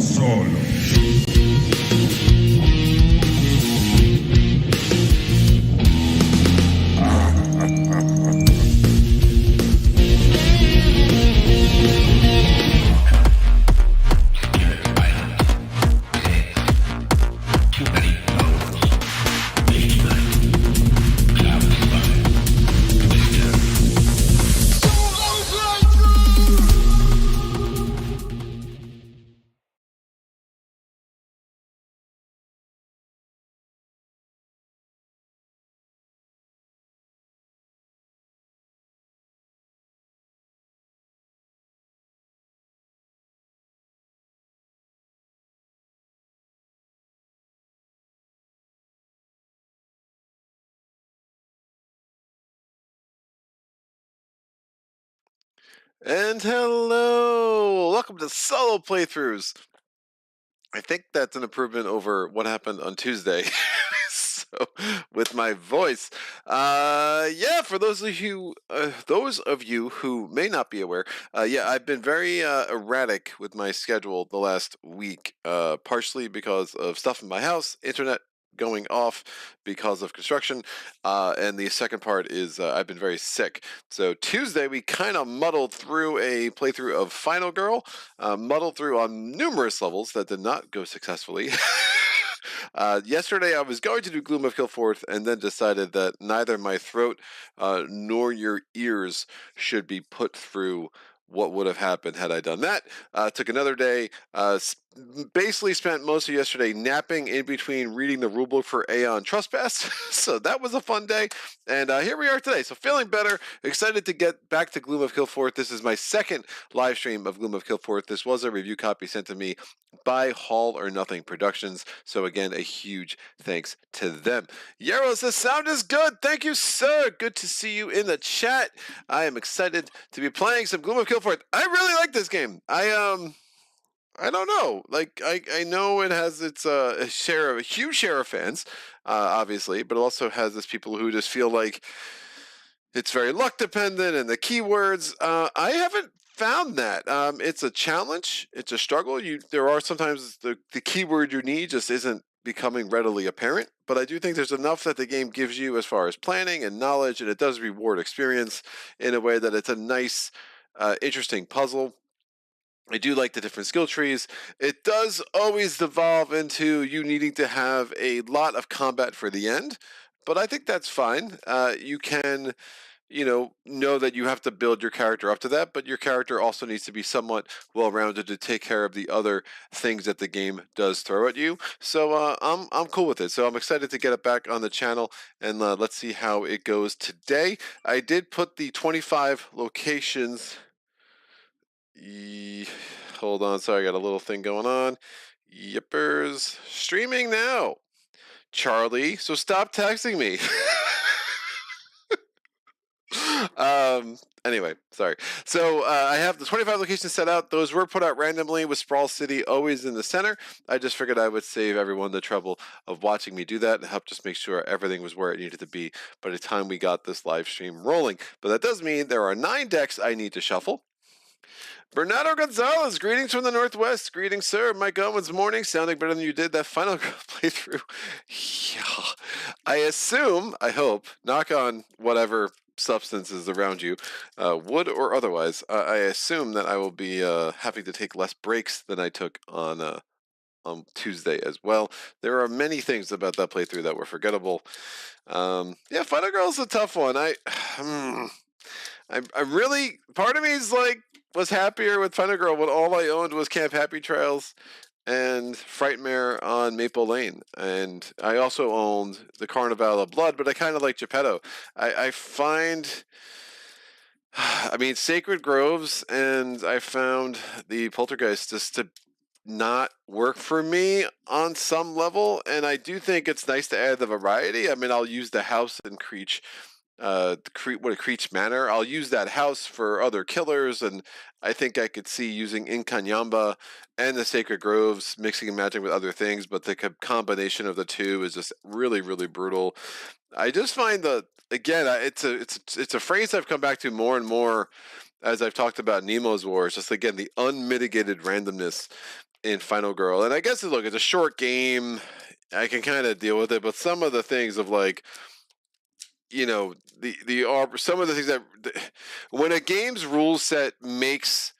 solo. And hello! Welcome to Solo Playthroughs. I think that's an improvement over what happened on Tuesday. So, with my voice, yeah. For those of you who may not be aware, yeah, I've been very erratic with my schedule the last week. Partially because of stuff in my house, internet going off because of construction, and the second part is I've been very sick. So Tuesday we kind of muddled through a playthrough of Final Girl, muddled through on numerous levels that did not go successfully. Yesterday I was going to do Gloom of Kilforth and then decided that neither my throat nor your ears should be put through what would have happened had I done that. Took another day, basically spent most of yesterday napping in between reading the rulebook for Aeon Trespass. So that was a fun day, and here we are today. So feeling better, excited to get back to Gloom of Kilforth. This is my second live stream of Gloom of Kilforth. This was a review copy sent to me by All or Nothing Productions. So again, a huge thanks to them. Yarrow says, sound is good. Thank you, sir. Good to see you in the chat. I am excited to be playing some Gloom of Kilforth. I really like this game. I don't know. Like I know it has its a huge share of fans, obviously, but it also has this people who just feel like it's very luck dependent and the keywords. I haven't found that. It's a challenge. It's a struggle. There are sometimes the keyword you need just isn't becoming readily apparent, but I do think there's enough that the game gives you as far as planning and knowledge, and it does reward experience in a way that it's a nice, interesting puzzle. I do like the different skill trees. It does always devolve into you needing to have a lot of combat for the end, but I think that's fine. You can, know that you have to build your character up to that, but your character also needs to be somewhat well-rounded to take care of the other things that the game does throw at you. So I'm cool with it. So I'm excited to get it back on the channel, and let's see how it goes today. I did put the 25 locations. Hold on, sorry, I got a little thing going on. Yippers. Streaming now. Charlie, so stop texting me. Anyway, sorry. So I have the 25 locations set out. Those were put out randomly with Sprawl City always in the center. I just figured I would save everyone the trouble of watching me do that and help just make sure everything was where it needed to be by the time we got this live stream rolling. But that does mean there are 9 decks I need to shuffle. Bernardo Gonzalez, greetings from the Northwest. Greetings, sir. Mike Owens, morning. Sounding better than you did that Final Girl playthrough. Yeah. I hope, knock on whatever substances around you, wood or otherwise, I assume that I will be having to take less breaks than I took on Tuesday as well. There are many things about that playthrough that were forgettable. Yeah, Final Girl is a tough one. I really, part of me is like, was happier with Final Girl when all I owned was Camp Happy Trails and Frightmare on Maple Lane. And I also owned the Carnival of Blood, but I kind of like Geppetto. I find, I mean, Sacred Groves, and I found the Poltergeist just to not work for me on some level. And I do think it's nice to add the variety. I mean, I'll use the house and Creech, Creech Manor. I'll use that house for other killers, and I think I could see using Incanyamba and the Sacred Groves, mixing and matching with other things, but the combination of the two is just really, really brutal. I just find it's a phrase I've come back to more and more as I've talked about Nemo's War. It's just, again, the unmitigated randomness in Final Girl. And I guess, look, it's a short game. I can kind of deal with it, but some of the things of like, some of the things that when a game's rule set makes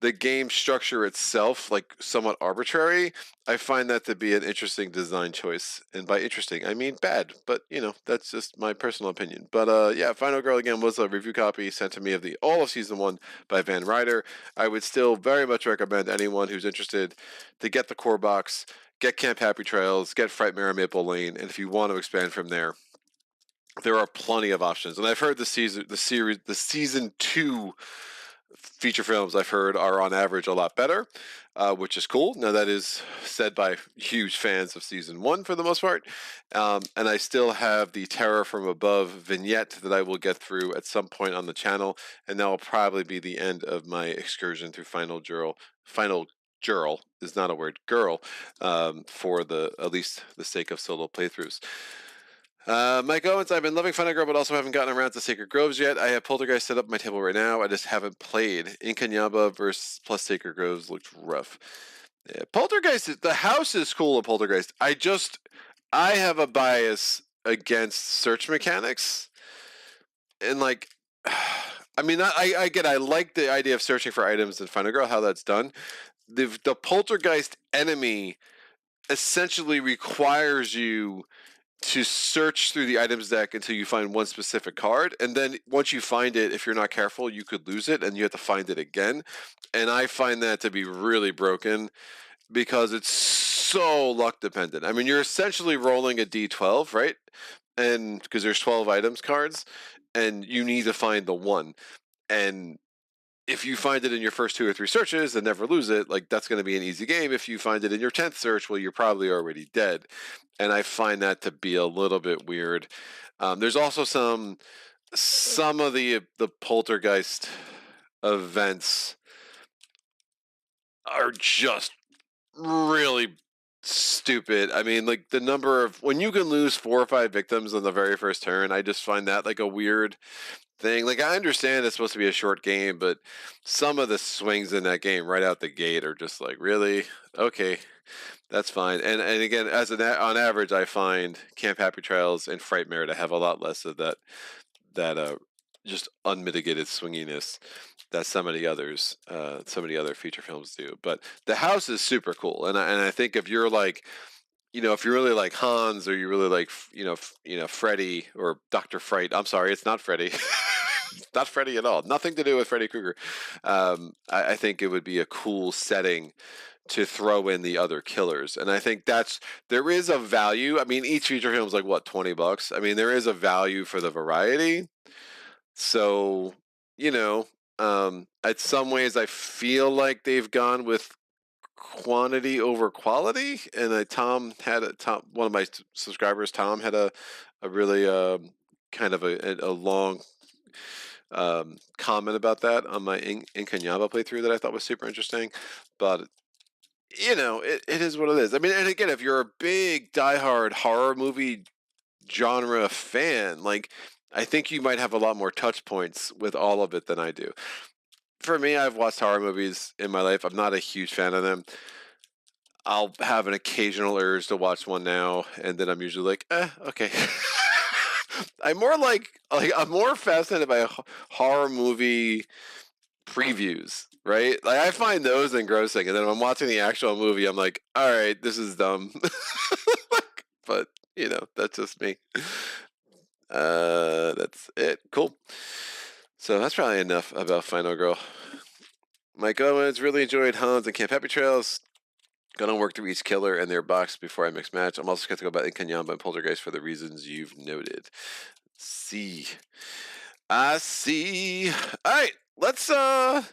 the game structure itself like somewhat arbitrary, I find that to be an interesting design choice. And by interesting, I mean bad, but that's just my personal opinion. But yeah, Final Girl again was a review copy sent to me of the all of season 1 by Van Ryder. I would still very much recommend anyone who's interested to get the core box, get Camp Happy Trails, get Frightmare Maple Lane, and if you want to expand from there are plenty of options. And I've heard the season 2 feature films I've heard are on average a lot better, which is cool. Now that is said by huge fans of season 1 for the most part, and I still have the Terror from Above vignette that I will get through at some point on the channel, and that will probably be the end of my excursion through Final Girl. Final Girl is not a word, girl, for at least the sake of solo playthroughs. Mike Owens, I've been loving Final Girl, but also haven't gotten around to Sacred Groves yet. I have Poltergeist set up on my table right now. I just haven't played. Inkanyaba versus plus Sacred Groves looked rough. Yeah, Poltergeist, the house is cool at Poltergeist. I have a bias against search mechanics. And like, I mean, I like the idea of searching for items in Final Girl, how that's done. The Poltergeist enemy essentially requires you to search through the items deck until you find one specific card, and then once you find it, if you're not careful, you could lose it and you have to find it again. And I find that to be really broken because it's so luck dependent. I mean, you're essentially rolling a d12, right? And because there's 12 items cards, and you need to find the one. And if you find it in your first 2 or 3 searches and never lose it, like that's going to be an easy game. If you find it in your 10th search, well, you're probably already dead. And I find that to be a little bit weird. There's also some of the Poltergeist events are just really stupid. I mean, like the number of when you can lose 4 or 5 victims on the very first turn, I just find that like a weird thing. Like I understand it's supposed to be a short game, but some of the swings in that game right out the gate are just like, really? Okay, that's fine. And again, on average, I find Camp Happy Trails and Frightmare to have a lot less of that just unmitigated swinginess that some of the other feature films do. But the house is super cool, and I think if you're like, if you really like Hans, or you really like, Freddy or Dr. Fright. I'm sorry, it's not Freddy. Not Freddy at all. Nothing to do with Freddy Krueger. I think it would be a cool setting to throw in the other killers, and I think there is a value. I mean, each feature film is like what, $20. I mean, there is a value for the variety. So, at some ways, I feel like they've gone with quantity over quality. And one of my subscribers, Tom, had a really kind of a long comment about that on my Inkanyaba playthrough that I thought was super interesting. But it is what it is. I mean, and again, if you're a big diehard horror movie genre fan, like I think you might have a lot more touch points with all of it than I do. For me, I've watched horror movies in my life. I'm not a huge fan of them. I'll have an occasional urge to watch one now, and then I'm usually like, okay. I'm more fascinated by horror movie previews, right? Like I find those engrossing, and then when I'm watching the actual movie, I'm like, all right, this is dumb. But that's just me. That's it. Cool. So that's probably enough about Final Girl. Mike Owens, really enjoyed Hans and Camp Happy Trails. Gonna work through each killer and their box before I mix match. I'm also skeptical about Inkanyamba and Poltergeist for the reasons you've noted. I see. All right, let's I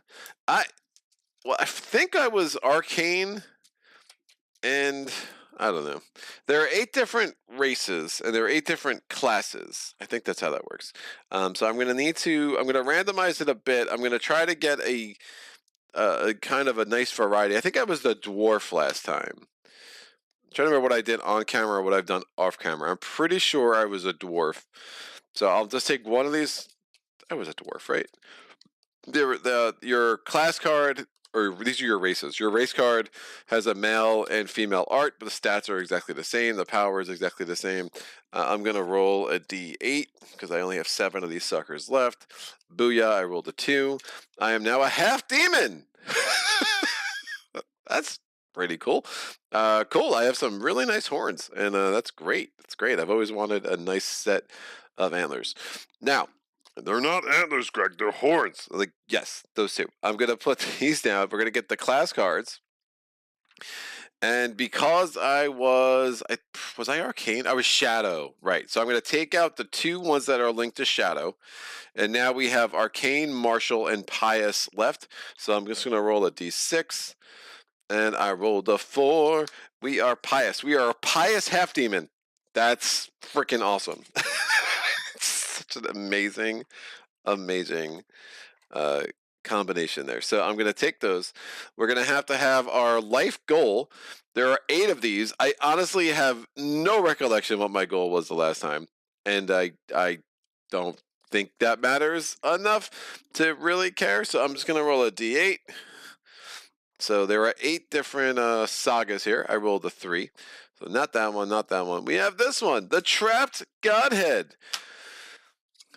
think I was Arcane, and I don't know. There are 8 different races, and there are 8 different classes. I think that's how that works. So I'm going to randomize it a bit. I'm going to try to get a kind of a nice variety. I think I was the dwarf last time. I'm trying to remember what I did on camera or what I've done off camera. I'm pretty sure I was a dwarf. So I'll just take one of these. I was a dwarf, right? Your class card or these are your races. Your race card has a male and female art, but the stats are exactly the same. The power is exactly the same. I'm going to roll a d8 because I only have 7 of these suckers left. Booyah, I rolled a 2. I am now a half demon. That's pretty cool. Cool. I have some really nice horns, and that's great. That's great. I've always wanted a nice set of antlers. Now, they're not antlers, Greg. They're horns. Like, yes, those two. I'm gonna put these down. We're gonna get the class cards. And because was I arcane? I was shadow, right? So I'm gonna take out the 2 ones that are linked to shadow, and now we have arcane, martial, and pious left. So I'm just gonna roll a d6. And I rolled a 4. We are pious. We are a pious half demon. That's freaking awesome. Such an amazing, amazing uh, combination there. So I'm going to take those. We're going to have our life goal. There are 8 of these. I honestly have no recollection what my goal was the last time, and I don't think that matters enough to really care. So I'm just going to roll a d8. So there are 8 different sagas here. I rolled a 3. So not that one, not that one. We have this one, the Trapped Godhead.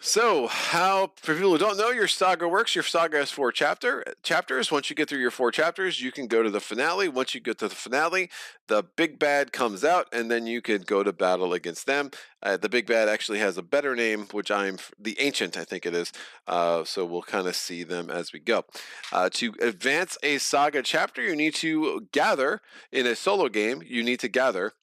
So, how, for people who don't know, your saga works. Your saga has 4 chapters. Once you get through your 4 chapters, you can go to the finale. Once you get to the finale, the big bad comes out, and then you can go to battle against them. The big bad actually has a better name, which I'm the Ancient, I think it is. So we'll kind of see them as we go. To advance a saga chapter, you need to gather in a solo game. You need to gather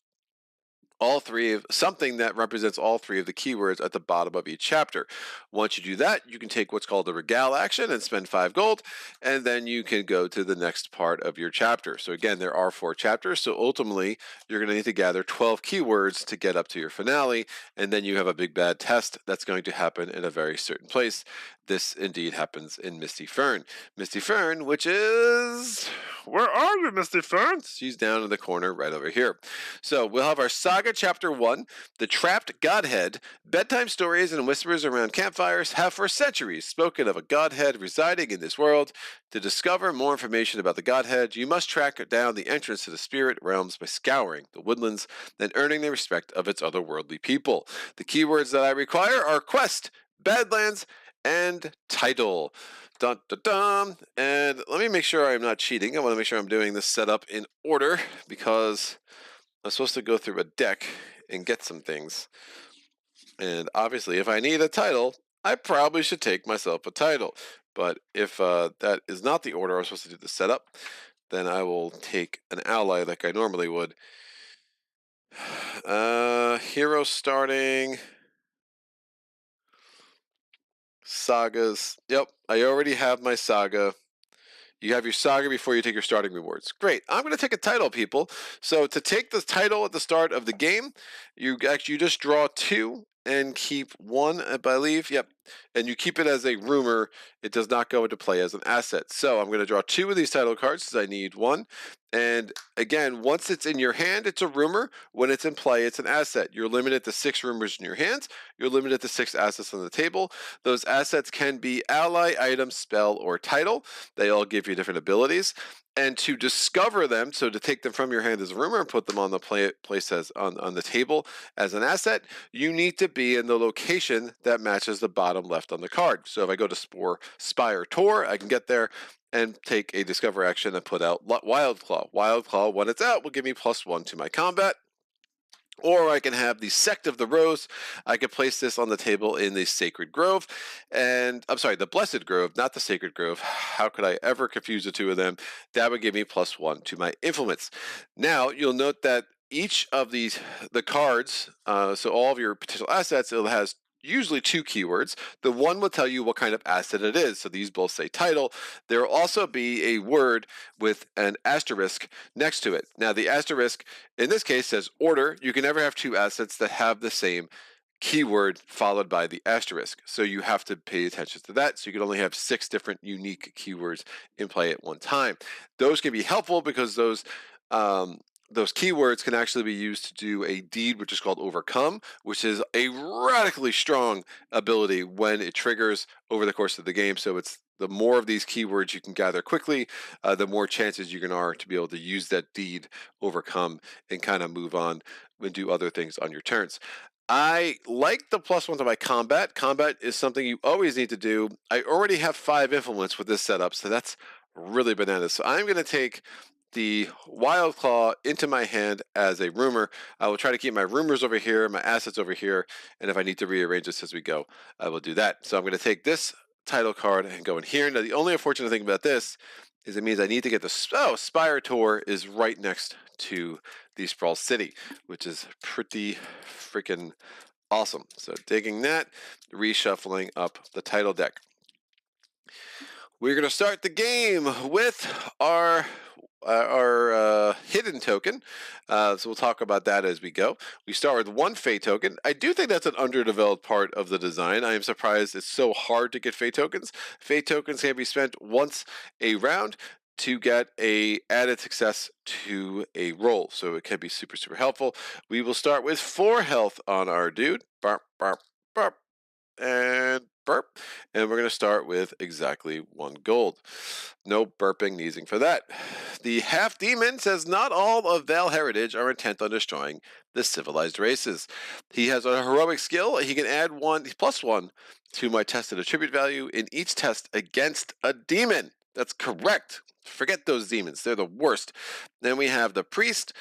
all 3 of something that represents all 3 of the keywords at the bottom of each chapter. Once you do that, you can take what's called the regale action and spend 5 gold, and then you can go to the next part of your chapter. So again, there are 4 chapters, so ultimately you're going to need to gather 12 keywords to get up to your finale, and then you have a big bad test that's going to happen in a very certain place. This indeed happens in Misty Fern. Misty Fern, which is... Where are you, Misty Fern? She's down in the corner right over here. So we'll have our saga chapter 1, the Trapped Godhead. Bedtime stories and whispers around campfires have for centuries spoken of a godhead residing in this world. To discover more information about the godhead, you must track down the entrance to the spirit realms by scouring the woodlands and earning the respect of its otherworldly people. The keywords that I require are quest, badlands, and title. Dun, dun, dun. And let me make sure I'm not cheating. I want to make sure I'm doing this setup in order because I'm supposed to go through a deck and get some things. And obviously, if I need a title, I probably should take myself a title. But if that is not the order I'm supposed to do the setup, then I will take an ally like I normally would. Hero starting. Sagas. Yep, I already have my saga. You have your saga before you take your starting rewards. Great. I'm going to take a title, people. So to take the title at the start of the game, you just draw 2 and keep 1, I believe. Yep. And you keep it as a rumor. It does not go into play as an asset. So I'm going to draw 2 of these title cards because I need 1. And again, once it's in your hand, it's a rumor. When it's in play, it's an asset. You're limited to 6 rumors in your hands. You're limited to 6 assets on the table. Those assets can be ally, item, spell, or title. They all give you different abilities. And to discover them, so to take them from your hand as a rumor and put them on the place as on the table as an asset, you need to be in the location that matches the bottom left on the card. So if I go to Spire Tor, I can get there and take a discover action and put out Wild Claw. Wild Claw, when it's out, will give me +1 to my combat. Or I can have the Sect of the Rose. I could place this on the table in the Sacred Grove. And I'm sorry, the Blessed Grove, not the Sacred Grove. How could I ever confuse the 2 of them? That would give me +1 to my influence. Now, you'll note that each of the cards, so all of your potential assets, it has usually 2 keywords. The one will tell you what kind of asset it is. So these both say title. There will also be a word with an asterisk next to it. Now the asterisk in this case says order. You can never have 2 assets that have the same keyword followed by the asterisk. So you have to pay attention to that. So you can only have 6 different unique keywords in play at one time. Those can be helpful because those keywords can actually be used to do a deed which is called Overcome, which is a radically strong ability when it triggers over the course of the game. So it's the more of these keywords you can gather quickly, the more chances you are to be able to use that deed, overcome, and kind of move on and do other things on your turns. I like the +1 to my combat. Combat is something you always need to do. I already have 5 influence with this setup, so that's really bananas. So I'm going to take the Wild Claw into my hand as a rumor. I will try to keep my rumors over here, my assets over here, and if I need to rearrange this as we go, I will do that. So I'm going to take this title card and go in here. Now, the only unfortunate thing about this is it means I need to get the Spire Tour is right next to the Sprawl City, which is pretty freaking awesome. So digging that, reshuffling up the title deck. We're going to start the game with our hidden token. So we'll talk about that as we go. We start with 1 Fey token. I do think that's an underdeveloped part of the design. I am surprised it's so hard to get Fey tokens. Fey tokens can be spent once a round to get a added success to a roll. So it can be super, super helpful. We will start with 4 health on our dude. Barp, barp, barp, and burp. And we're going to start with exactly 1 gold. No burping needing for that. The half demon says not all of Val heritage are intent on destroying the civilized races. He has a heroic skill. He can add +1 to my tested attribute value in each test against a demon. That's correct. Forget those demons. They're the worst. Then we have the priest.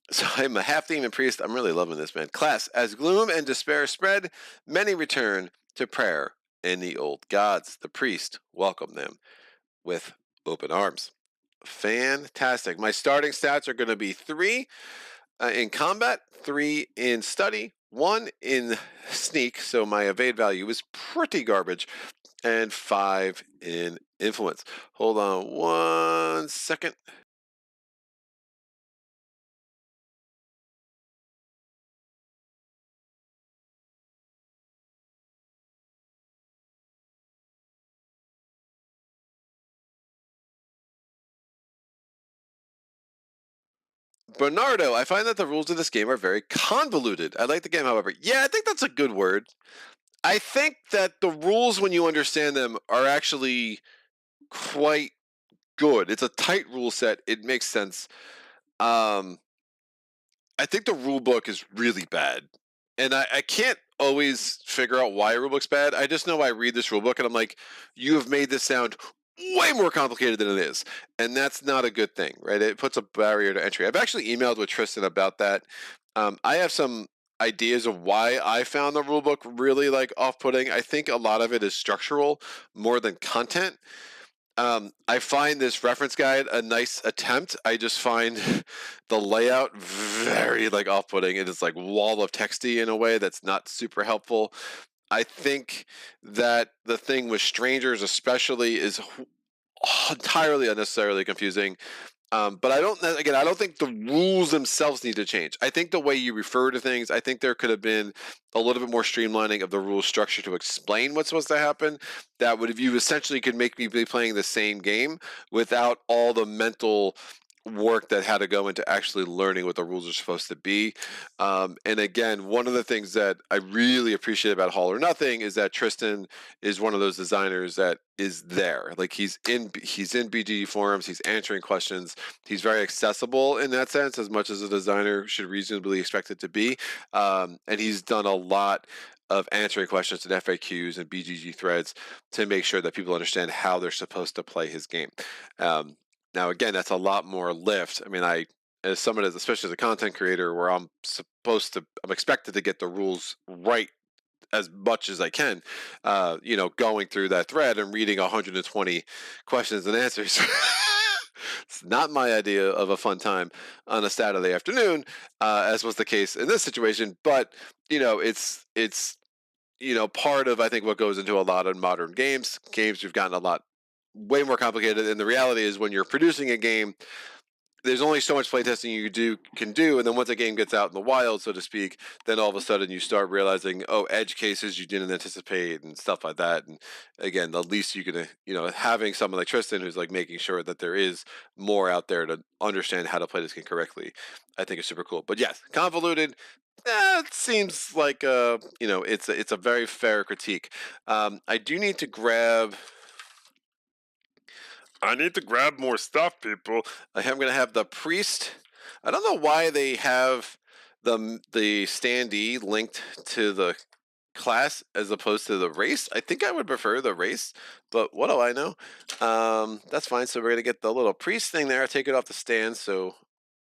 So I'm a half demon priest. I'm really loving this, man. Class: as gloom and despair spread, many return to prayer in the old gods. The priest welcomed them with open arms. Fantastic. My starting stats are going to be 3 in combat, 3 in study, 1 in sneak, so my evade value is pretty garbage, and 5 in influence. Hold on 1 second. Bernardo, I find that the rules of this game are very convoluted. I like the game, however. Yeah, I think that's a good word. I think that the rules, when you understand them, are actually quite good. It's a tight rule set. It makes sense. Um, I think the rule book is really bad. And I can't always figure out why a rule book's bad. I just know I read this rule book and I'm like, you have made this sound way more complicated than it is. And that's not a good thing, right? It puts a barrier to entry. I've actually emailed with Tristan about that. I have some ideas of why I found the rule book really like off-putting. I think a lot of it is structural more than content. I find this reference guide a nice attempt. I just find the layout very like off-putting. It is like wall of texty in a way that's not super helpful. I think that the thing with strangers especially is entirely unnecessarily confusing. But I don't, again, I don't think the rules themselves need to change. I think the way you refer to things, I think there could have been a little bit more streamlining of the rule structure to explain what's supposed to happen. That would, if you essentially could make me be playing the same game without all the mental work that had to go into actually learning what the rules are supposed to be. And again, one of the things that I really appreciate about All or Nothing is that Tristan is one of those designers that is there. Like he's in BG forums, he's answering questions, he's very accessible in that sense, as much as a designer should reasonably expect it to be. And he's done a lot of answering questions in FAQs and BGG threads to make sure that people understand how they're supposed to play his game. Now, again, that's a lot more lift. I mean, as someone as, especially as a content creator, where I'm expected to get the rules right as much as I can, going through that thread and reading 120 questions and answers. It's not my idea of a fun time on a Saturday afternoon, as was the case in this situation. But it's part of, I think, what goes into a lot of modern games. Games we've gotten a lot way more complicated, and the reality is when you're producing a game, there's only so much playtesting can do, and then once a game gets out in the wild, so to speak, then all of a sudden you start realizing, oh, edge cases you didn't anticipate and stuff like that. And again, the least you can, having someone like Tristan who's like making sure that there is more out there to understand how to play this game correctly, I think is super cool. But yes, convoluted. It seems like it's a very fair critique. I do need to grab I need to grab more stuff, people. I'm going to have the priest. I don't know why they have the standee linked to the class as opposed to the race. I think I would prefer the race, but what do I know? That's fine. So we're going to get the little priest thing there. Take it off the stand so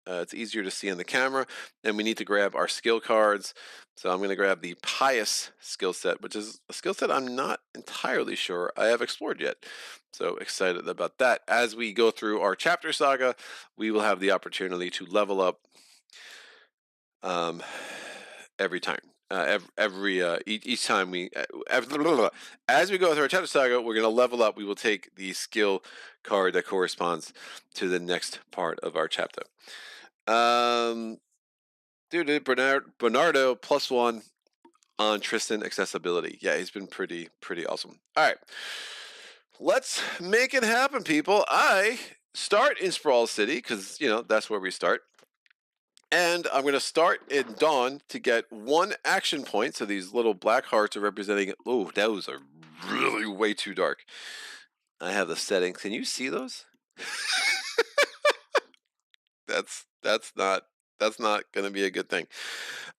it's easier to see in the camera. And we need to grab our skill cards. So I'm going to grab the pious skill set, which is a skill set I'm not entirely sure I have explored yet. So excited about that. As we go through our chapter saga, we will have the opportunity to level up every time. Each time as we go through our chapter saga, we're going to level up. We will take the skill card that corresponds to the next part of our chapter. Dude, Bernardo +1 on Tristan accessibility. Yeah, he's been pretty awesome. All right, let's make it happen, people. I start in Sprawl City because that's where we start. And I'm going to start in Dawn to get 1 action point. So these little black hearts are representing. Oh, those are really way too dark. I have the settings. Can you see those? that's not going to be a good thing.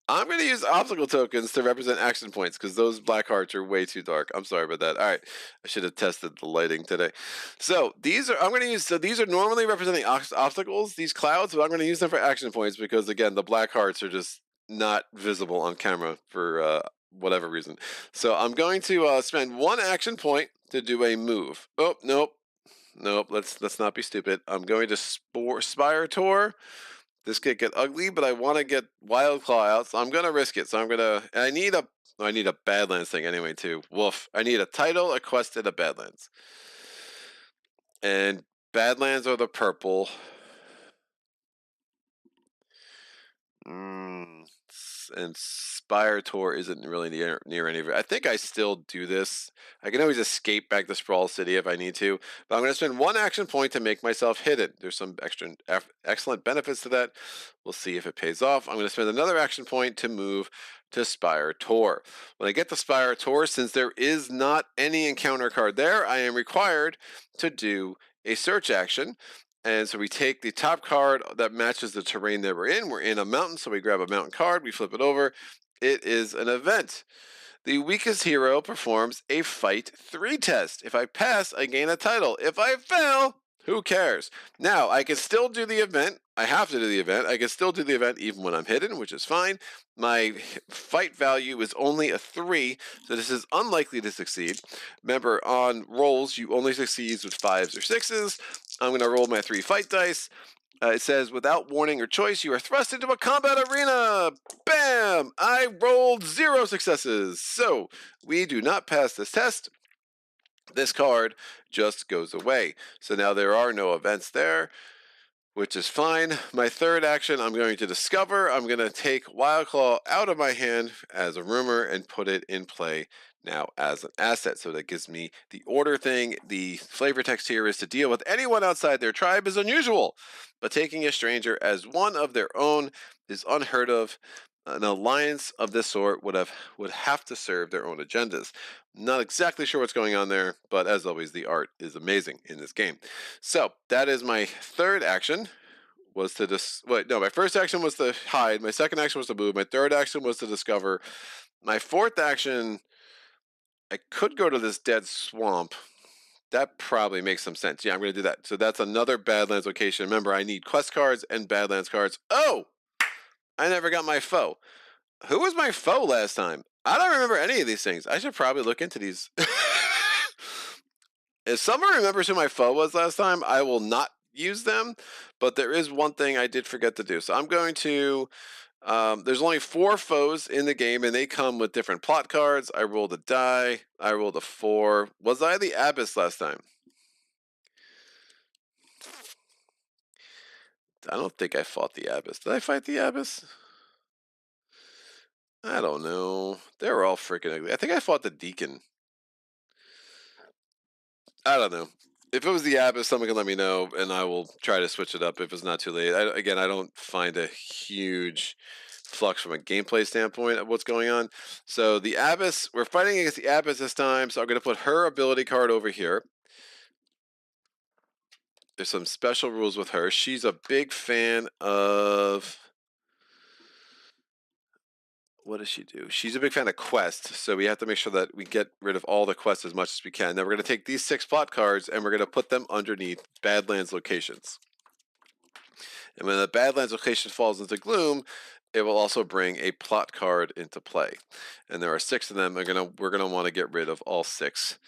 I'm going to use obstacle tokens to represent action points because those black hearts are way too dark. I'm sorry about that. All right, I should have tested the lighting today. So these are these are normally representing obstacles, these clouds, but I'm going to use them for action points because again, the black hearts are just not visible on camera for whatever reason. So I'm going to spend 1 action point to do a move. Oh nope. Let's not be stupid. I'm going to Spire Tour. This could get ugly, but I want to get Wild Claw out, so I'm gonna risk it. So I'm gonna. I need a Badlands thing anyway too. Woof. I need a title, a quest, and a Badlands. And Badlands are the purple. And Spire Tour isn't really near any of it. I think I still do this. I can always escape back to Sprawl City if I need to, but I'm going to spend 1 action point to make myself hidden. There's some excellent benefits to that. We'll see if it pays off. I'm going to spend another action point to move to Spire Tour. When I get to Spire Tour, since there is not any encounter card there, I am required to do a search action. And so we take the top card that matches the terrain that we're in. We're in a mountain, so we grab a mountain card, we flip it over. It is an event. The weakest hero performs a Fight 3 test. If I pass, I gain a title. If I fail, who cares? Now, I can still do the event. I have to do the event. I can still do the event even when I'm hidden, which is fine. My fight value is only a 3, so this is unlikely to succeed. Remember, on rolls, you only succeed with 5s or 6s. I'm going to roll my 3 fight dice. It says, without warning or choice, you are thrust into a combat arena. Bam! I rolled 0 successes. So, we do not pass this test. This card just goes away. So now there are no events there, which is fine. My third action, I'm going to discover. I'm going to take Wild Claw out of my hand as a rumor and put it in play now as an asset. So that gives me the order thing. The flavor text here is to deal with anyone outside their tribe is unusual, but taking a stranger as one of their own is unheard of. An alliance of this sort would have to serve their own agendas. Not exactly sure what's going on there, but as always, the art is amazing in this game. So that is my third action. Was to my first action was to hide. My second action was to move. My third action was to discover. My fourth action, I could go to this dead swamp. That probably makes some sense. Yeah, I'm going to do that. So that's another Badlands location. Remember, I need quest cards and Badlands cards. Oh, I never got my foe. Who was my foe last time? I don't remember any of these things. I should probably look into these. If someone remembers who my foe was last time, I will not use them. But there is one thing I did forget to do. So I'm going to. There's only 4 foes in the game, and they come with different plot cards. I rolled a die. I rolled a 4. Was I the Abyss last time? I don't think I fought the Abyss. Did I fight the Abyss? I don't know. They were all freaking ugly. I think I fought the Deacon. I don't know. If it was the Abyss, someone can let me know, and I will try to switch it up if it's not too late. I don't find a huge flux from a gameplay standpoint of what's going on. So the Abyss, we're fighting against the Abyss this time, so I'm going to put her ability card over here. There's some special rules with her. She's a big fan of, what does she do? She's a big fan of quests, so we have to make sure that we get rid of all the quests as much as we can. Now we're going to take these 6 plot cards and we're going to put them underneath Badlands locations. And when the Badlands location falls into Gloom, it will also bring a plot card into play. And there are 6 of them. We're gonna want to get rid of all 6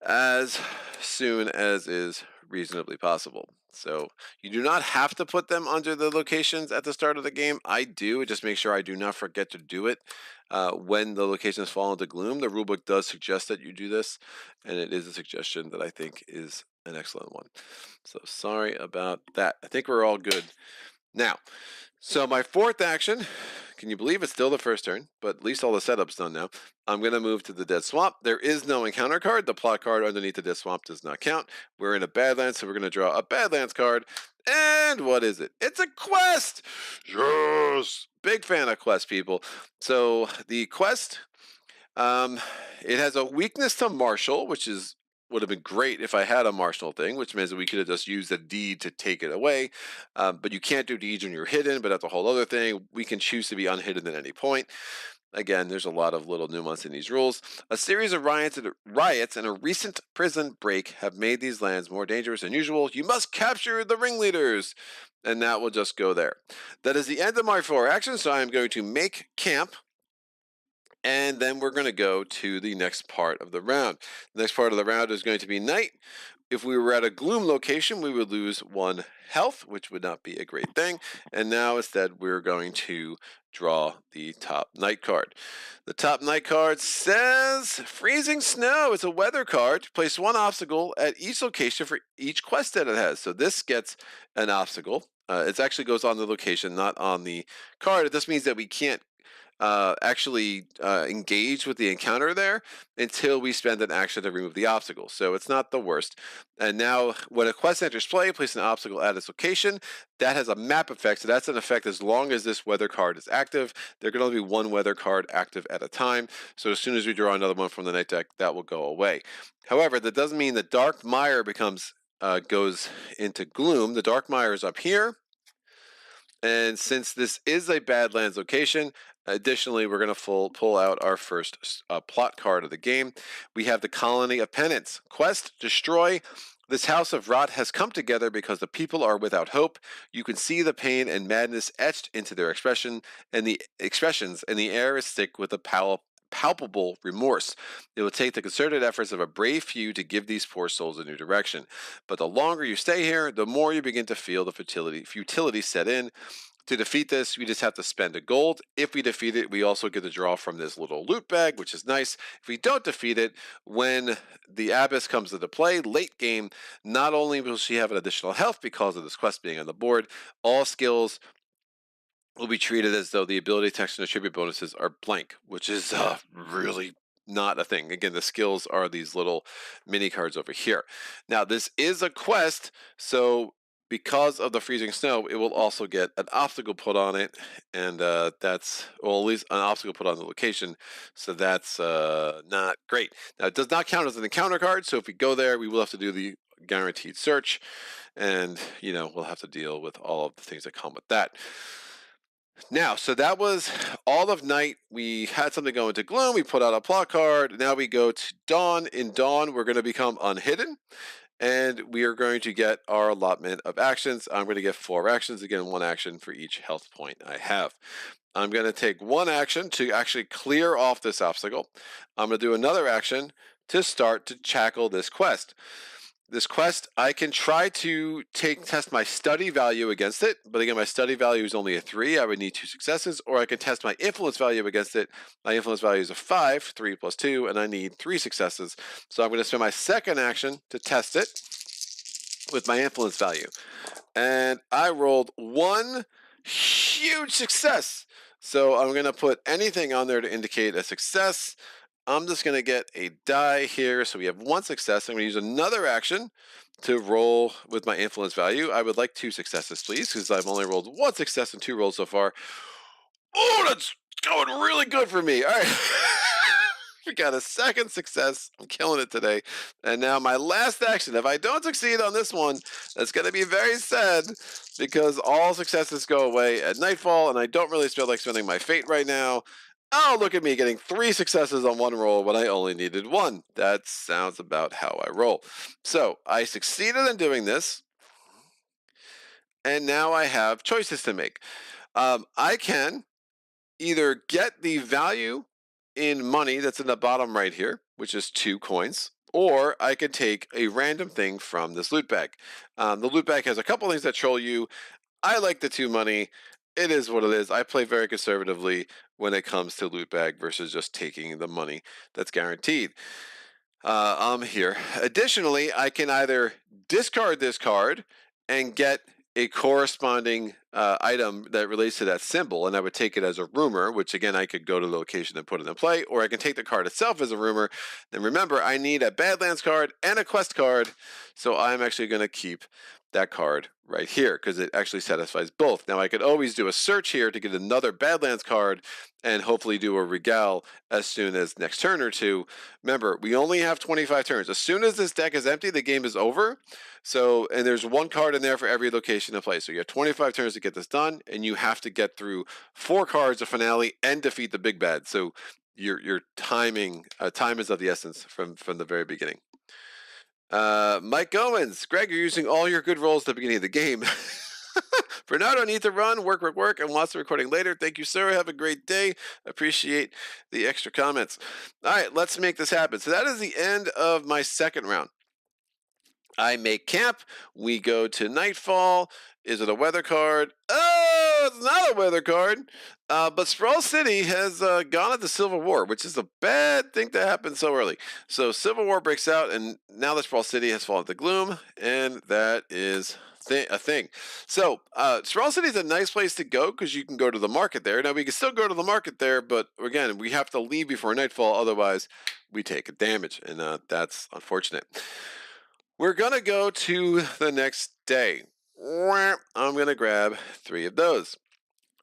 as soon as is reasonably possible. So you do not have to put them under the locations at the start of the game. I do. Just make sure I do not forget to do it when the locations fall into Gloom. The rulebook does suggest that you do this, and it is a suggestion that I think is an excellent one. So sorry about that. I think we're all good. Now, so my 4th action, can you believe it's still the first turn, but at least all the setup's done now. I'm going to move to the Dead Swamp. There is no encounter card. The plot card underneath the Dead Swamp does not count. We're in a Badlands, so we're going to draw a Badlands card. And what is it? It's a quest! Yes! Big fan of quest, people. So the quest, it has a weakness to Marshall, which would have been great if I had a Marshall thing, which means that we could have just used a deed to take it away. But you can't do deeds when you're hidden, but that's a whole other thing. We can choose to be unhidden at any point. Again, there's a lot of little nuance in these rules. A series of riots and a recent prison break have made these lands more dangerous than usual. You must capture the ringleaders. And that will just go there. That is the end of my 4 actions, so I am going to make camp. And then we're going to go to the next part of the round. The next part of the round is going to be night. If we were at a Gloom location, we would lose 1 health, which would not be a great thing. And now instead, we're going to draw the top night card. The top night card says Freezing Snow. It's a weather card. Place 1 obstacle at each location for each quest that it has. So this gets an obstacle. It actually goes on the location, not on the card. This means that we can't actually engage with the encounter there until we spend an action to remove the obstacle. So it's not the worst. And now when a quest enters play, place an obstacle at its location. That has a map effect. So that's an effect as long as this weather card is active. There can only be 1 weather card active at a time. So as soon as we draw another one from the night deck, that will go away. However, that doesn't mean the Dark Mire goes into Gloom. The Dark Mire is up here. And since this is a Badlands location, additionally, we're going to pull out our first plot card of the game. We have the Colony of Penance. Quest, destroy. This house of rot has come together because the people are without hope. You can see the pain and madness etched into their expressions, and the air is thick with a palpable remorse. It will take the concerted efforts of a brave few to give these poor souls a new direction. But the longer you stay here, the more you begin to feel the futility set in. To defeat this, we just have to spend a gold. If we defeat it, we also get to draw from this little loot bag, which is nice. If we don't defeat it, when the Abyss comes into play late game, not only will she have an additional health because of this quest being on the board, all skills will be treated as though the ability text and attribute bonuses are blank, which is really not a thing. Again, the skills are these little mini cards over here. Now, this is a quest, so because of the freezing snow, it will also get an obstacle put on it, and that's, well, at least an obstacle put on the location, so that's not great. Now, it does not count as an encounter card, so if we go there, we will have to do the guaranteed search, and, we'll have to deal with all of the things that come with that. Now, so that was all of night. We had something go into Gloom. We put out a plot card. Now we go to Dawn. In Dawn, we're going to become unhidden, and we are going to get our allotment of actions. I'm going to get 4 actions. Again, 1 action for each health point I have. I'm going to take 1 action to actually clear off this obstacle. I'm going to do another action to start to tackle this quest. This quest, I can try to test my study value against it, but again, my study value is only a 3. I would need 2 successes, or I can test my influence value against it. My influence value is a 5, 3 plus 2, and I need 3 successes. So I'm going to spend my second action to test it with my influence value. And I rolled 1 huge success. So I'm going to put anything on there to indicate a success. I'm just going to get a die here. So we have 1 success. I'm going to use another action to roll with my influence value. I would like 2 successes, please, because I've only rolled 1 success and 2 rolls so far. Oh, that's going really good for me. All right. We got a second success. I'm killing it today. And now my last action. If I don't succeed on this one, that's going to be very sad because all successes go away at nightfall, and I don't really feel like spending my fate right now. Oh, look at me getting 3 successes on one roll when I only needed 1. That sounds about how I roll. So I succeeded in doing this, and now I have choices to make. I can either get the value in money that's in the bottom right here, which is 2 coins, or I could take a random thing from this loot bag. The loot bag has a couple things that troll you. I like the 2 money. It is what it is. I play very conservatively when it comes to loot bag versus just taking the money that's guaranteed. I'm here. Additionally, I can either discard this card and get a corresponding item that relates to that symbol, and I would take it as a rumor, which again, I could go to the location and put it in play, or I can take the card itself as a rumor. Then remember, I need a Badlands card and a quest card, so I'm actually going to keep that card right here because it actually satisfies both. Now, I could always do a search here to get another Badlands card and hopefully do a Regal as soon as next turn or two. Remember, we only have 25 turns. As soon as this deck is empty, the game is over. So, and there's 1 card in there for every location to play. So you have 25 turns to get this done, and you have to get through 4 cards of finale and defeat the big bad. So your timing, time is of the essence from the very beginning. Mike Owens, Greg, you're using all your good rolls at the beginning of the game. Bernardo needs to run, work, and wants the recording later. Thank you, sir. Have a great day. Appreciate the extra comments. All right, let's make this happen. So that is the end of my second round. I make camp. We go to nightfall. Is it a weather card? Oh, it's not a weather card. But Sprawl City has gone into Civil War, which is a bad thing to happen so early. So Civil War breaks out, and now the Sprawl City has fallen to gloom, and that is a thing. So Sprawl City is a nice place to go because you can go to the market there. Now we can still go to the market there, but again, we have to leave before nightfall. Otherwise, we take damage, and that's unfortunate. We're going to go to the next day. I'm going to grab 3 of those.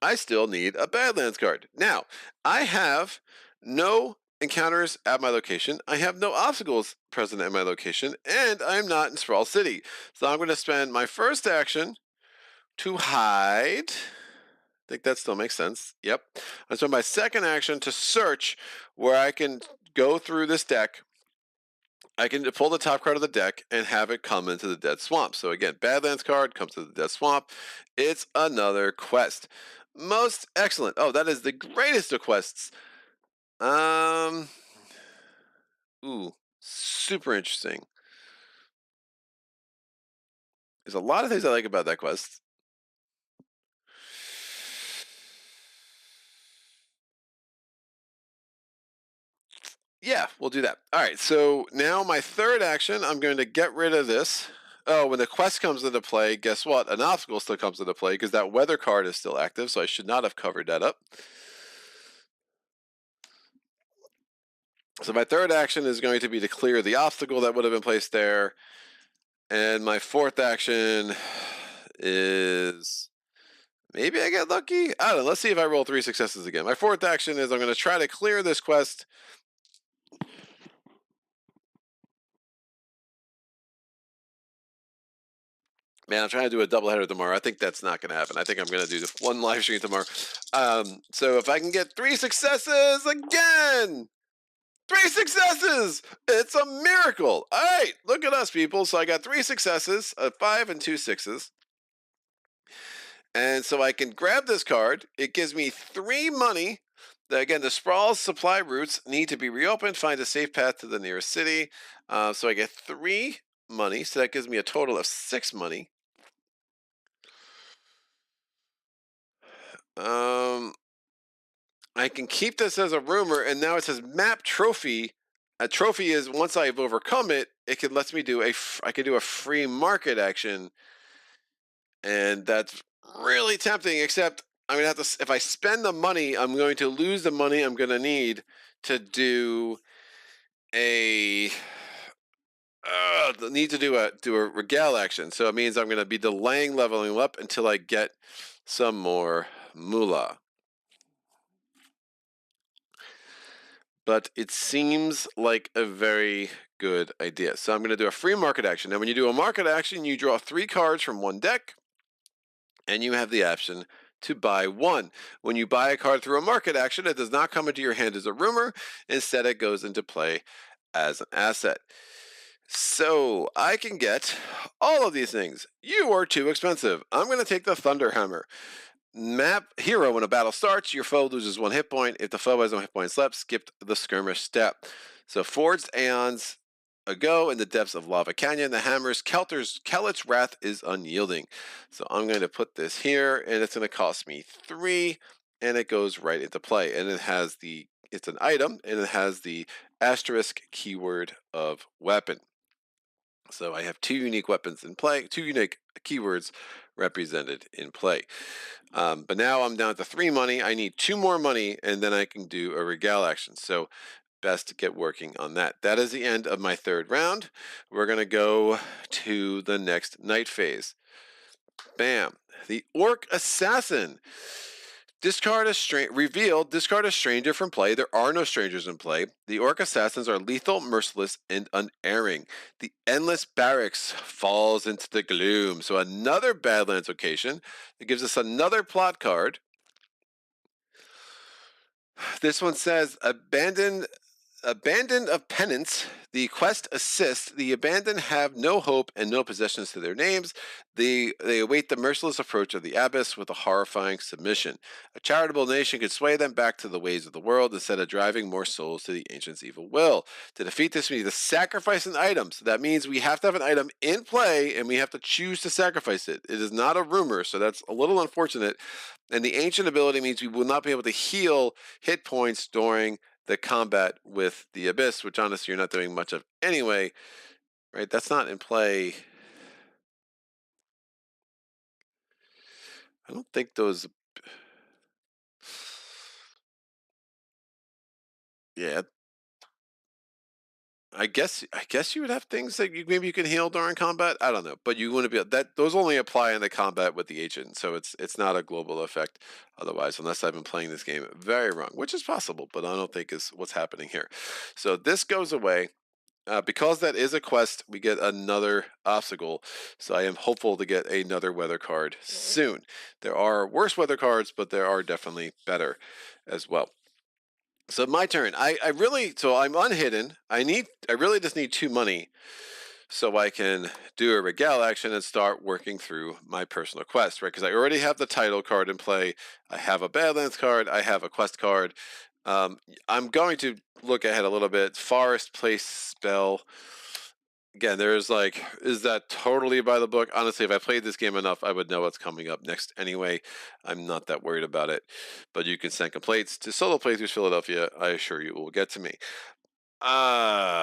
I still need a Badlands card. Now, I have no encounters at my location. I have no obstacles present at my location, and I'm not in Sprawl City. So I'm going to spend my first action to hide. I think that still makes sense. Yep. I'm spend my second action to search where I can go through this deck. I can pull the top card of the deck and have it come into the Dead Swamp. So again, Badlands card comes to the Dead Swamp. It's another quest. Most excellent. Oh, that is the greatest of quests. Ooh, super interesting. There's a lot of things I like about that quest. Yeah, we'll do that. All right, so now my third action, I'm going to get rid of this. Oh, when the quest comes into play, guess what? An obstacle still comes into play because that weather card is still active, so I should not have covered that up. So my third action is going to be to clear the obstacle that would have been placed there. And my fourth action is maybe I get lucky. I don't know. Let's see if I roll 3 successes again. My fourth action is I'm going to try to clear this quest. Man, I'm trying to do a doubleheader tomorrow. I think that's not going to happen. I think I'm going to do the 1 live stream tomorrow. So if I can get 3 successes again, 3 successes! It's a miracle. All right, look at us, people. So I got 3 successes, a 5 and 2 6s. And so I can grab this card. It gives me 3 money. Again, the Sprawl's supply routes need to be reopened. Find a safe path to the nearest city. So I get 3 money. So that gives me a total of 6 money. I can keep this as a rumor, and now it says map trophy. A trophy is once I've overcome it, it can lets me do I can do a free market action, and that's really tempting. Except I'm gonna have to if I spend the money, I'm going to lose the money I'm gonna need to do a need to do a regale action. So it means I'm gonna be delaying leveling up until I get some more moolah. but it seems like a very good idea. So I'm going to do a free market action. Now, when you do a market action, you draw 3 cards from one deck, and you have the option to buy one. When you buy a card through a market action, it does not come into your hand as a rumor. Instead, it goes into play as an asset. So I can get all of these things. You are too expensive. I'm going to take the Thunderhammer. Map hero: when a battle starts, your foe loses 1 hit point. If the foe has no hit points left, skip the skirmish step. So forged aeons ago in the depths of Lava Canyon, the hammer's Kellet's wrath is unyielding. So I'm going to put this here, and it's going to cost me 3, and it goes right into play. And it's an item, and it has the asterisk keyword of weapon. So I have 2 unique weapons in play, 2 unique keywords represented in play. But now I'm down to 3 money. I need 2 more money, and then I can do a regale action. So best to get working on that. That is the end of my 3rd round. We're going to go to the next night phase. Bam. The Orc Assassin. Discard a stranger from play. There are no strangers in play. The Orc Assassins are lethal, merciless, and unerring. The Endless Barracks falls into the gloom. So another Badlands location. It gives us another plot card. This one says, Abandoned of Penance, the quest assists. The abandoned have no hope and no possessions to their names. They await the merciless approach of the abyss with a horrifying submission. A charitable nation could sway them back to the ways of the world instead of driving more souls to the ancient's evil will. To defeat this, we need to sacrifice an item. So that means we have to have an item in play, and we have to choose to sacrifice it. It is not a rumor, so that's a little unfortunate. And the ancient ability means we will not be able to heal hit points during the combat with the abyss, which honestly you're not doing much of anyway, right? That's not in play. I don't think those. Yeah, I guess you would have things that maybe you can heal during combat. I don't know, but you wouldn't be that. Those only apply in the combat with the agent, so it's not a global effect otherwise, unless I've been playing this game very wrong, which is possible, but I don't think is what's happening here. So this goes away. Because that is a quest, we get another obstacle, so I am hopeful to get another weather card soon. There are worse weather cards, but there are definitely better as well. So my turn. So I'm unhidden. I really just need 2 money so I can do a regale action and start working through my personal quest, right? Because I already have the title card in play. I have a Badlands card. I have a quest card. I'm going to look ahead a little bit. Forest Place spell. Again, there's like, is that totally by the book? Honestly, if I played this game enough, I would know what's coming up next anyway. I'm not that worried about it. But you can send complaints to Solo Playthroughs Philadelphia. I assure you it will get to me.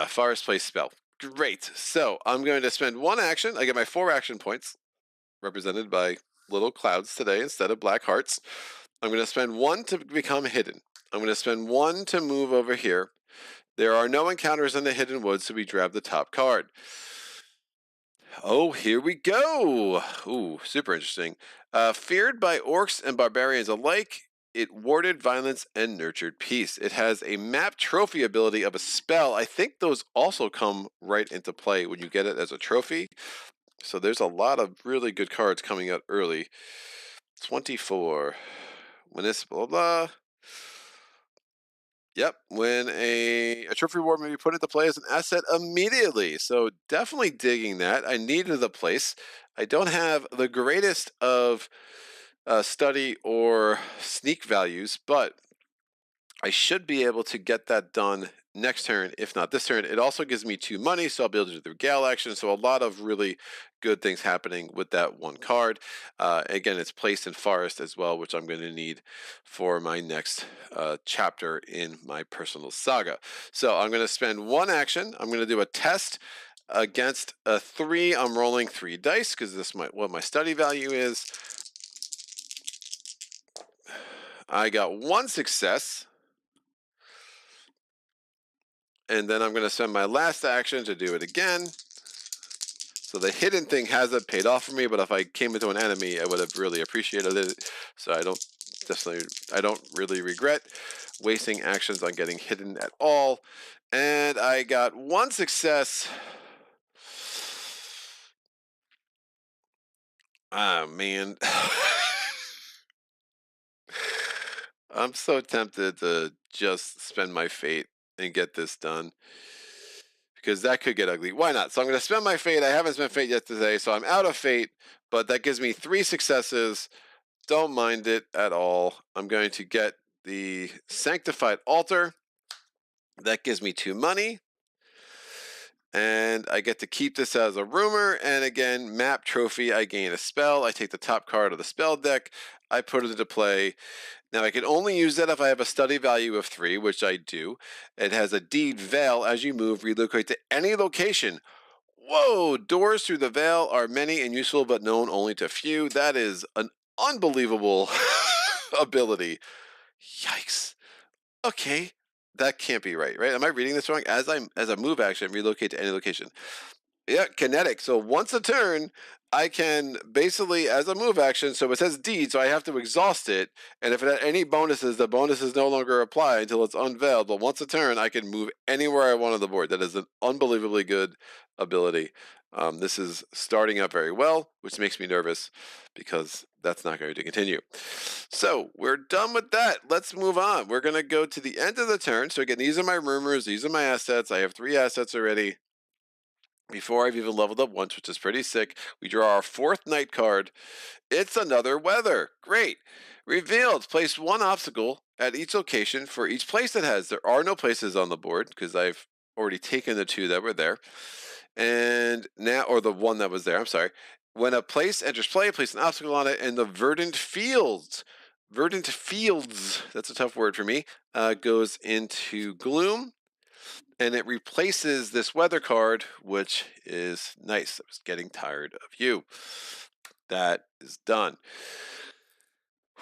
Forest Place spell. Great. So I'm going to spend 1 action. I get my 4 action points, represented by little clouds today instead of black hearts. I'm going to spend 1 to become hidden. I'm going to spend 1 to move over here. There are no encounters in the hidden woods, so we grab the top card. Oh, here we go. Ooh, super interesting. Feared by orcs and barbarians alike, it warded violence and nurtured peace. It has a map trophy ability of a spell. I think those also come right into play when you get it as a trophy. So there's a lot of really good cards coming out early. 24. Municipal blah. Yep, when a trophy reward may be put into play as an asset immediately. So definitely digging that. I needed the place. I don't have the greatest of study or sneak values, but I should be able to get that done next turn, if not this turn. It also gives me 2 money, so I'll be able to do the Gale action. So a lot of really good things happening with that 1 card. Again, it's placed in Forest as well, which I'm going to need for my next chapter in my personal saga. So I'm going to spend 1 action. I'm going to do a test against a 3. I'm rolling 3 dice because this is what my study value is. I got 1 success. And then I'm going to spend my last action to do it again. So the hidden thing hasn't paid off for me, but if I came into an enemy, I would have really appreciated it. So I don't Definitely, I don't really regret wasting actions on getting hidden at all. And I got one success. Ah, man. I'm so tempted to just spend my fate and get this done because that could get ugly. Why not? So I'm going to spend my fate. I haven't spent fate yet today, so I'm out of fate, but that gives me 3 successes. Don't mind it at all. I'm going to get the Sanctified Altar. That gives me 2 money. And I get to keep this as a rumor. And again, map trophy, I gain a spell. I take the top card of the spell deck. I put it into play. Now, I can only use that if I have a study value of 3, which I do. It has a deed veil. As you move, relocate to any location. Whoa! Doors through the veil are many and useful, but known only to few. That is an unbelievable ability. Yikes. Okay. That can't be right, right? Am I reading this wrong? As a move action, relocate to any location. Yeah, kinetic. So once a turn, I can basically, as a move action, so it says deed, so I have to exhaust it. And if it had any bonuses, the bonuses no longer apply until it's unveiled. But once a turn, I can move anywhere I want on the board. That is an unbelievably good ability. This is starting up very well, which makes me nervous because that's not going to continue. So we're done with that. Let's move on. We're going to go to the end of the turn. So again, these are my rumors. These are my assets. I have 3 assets already before I've even leveled up once, which is pretty sick. We draw our 4th night card. It's another weather. Great. Revealed. Place 1 obstacle at each location for each place it has. There are no places on the board because I've already taken the 2 that were there. And now, or the 1 that was there, I'm sorry. When a place enters play, place an obstacle on it, and the verdant fields, that's a tough word for me, goes into gloom, and it replaces this weather card, which is nice. I was getting tired of you. That is done.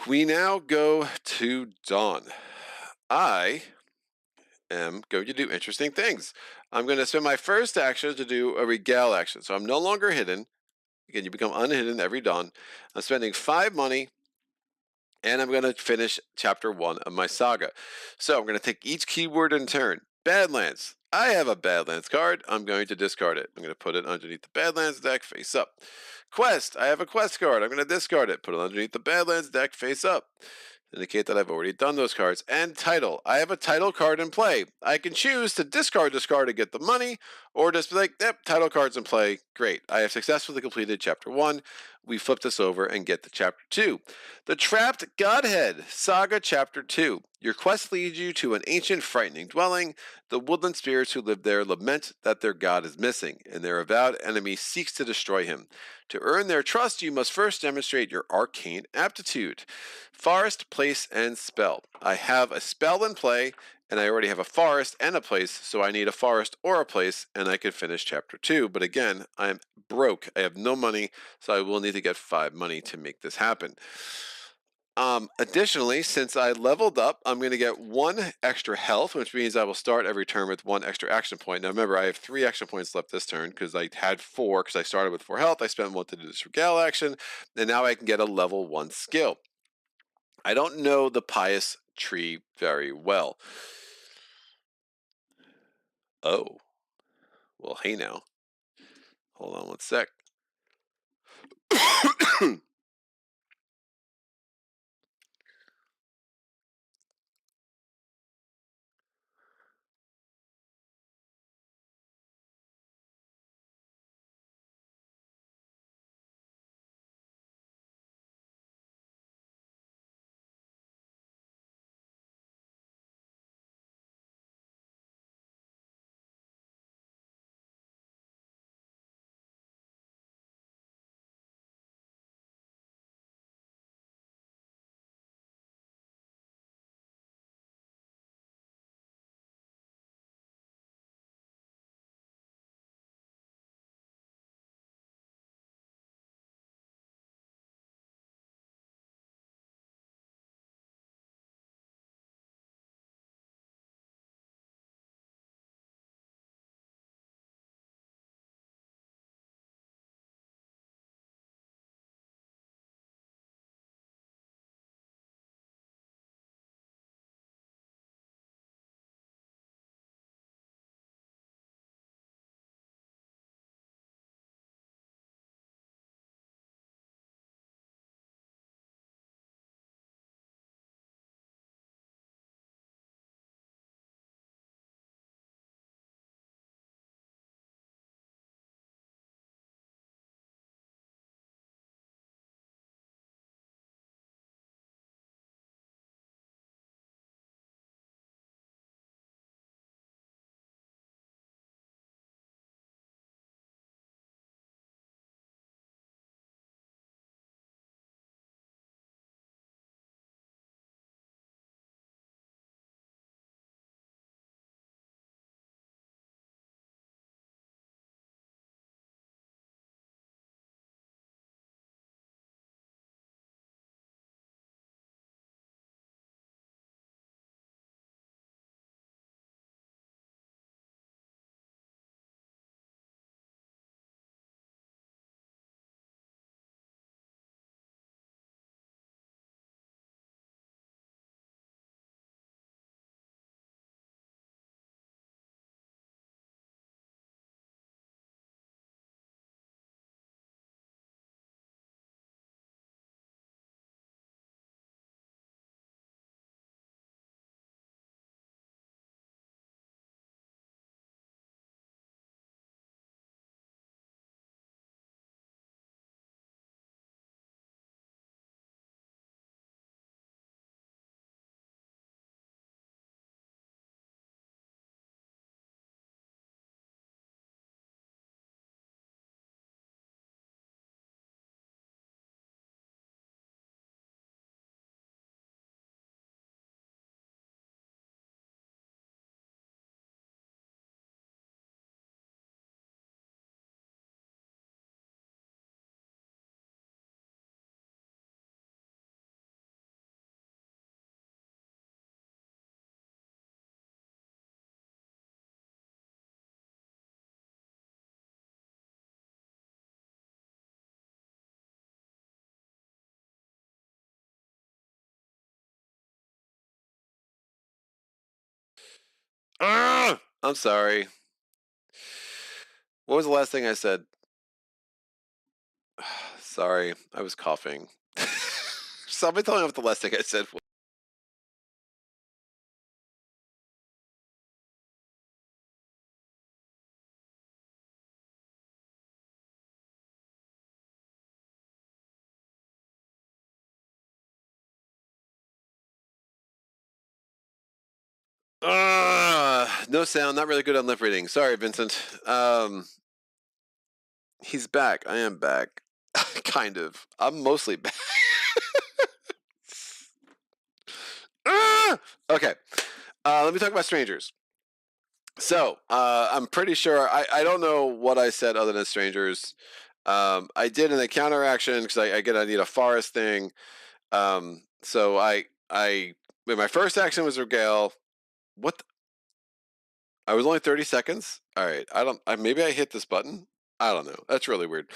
We now go to dawn. I am going to do interesting things. I'm going to spend my first action to do a regale action. So I'm no longer hidden. Again, you become unhidden every dawn. I'm spending 5 money, and I'm going to finish chapter 1 of my saga. So I'm going to take each keyword in turn. Badlands. I have a Badlands card. I'm going to discard it. I'm going to put it underneath the Badlands deck face up. Quest. I have a quest card. I'm going to discard it. Put it underneath the Badlands deck face up. Indicate that I've already done those cards. And title. I have a title card in play. I can choose to discard this card to get the money, or just be like, yep, title card's in play. Great. I have successfully completed chapter 1. We flip this over and get to chapter 2. The Trapped Godhead, Saga Chapter 2. Your quest leads you to an ancient, frightening dwelling. The woodland spirits who live there lament that their god is missing, and their avowed enemy seeks to destroy him. To earn their trust, you must first demonstrate your arcane aptitude. Forest, place, and spell. I have a spell in play, and I already have a forest and a place, so I need a forest or a place, and I can finish chapter 2. But again, I'm broke. I have no money, so I will need to get 5 money to make this happen. Additionally, since I leveled up, I'm going to get 1 extra health, which means I will start every turn with 1 extra action point. Now remember, I have 3 action points left this turn because I had 4 because I started with 4 health. I spent 1 to do this regale action, and now I can get a level 1 skill. I don't know the pious tree very well. Oh, well, hey now. Hold on 1 sec. I'm sorry. What was the last thing I said? Sorry, I was coughing. Somebody tell me what the last thing I said was. No sound, not really good on lip reading. Sorry, Vincent. He's back. I am back. Kind of. I'm mostly back. Okay. Let me talk about strangers. So, I'm pretty sure I don't know what I said other than strangers. I did an encounter action because I need a forest thing. So I my first action was regale. What I was only 30 seconds. All right. Maybe I hit this button. I don't know. That's really weird.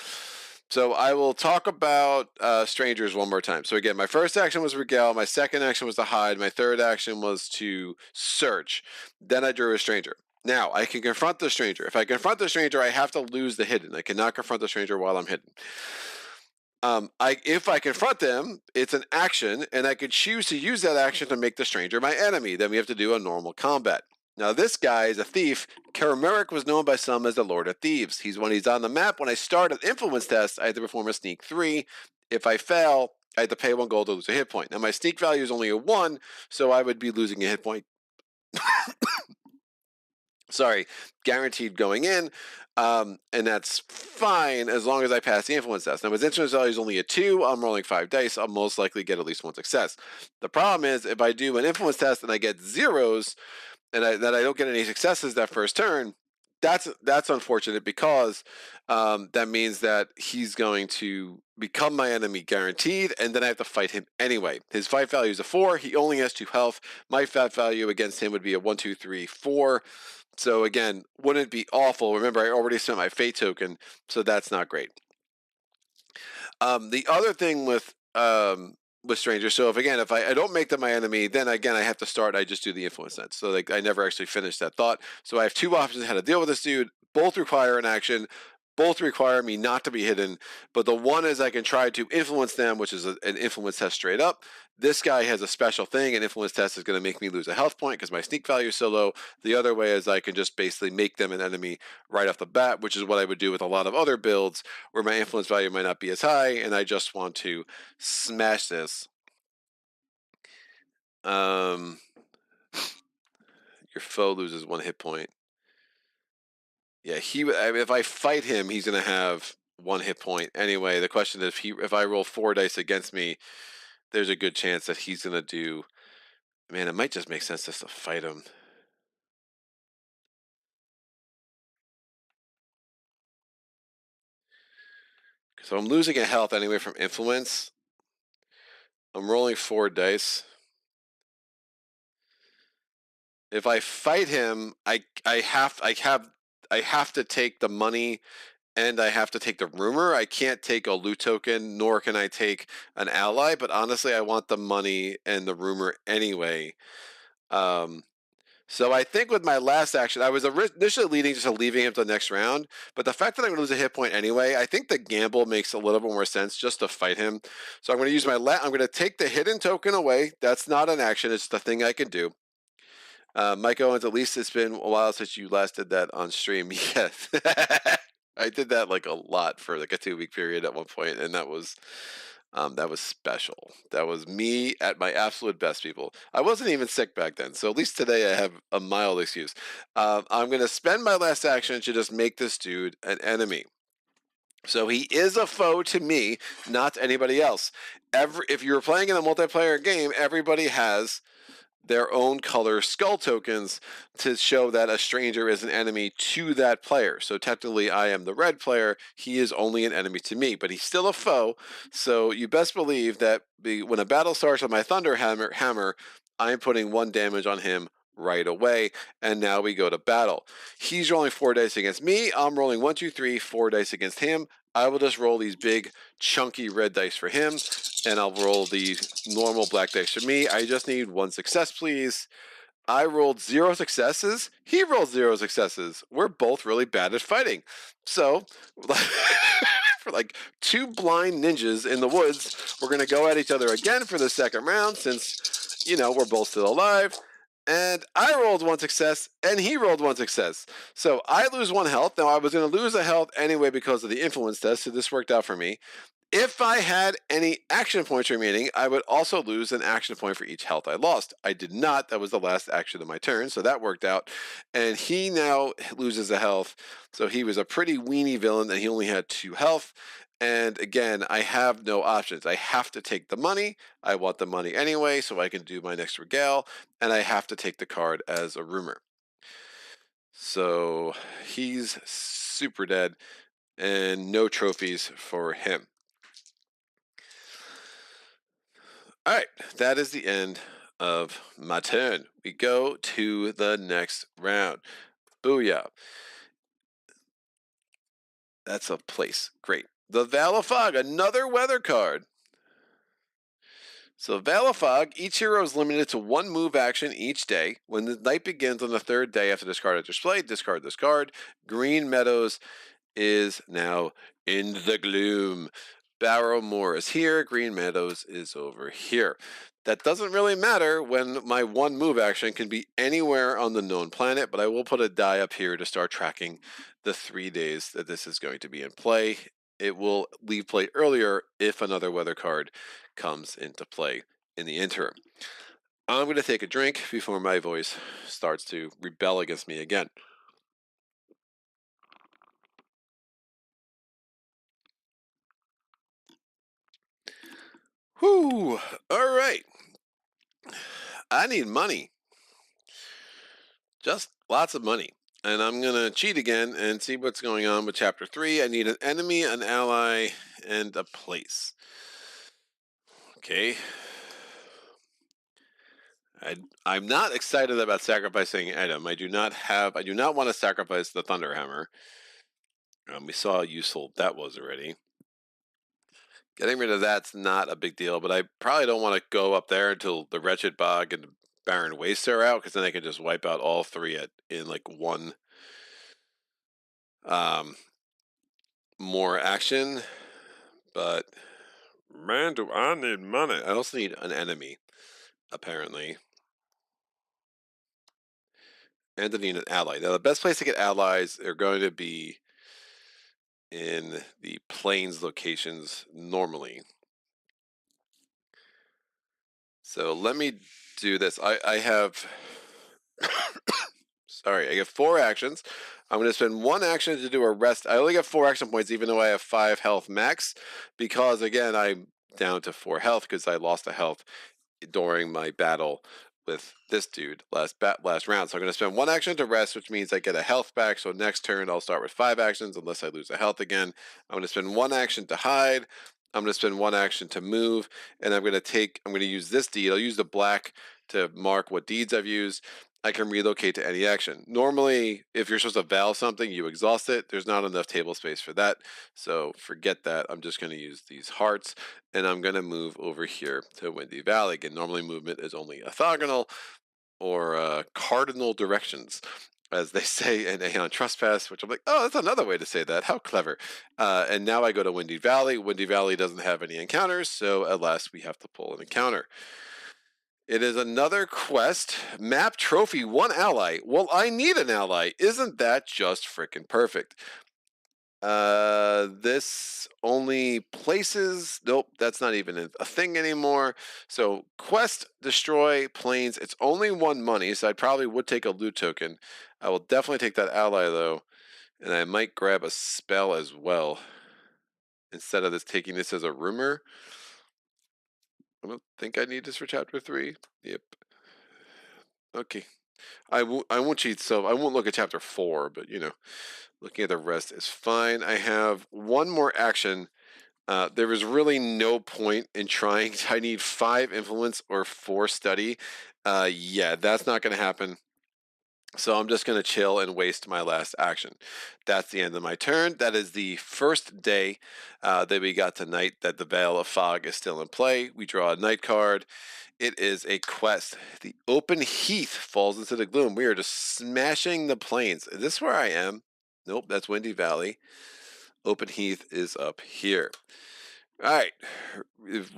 So I will talk about strangers one more time. So again, my first action was regale. My second action was to hide. My third action was to search. Then I drew a stranger. Now I can confront the stranger. If I confront the stranger, I have to lose the hidden. I cannot confront the stranger while I'm hidden. If I confront them, it's an action, and I could choose to use that action to make the stranger my enemy. Then we have to do a normal combat. Now, this guy is a thief. Karamuric was known by some as the Lord of Thieves. When he's on the map. When I start an influence test, I have to perform a sneak 3. If I fail, I have to pay 1 gold to lose a hit point. Now, my sneak value is only a 1, so I would be losing a hit point. Sorry, guaranteed going in, and that's fine as long as I pass the influence test. Now, his influence value is only a 2. I'm rolling 5 dice. I'll most likely get at least 1 success. The problem is if I do an influence test and I get zeros, and I don't get any successes that first turn, that's unfortunate because that means that he's going to become my enemy guaranteed, and then I have to fight him anyway. His fight value is a 4. He only has 2 health. My fat value against him would be a 1, 2, 3, 4. So again, wouldn't it be awful? Remember, I already spent my fate token, so that's not great. The other thing with strangers, so if I don't make them my enemy, then again I have to start. I just do the influence sense. So I never actually finish that thought. So I have 2 options how to deal with this dude. Both require an action. Both require me not to be hidden. But the one is I can try to influence them, which is an influence test straight up. This guy has a special thing. An influence test is going to make me lose a health point because my sneak value is so low. The other way is I can just basically make them an enemy right off the bat, which is what I would do with a lot of other builds where my influence value might not be as high, and I just want to smash this. Your foe loses 1 hit point. Yeah, if I fight him, he's gonna have 1 hit point anyway. The question is, if I roll 4 dice against me, there's a good chance that he's gonna do. Man, it might just make sense just to fight him. So I'm losing a health anyway from influence. I'm rolling 4 dice. If I fight him, I have to take the money and I have to take the rumor. I can't take a loot token, nor can I take an ally. But honestly, I want the money and the rumor anyway. So I think with my last action, I was initially leading just to leaving him to the next round. But the fact that I'm going to lose a hit point anyway, I think the gamble makes a little bit more sense just to fight him. So I'm going to use I'm going to take the hidden token away. That's not an action. It's the thing I can do. Mike Owens, at least it's been a while since you last did that on stream. Yes. I did that like a lot for like a 2-week period at one point, and that was special. That was me at my absolute best, people. I wasn't even sick back then, so at least today I have a mild excuse. I'm gonna spend my last action to just make this dude an enemy. So he is a foe to me, not to anybody else. If you're playing in a multiplayer game, everybody has their own color skull tokens to show that a stranger is an enemy to that player. So technically, I am the red player. He is only an enemy to me, but he's still a foe. So you best believe that when a battle starts with my Thunder Hammer, I'm putting 1 damage on him right away. And now we go to battle. He's rolling 4 dice against me. I'm rolling 1, 2, 3, 4 dice against him. I will just roll these big, chunky red dice for him, and I'll roll the normal black dice for me. I just need 1 success, please. I rolled 0 successes. He rolled 0 successes. We're both really bad at fighting. So, for like two blind ninjas in the woods, we're going to go at each other again for the second round since, we're both still alive. And I rolled 1 success, and he rolled 1 success. So I lose 1 health. Now, I was going to lose a health anyway because of the influence test, so this worked out for me. If I had any action points remaining, I would also lose an action point for each health I lost. I did not. That was the last action of my turn, so that worked out. And he now loses a health. So he was a pretty weenie villain, and he only had 2 health. And again, I have no options. I have to take the money. I want the money anyway, so I can do my next regale. And I have to take the card as a rumor. So he's super dead, and no trophies for him. All right, that is the end of my turn. We go to the next round. Booyah. That's a place. Great. The Veil of Fog, another weather card. So, Veil of Fog, each hero is limited to 1 move action each day. When the night begins on the 3rd day after this card is displayed, discard this card. Green Meadows is now in the gloom. Barrowmore is here. Green Meadows is over here. That doesn't really matter when my 1 move action can be anywhere on the known planet, but I will put a die up here to start tracking the 3 days that this is going to be in play. It will leave play earlier if another weather card comes into play in the interim. I'm going to take a drink before my voice starts to rebel against me again. Whew. All right. I need money. Just lots of money. And I'm going to cheat again and see what's going on with Chapter 3. I need an enemy, an ally, and a place. Okay. I'm not excited about sacrificing an item. I do not want to sacrifice the Thunderhammer. We saw how useful that was already. Getting rid of that's not a big deal, but I probably don't want to go up there until the Wretched Bog and Barren Waste are out, because then I can just wipe out all 3 in like 1 more action. But man, do I need money. I also need an enemy, apparently. And I need an ally. Now, the best place to get allies are going to be in the plains locations normally. So let me do this. I have sorry, I get 4 actions. I'm going to spend 1 action to do a rest. I only get 4 action points even though I have 5 health max, because again I'm down to 4 health because I lost a health during my battle with this dude last round. So I'm going to spend 1 action to rest, which means I get a health back. So next turn I'll start with 5 actions unless I lose a health again. I'm going to spend 1 action to hide. I'm going to spend 1 action to move, and I'm going to use this deed. I'll use the black to mark what deeds I've used. I can relocate to any action. Normally, if you're supposed to val something, you exhaust it. There's not enough table space for that, so forget that. I'm just going to use these hearts, and I'm going to move over here to Windy Valley. Again, normally movement is only orthogonal or cardinal directions, as they say in Aeon Trespass, which I'm like, oh, that's another way to say that. How clever. And now I go to Windy Valley. Windy Valley doesn't have any encounters, so at last we have to pull an encounter. It is another quest. Map trophy, 1 ally. Well, I need an ally. Isn't that just freaking perfect? This only places. Nope, that's not even a thing anymore. So quest, destroy, planes. It's only 1 money, so I probably would take a loot token. I will definitely take that ally though, and I might grab a spell as well instead of taking this as a rumor. I don't think I need this for chapter 3. Yep. Okay. I won't cheat, so I won't look at chapter 4, but looking at the rest is fine. I have 1 more action. There is really no point in trying. I need 5 influence or 4 study. Yeah, that's not going to happen. So I'm just going to chill and waste my last action. That's the end of my turn. That is the first day that we got tonight that the Veil of Fog is still in play. We draw a night card. It is a quest. The open heath falls into the gloom. We are just smashing the plains. Is this where I am? Nope, that's Windy Valley. Open heath is up here. All right.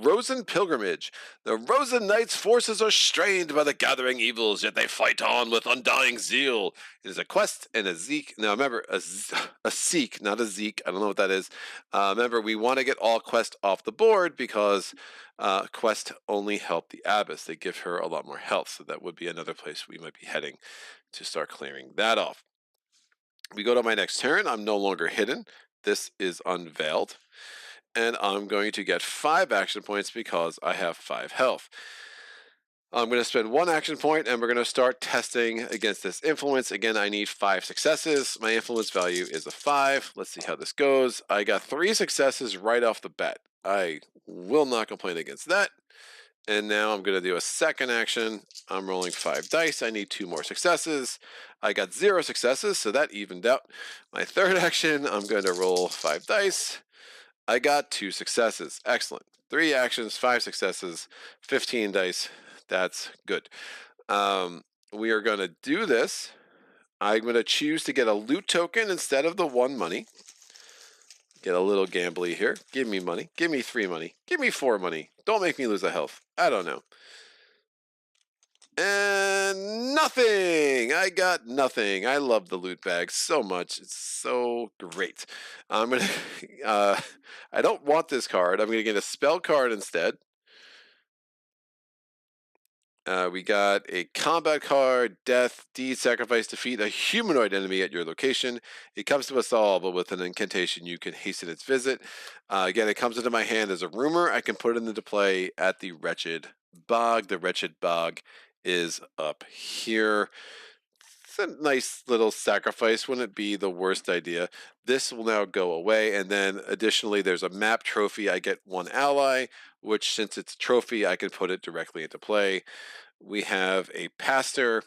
Rosen Pilgrimage. The Rosen Knights' forces are strained by the gathering evils, yet they fight on with undying zeal. It is a quest and a Zeke. Now, remember, a Seek, not a Zeke. I don't know what that is. Remember, we want to get all quest off the board because quest only help the Abbess. They give her a lot more health, so that would be another place we might be heading to start clearing that off. We go to my next turn. I'm no longer hidden. This is unveiled. And I'm going to get 5 action points because I have 5 health. I'm going to spend 1 action point, and we're going to start testing against this influence. Again, I need 5 successes. My influence value is a 5. Let's see how this goes. I got 3 successes right off the bat. I will not complain against that. And now I'm going to do a second action. I'm rolling 5 dice. I need 2 more successes. I got 0 successes, so that evened out. My third action, I'm going to roll 5 dice. I got 2 successes. Excellent. 3 actions, 5 successes, 15 dice. That's good. We are going to do this. I'm going to choose to get a loot token instead of the 1 money. Get a little gambly here. Give me money. Give me 3 money. Give me 4 money. Don't make me lose a health. I don't know. And nothing. I got nothing. I love the loot bag so much. It's so great. I'm gonna. I don't want this card. I'm gonna get a spell card instead. We got a combat card, death, deed, sacrifice, defeat a humanoid enemy at your location. It comes to us all, but with an incantation, you can hasten its visit. Again, it comes into my hand as a rumor. I can put it into play at the Wretched Bog. The Wretched Bog is up here. It's a nice little sacrifice. Wouldn't it be the worst idea? This will now go away. And then additionally, there's a map trophy. I get 1 ally, which since it's a trophy, I can put it directly into play. We have a pastor,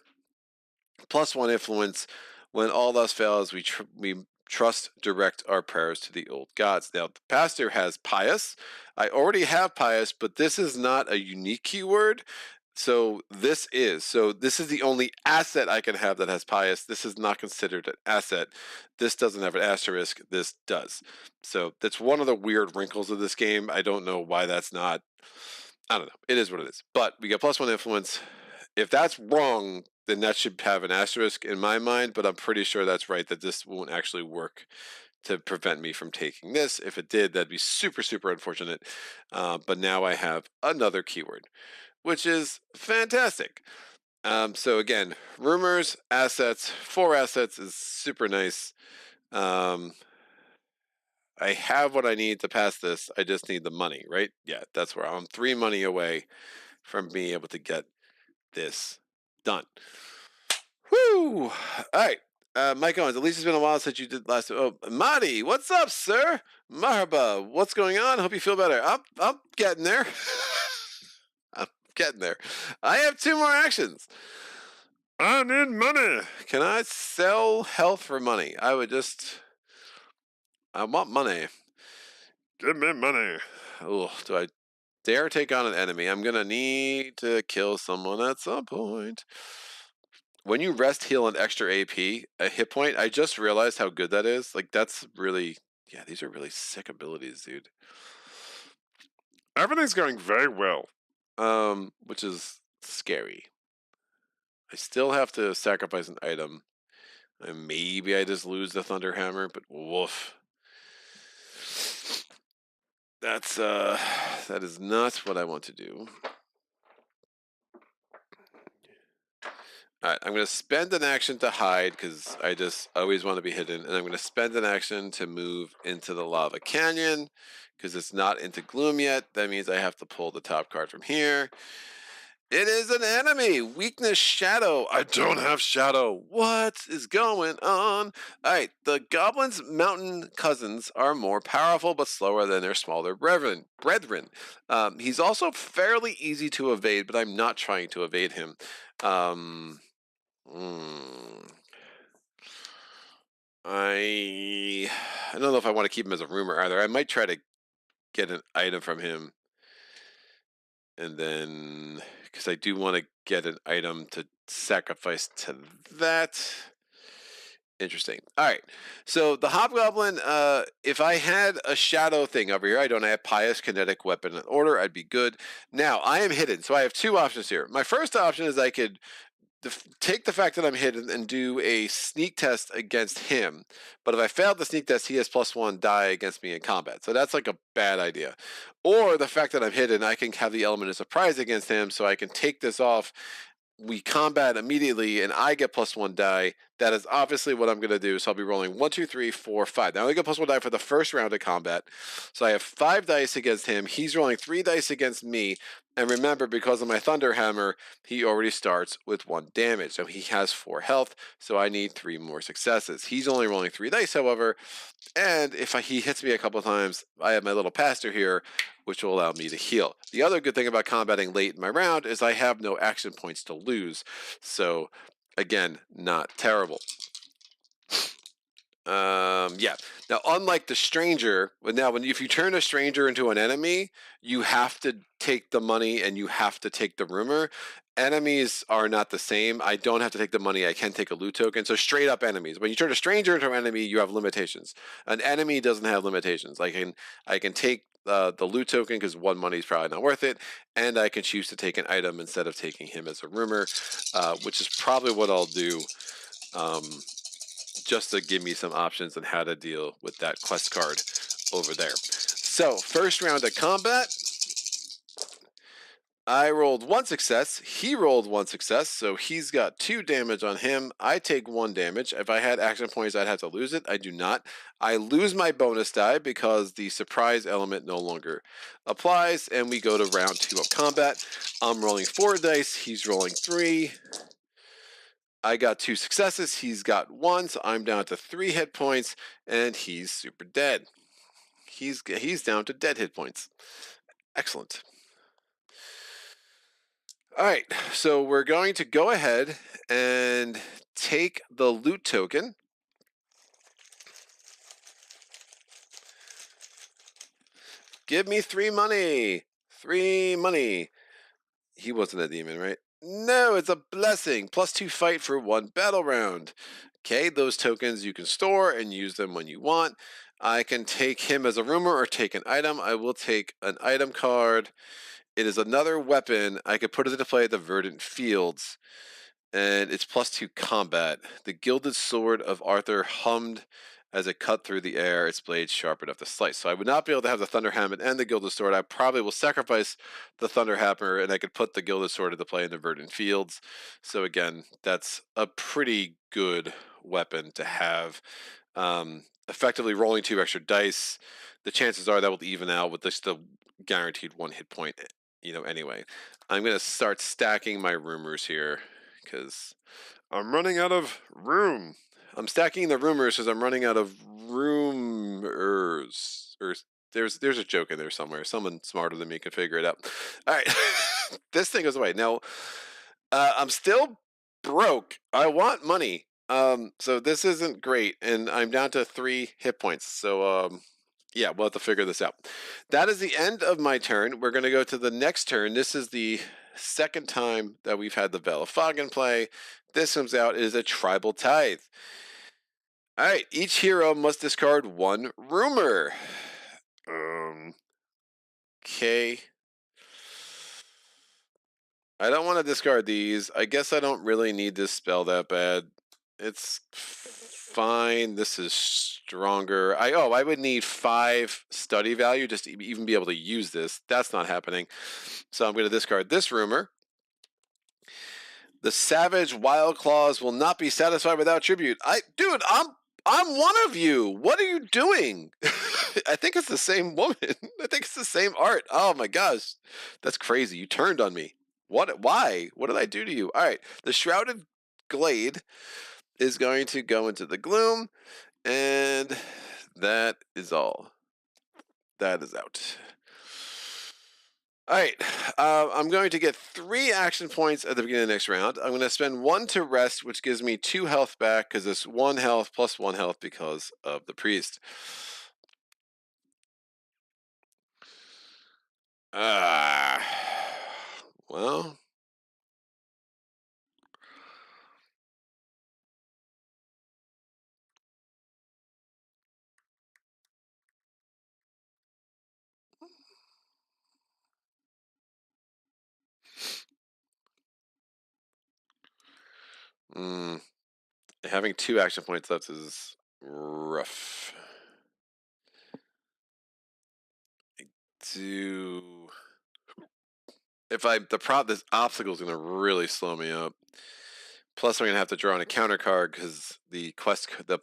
+1 influence. When all else fails, we trust direct our prayers to the old gods. Now, the pastor has pious. I already have pious, but this is not a unique keyword. So this is the only asset I can have that has pious. This is not considered an asset. This doesn't have an asterisk. This does. So that's one of the weird wrinkles of this game. I don't know why that's not. I don't know. It is what it is. But we get +1 influence. If that's wrong, then that should have an asterisk in my mind, but I'm pretty sure that's right, that this won't actually work to prevent me from taking this. If it did, that'd be super, super unfortunate. But now I have another keyword, which is fantastic. So again, rumors, assets, 4 assets is super nice. I have what I need to pass this. I just need the money, right? Yeah, that's where I'm 3 money away from being able to get this done. Woo! All right. Mike Owens, at least it's been a while since you did last. Oh, Marty, what's up, sir? Marhaba. What's going on? Hope you feel better. I'm getting there. I'm getting there. I have 2 more actions. I need money. Can I sell health for money? I want money. Give me money. Oh, do I dare take on an enemy? I'm gonna need to kill someone at some point. When you rest, heal, an extra AP, a hit point, I just realized how good that is. Like, that's really, yeah, these are really sick abilities, dude. Everything's going very well, which is scary. I still have to sacrifice an item. And maybe I just lose the Thunder Hammer, but woof. That is not what I want to do. All right, I'm going to spend an action to hide because I just always want to be hidden. And I'm going to spend an action to move into the Lava Canyon because it's not into Gloom yet. That means I have to pull the top card from here. It is an enemy. Weakness Shadow. I don't have Shadow. What is going on? All right, the Goblin's mountain cousins are more powerful but slower than their smaller brethren. He's also fairly easy to evade, but I'm not trying to evade him. Mm. I don't know if I want to keep him as a rumor either. I might try to get an item from him, and then because I do want to get an item to sacrifice to that. Interesting. All right. So the Hobgoblin, if I had a shadow thing over here, I don't have Pious Kinetic Weapon in order, I'd be good. Now, I am hidden, so I have two options here. My first option is I could take the fact that I'm hidden and do a sneak test against him. But if I fail the sneak test, he has +1 die against me in combat. So that's like a bad idea. Or the fact that I'm hidden, I can have the element of surprise against him, so I can take this off. We combat immediately, and I get +1 die. That is obviously what I'm going to do. So I'll be rolling 1, 2, 3, 4, 5. Now I only get +1 die for the first round of combat. So I have 5 dice against him. He's rolling 3 dice against me. And remember, because of my Thunder Hammer, he already starts with 1 damage. So he has 4 health. So I need 3 more successes. He's only rolling 3 dice, however. And if he hits me a couple times, I have my little pastor here, which will allow me to heal. The other good thing about combating late in my round is I have no action points to lose. So, again, not terrible. Yeah. Now, unlike the stranger, if you turn a stranger into an enemy, you have to take the money and you have to take the rumor. Enemies are not the same. I don't have to take the money. I can take a loot token. So straight up enemies. When you turn a stranger into an enemy, you have limitations. An enemy doesn't have limitations. I can take the loot token because 1 money is probably not worth it, and I can choose to take an item instead of taking him as a rumor, which is probably what I'll do. Just to give me some options on how to deal with that quest card over there. So, first round of combat, I rolled 1 success. He rolled 1 success, so he's got 2 damage on him. I take 1 damage. If I had action points, I'd have to lose it. I do not. I lose my bonus die because the surprise element no longer applies, and we go to round 2 of combat. I'm rolling 4 dice. He's rolling 3. I got 2 successes. He's got 1, so I'm down to 3 hit points, and he's super dead. He's down to dead hit points. Excellent. All right, so we're going to go ahead and take the loot token. Give me 3 money. 3 money. He wasn't a demon, right? No, it's a blessing. +2 fight for 1 battle round. Okay, those tokens you can store and use them when you want. I can take him as a rumor or take an item. I will take an item card. It is another weapon. I could put it into play at the Verdant Fields, and it's +2 combat. The gilded sword of Arthur hummed as it cut through the air, its blade sharp enough to slice. So I would not be able to have the Thunder Hammer and the gilded sword. I probably will sacrifice the Thunder Hammer, and I could put the gilded sword into play in the Verdant Fields. So again, that's a pretty good weapon to have. Effectively rolling 2 extra dice, the chances are that will even out with just the guaranteed 1 hit point, anyway. I'm going to start stacking my rumors here because I'm running out of room. I'm stacking the rumors because I'm running out of rumors. Or there's a joke in there somewhere. Someone smarter than me can figure it out. All right, this thing goes away. Now, I'm still broke. I want money. So this isn't great, and I'm down to 3 hit points. So yeah, we'll have to figure this out. That is the end of my turn. We're going to go to the next turn. This is the second time that we've had the Veil of Fog in play. This comes out is a Tribal Tithe. All right, each hero must discard 1 rumor. Okay. I don't want to discard these. I guess I don't really need this spell that bad. It's fine. This is stronger. I would need 5 study value just to even be able to use this. That's not happening. So I'm going to discard this rumor. The savage wild claws will not be satisfied without tribute. Dude, I'm one of you. What are you doing? I think it's the same woman. I think it's the same art. Oh my gosh. That's crazy. You turned on me. Why? What did I do to you? All right. The Shrouded Glade is going to go into the gloom, and that is all. That is out. All right. I'm going to get 3 action points at the beginning of the next round. I'm going to spend 1 to rest, which gives me 2 health back because it's 1 health plus 1 health because of the priest. Ah. Well. Mm, having 2 action points left is rough. Do if I this obstacle is going to really slow me up. Plus, I'm gonna have to draw an encounter card because the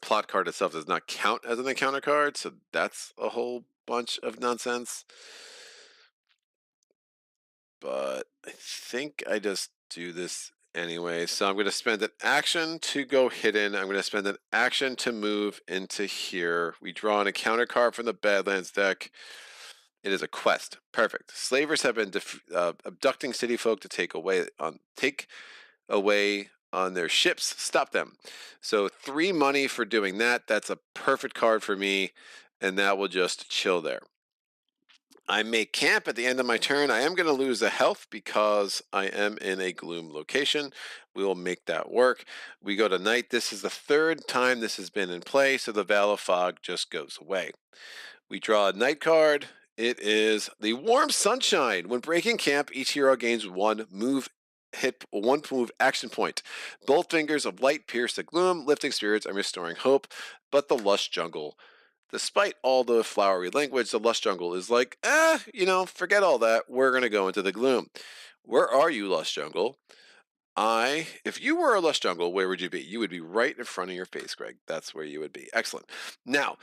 plot card itself does not count as an encounter card, so that's a whole bunch of nonsense. But I think I just do this anyway. So I'm gonna spend an action to go hidden. I'm gonna spend an action to move into here. We draw an encounter card from the Badlands deck. It is a quest. Perfect. Slavers have been abducting city folk to take away on their ships. Stop them. So 3 money for doing that. That's a perfect card for me, and that will just chill there. I make camp at the end of my turn. I am going to lose a health because I am in a gloom location. We will make that work. We go to night. This is the 3rd time this has been in play, so the Veil of Fog just goes away. We draw a night card. It is the Warm Sunshine. When breaking camp, each hero gains 1 move action point. Both fingers of light pierce the gloom, lifting spirits and restoring hope. But the lush jungle, despite all the flowery language, the lush jungle is like, forget all that. We're gonna go into the gloom. Where are you, lush jungle? If you were a lush jungle, where would you be? You would be right in front of your face, Greg. That's where you would be. Excellent. Now,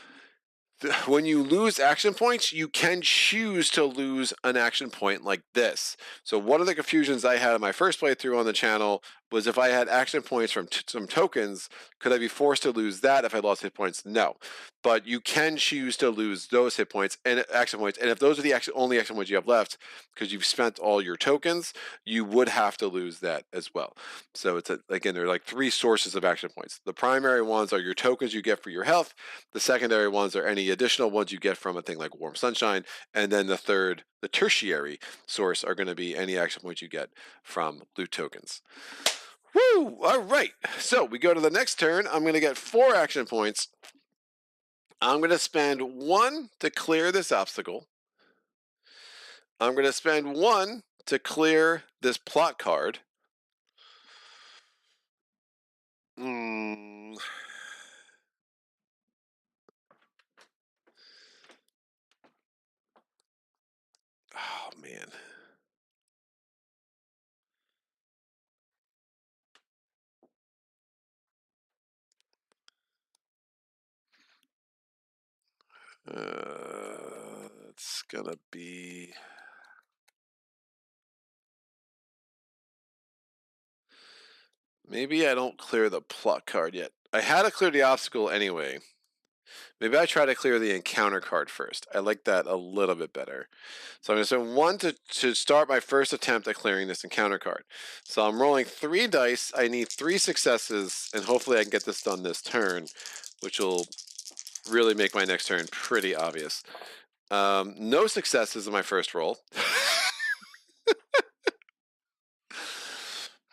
when you lose action points, you can choose to lose an action point like this. So one of the confusions I had in my first playthrough on the channel was if I had action points from some tokens, could I be forced to lose that if I lost hit points? No. But you can choose to lose those hit points and action points. And if those are the only action points you have left, because you've spent all your tokens, you would have to lose that as well. So again, there are like 3 sources of action points. The primary ones are your tokens you get for your health. The secondary ones are any additional ones you get from a thing like Warm Sunshine. And then the tertiary source are going to be any action points you get from loot tokens. Woo! All right. So we go to the next turn. I'm going to get 4 action points. I'm going to spend 1 to clear this obstacle. I'm going to spend 1 to clear this plot card. Oh, man. It's going to be... Maybe I don't clear the plot card yet. I had to clear the obstacle anyway. Maybe I try to clear the encounter card first. I like that a little bit better. So I'm going to spend 1 to start my first attempt at clearing this encounter card. So I'm rolling 3 dice. I need 3 successes, and hopefully I can get this done this turn, which will really make my next turn pretty obvious. No successes in my first roll.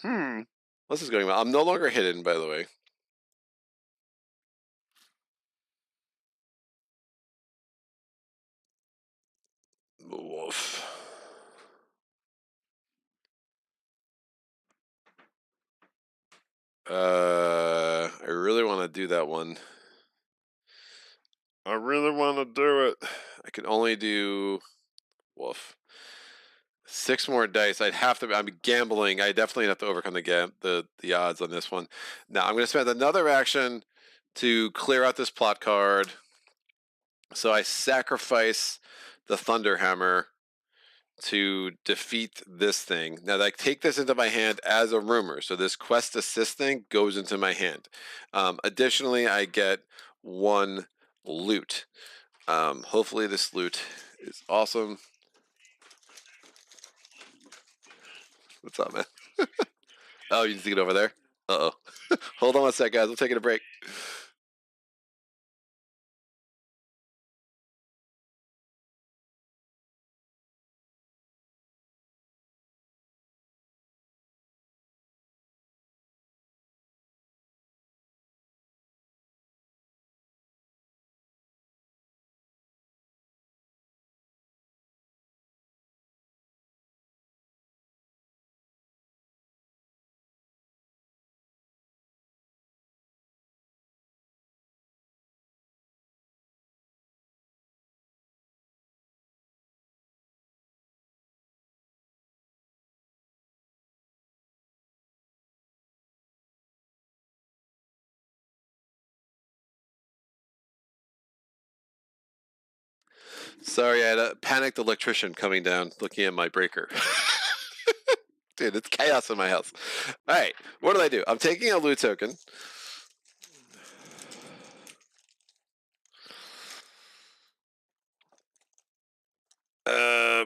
This is going well. I'm no longer hidden, by the way. Woof. I really want to do that one. I really want to do it. I can only do... Woof. 6 more dice. I'm gambling. I definitely have to overcome the odds on this one. Now I'm going to spend another action to clear out this plot card. So I sacrifice the Thunderhammer to defeat this thing. Now I take this into my hand as a rumor. So this quest assist thing goes into my hand. Additionally, I get 1 loot. Hopefully this loot is awesome. What's up, man? Oh, you need to get over there? Uh-oh. Hold on one sec, guys. I'm taking a break. Sorry, I had a panicked electrician coming down looking at my breaker. Dude, it's chaos in my house. All right, what do I do? I'm taking a loot token.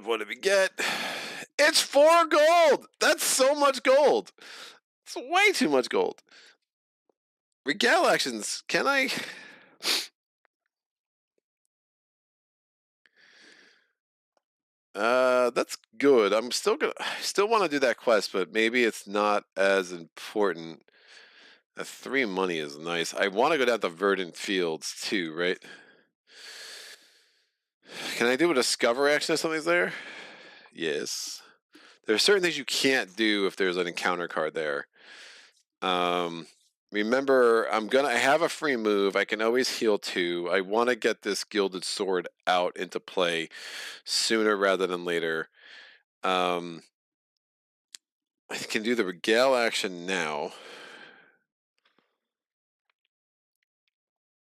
What did we get? It's 4 gold! That's so much gold! It's way too much gold. Regale actions, can I? That's good. I still want to do that quest, but maybe it's not as important. 3 money is nice. I want to go down to Verdant Fields too, right? Can I do a discover action if something's there? Yes. There are certain things you can't do if there's an encounter card there. Remember, I have a free move. I can always heal 2. I want to get this Gilded Sword out into play sooner rather than later. I can do the Regale action now,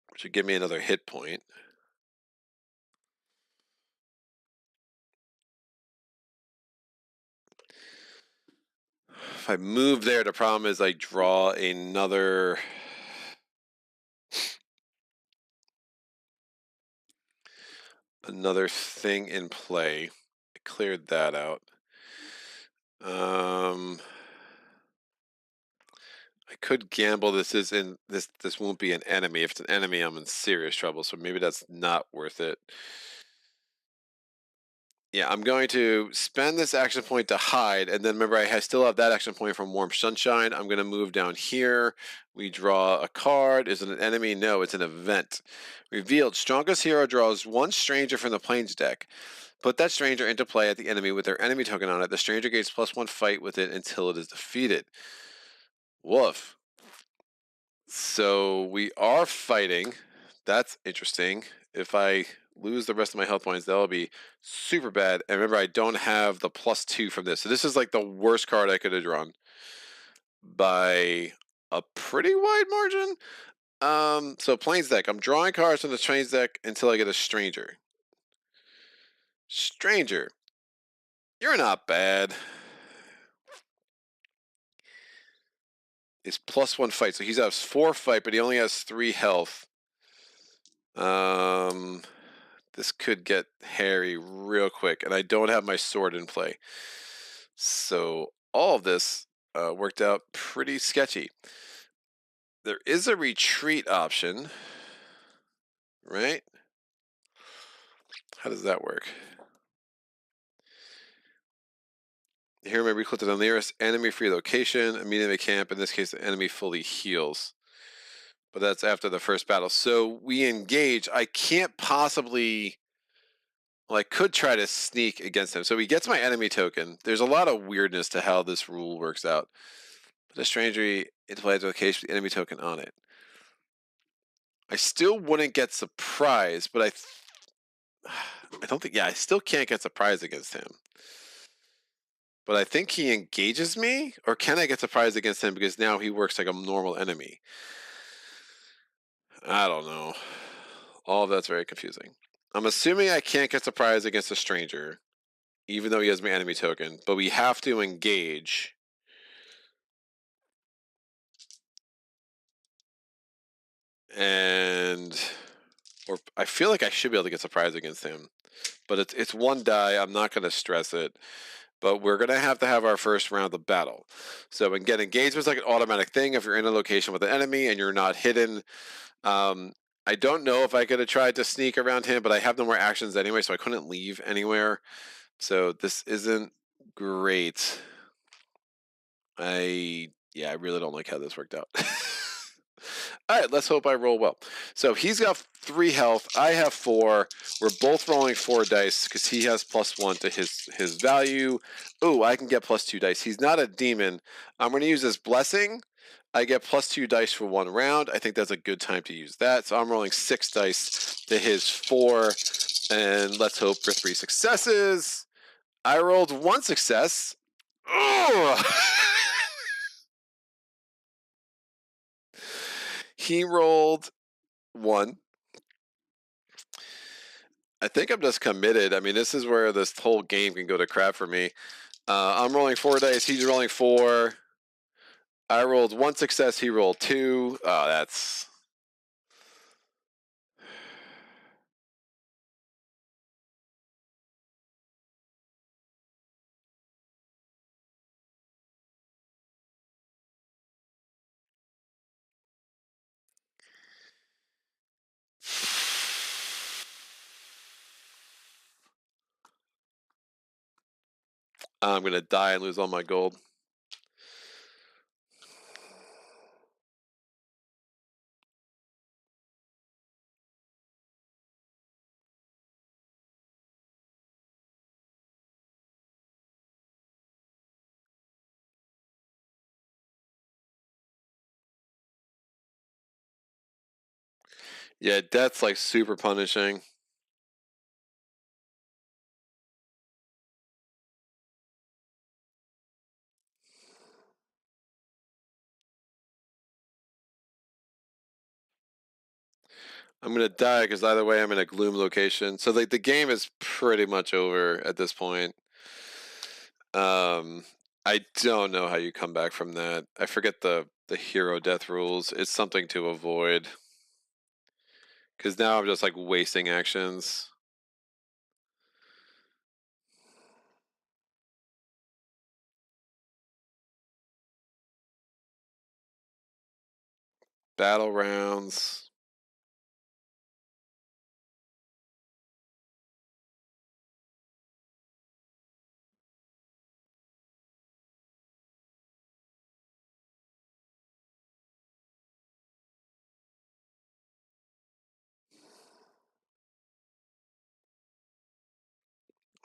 which would give me another hit point. If I move there, the problem is I draw another thing in play. I cleared that out. I could gamble this won't be an enemy. If it's an enemy, I'm in serious trouble, so maybe that's not worth it. Yeah, I'm going to spend this action point to hide, and then remember I still have that action point from Warm Sunshine. I'm going to move down here. We draw a card. Is it an enemy? No, it's an event. Revealed, strongest hero draws 1 stranger from the Plains deck. Put that stranger into play at the enemy with their enemy token on it. The stranger gains +1 fight with it until it is defeated. Woof. So we are fighting. That's interesting. If I lose the rest of my health points, that'll be super bad. And remember, I don't have the +2 from this. So this is like the worst card I could have drawn by a pretty wide margin. So Plains deck. I'm drawing cards from the Plains deck until I get a stranger. Stranger. You're not bad. It's +1 fight. So he has 4 fight, but he only has 3 health. This could get hairy real quick, and I don't have my sword in play. So all of this worked out pretty sketchy. There is a retreat option, right? How does that work? Here, may recall to the nearest enemy-free location, immediately camp. In this case, the enemy fully heals. But that's after the first battle. So we engage. I can't possibly... Well, I could try to sneak against him. So he gets my enemy token. There's a lot of weirdness to how this rule works out. Put a stranger into play location with the enemy token on it. I still wouldn't get surprised, but I don't think... Yeah, I still can't get surprised against him. But I think he engages me? Or can I get surprised against him because now he works like a normal enemy? I don't know. All of that's very confusing. I'm assuming I can't get surprised against a stranger, even though he has my enemy token, but we have to engage. And... Or I feel like I should be able to get surprised against him. But it's 1 die. I'm not going to stress it. but we're going to have our first round of battle. So, again, engagement is like an automatic thing if you're in a location with an enemy and you're not hidden. I don't know if I could have tried to sneak around him, but I have no more actions anyway, so I couldn't leave anywhere. So this isn't great. I really don't like how this worked out. All right, let's hope I roll well. So he's got 3 health. I have 4. We're both rolling 4 dice because he has +1 to his value. Oh, I can get +2 dice. He's not a demon. I'm going to use this blessing. I get +2 dice for 1 round. I think that's a good time to use that. So I'm rolling 6 dice to his 4, and let's hope for 3 successes. I rolled 1 success. Oh! He rolled 1. I think I'm just committed. I mean, this is where this whole game can go to crap for me. I'm rolling 4 dice. He's rolling 4. I rolled 1 success. He rolled 2. Oh, that's. I'm going to die and lose all my gold. Yeah, death's like super punishing. I'm going to die because either way I'm in a gloom location. So the game is pretty much over at this point. I don't know how you come back from that. I forget the hero death rules. It's something to avoid. Because now I'm just like wasting actions. Battle rounds.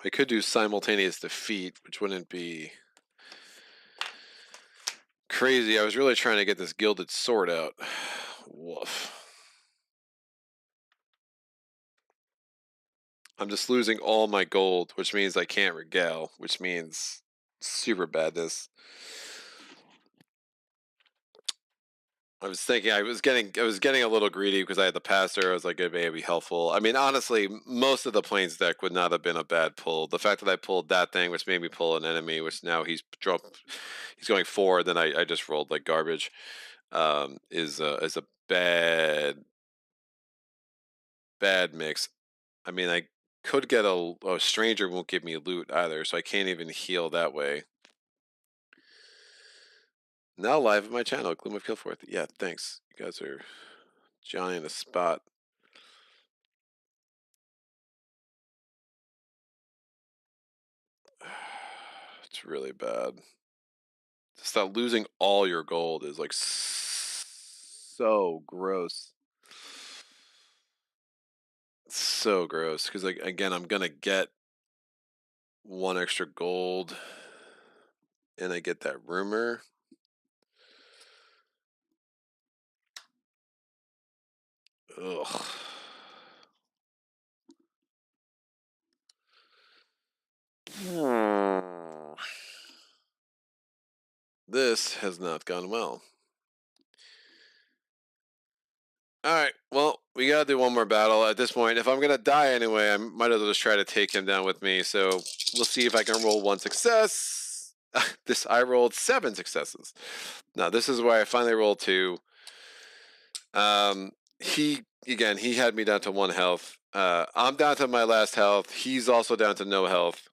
I could do simultaneous defeat, which wouldn't be crazy. I was really trying to get this gilded sword out. Woof. I'm just losing all my gold, which means I can't regale, which means super badness. I was thinking I was getting a little greedy because I had the passer. I was like, it may be helpful. I mean, honestly, most of the planes deck would not have been a bad pull. The fact that I pulled that thing, which made me pull an enemy, which now he's going 4, then I just rolled like garbage, is a bad mix. I mean, I could get a stranger won't give me loot either, so I can't even heal that way. Now live at my channel, Gloom of Kilforth. Yeah, thanks. You guys are Johnny in the spot. It's really bad. Just that losing all your gold is like so gross. So gross. Because like again, I'm gonna get 1 extra gold, and I get that rumor. Ugh. This has not gone well. All right, well, we gotta do 1 more battle at this point. If I'm gonna die anyway, I might as well just try to take him down with me. So we'll see if I can roll 1 success. I rolled 7 successes. Now this is where I finally rolled 2. He had me down to 1 health. I'm down to my last health. He's also down to no health.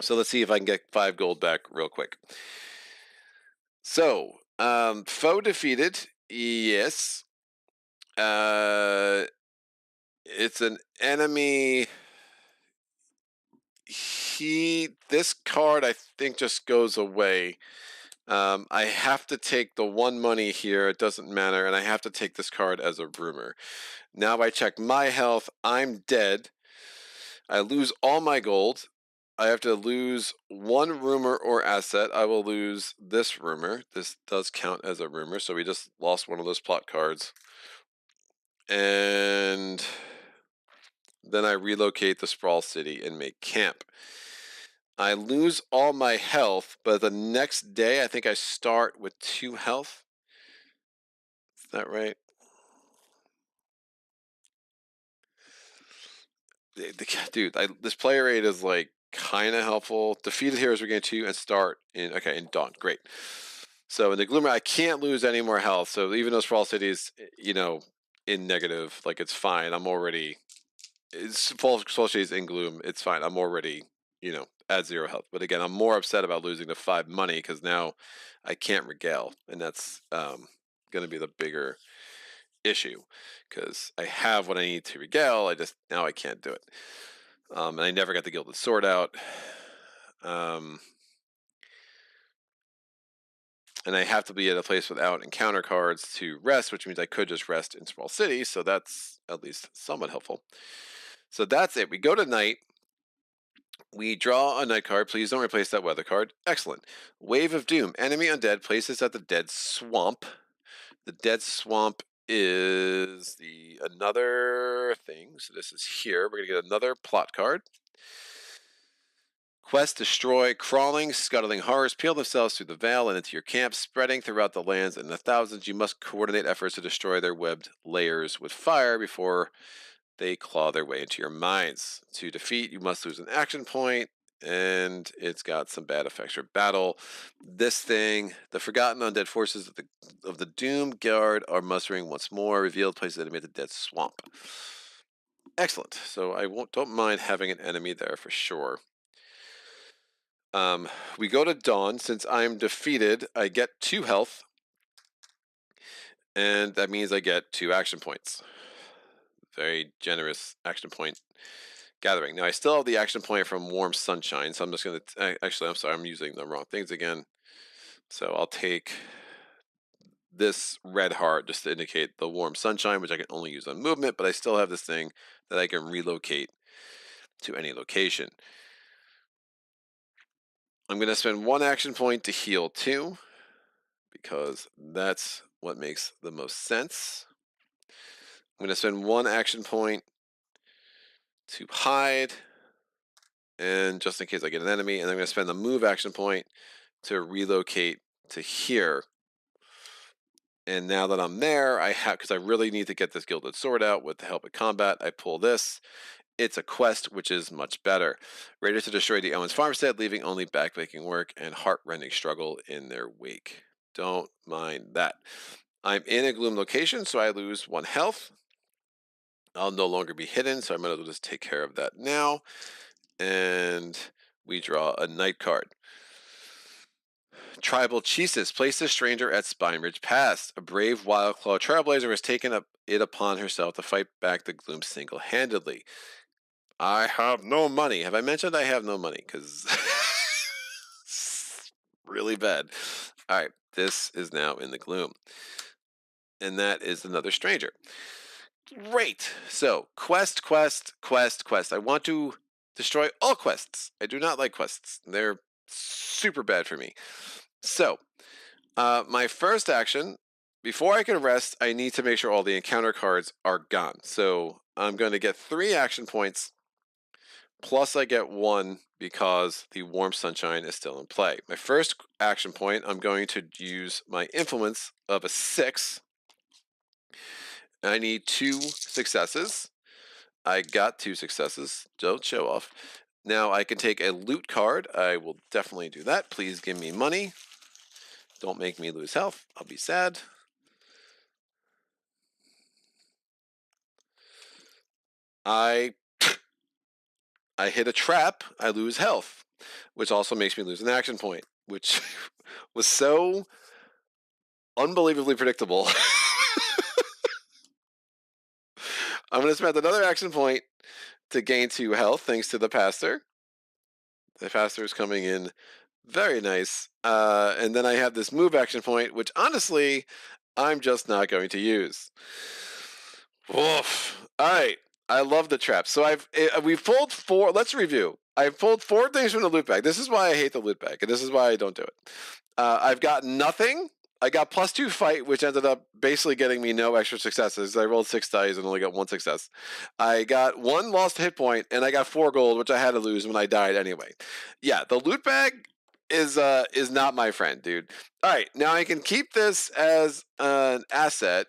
So let's see if I can get 5 gold back real quick. So, foe defeated. Yes. It's an enemy. This card I think just goes away. I have to take the 1 money here. It doesn't matter, and I have to take this card as a rumor. Now I check my health. I'm dead. I lose all my gold. I have to lose 1 rumor or asset. I will lose this rumor. This does count as a rumor, so we just lost one of those plot cards. And then I relocate the Sprawl City and make camp. I lose all my health, but the next day I think I start with 2 health. Is that right? Dude, this player aid is like kind of helpful. Defeated heroes regain 2 and start in Dawn. Great. So in the Gloomer, I can't lose any more health. So even though Sprawl City is, in negative, like it's fine. I'm already, it's Sprawl City is in Gloom. It's fine. I'm already, at 0 health. But again, I'm more upset about losing the 5 money because now I can't regale, and that's going to be the bigger issue because I have what I need to regale. Now I can't do it. And I never got the Gilded Sword out. And I have to be at a place without encounter cards to rest, which means I could just rest in Sprawl City, so that's at least somewhat helpful. So that's it. We go to night. We draw a night card. Please don't replace that weather card. Excellent. Wave of Doom. Enemy undead places at the Dead Swamp. The Dead Swamp is another thing. So this is here. We're going to get another plot card. Quest destroy. Crawling, scuttling horrors peel themselves through the veil and into your camp, spreading throughout the lands in the thousands. You must coordinate efforts to destroy their webbed layers with fire before they claw their way into your minds. To defeat, you must lose an action point, and it's got some bad effects for battle. This thing, the forgotten undead forces of the Doom Guard are mustering once more. Revealed places enemy at the Dead Swamp. Excellent. So I don't mind having an enemy there for sure. We go to Dawn. Since I'm defeated, I get 2 health, and that means I get 2 action points. Very generous action point gathering. Now I still have the action point from Warm Sunshine, so I'm just going to actually, I'm sorry, I'm using the wrong things again. So I'll take this red heart just to indicate the Warm Sunshine, which I can only use on movement, but I still have this thing that I can relocate to any location. I'm going to spend 1 action point to heal 2 because that's what makes the most sense. I'm going to spend 1 action point to hide, and just in case I get an enemy, and I'm going to spend the move action point to relocate to here. And now that I'm there, because I really need to get this Gilded Sword out with the help of combat, I pull this. It's a quest, which is much better. Raiders to destroy the Owens farmstead, leaving only backbreaking work and heart-rending struggle in their wake. Don't mind that. I'm in a Gloom location, so I lose 1 health. I'll no longer be hidden, so I might as well just take care of that now. And we draw a night card. Tribal Chiefess. Place the stranger at Spine Ridge Pass. A brave Wildclaw Trailblazer has taken it upon herself to fight back the Gloom single-handedly. I have no money. Have I mentioned I have no money? Because it's really bad. All right, this is now in the Gloom. And that is another stranger. Great. So, quest. I want to destroy all quests. I do not like quests. They're super bad for me. So, my first action, before I can rest, I need to make sure all the encounter cards are gone. So, I'm going to get 3 action points, plus I get 1 because the Warm Sunshine is still in play. My first action point, I'm going to use my Influence of a 6. I need 2 successes. I got 2 successes. Don't show off. Now I can take a loot card. I will definitely do that. Please give me money. Don't make me lose health. I'll be sad. I hit a trap. I lose health. which also makes me lose an action point, which was so unbelievably predictable. I'm going to spend another action point to gain 2 health thanks to the pastor. The pastor is coming in very nice. And then I have this move action point, which honestly, I'm just not going to use. Woof. All right. I love the trap. So we've pulled 4. Let's review. I've pulled 4 things from the loot bag. This is why I hate the loot bag, and this is why I don't do it. I've got nothing. I got +2 fight, which ended up basically getting me no extra successes. I rolled 6 dice and only got 1 success. I got 1 lost hit point, and I got 4 gold, which I had to lose when I died anyway. Yeah, the loot bag is not my friend, dude. All right, now I can keep this as an asset,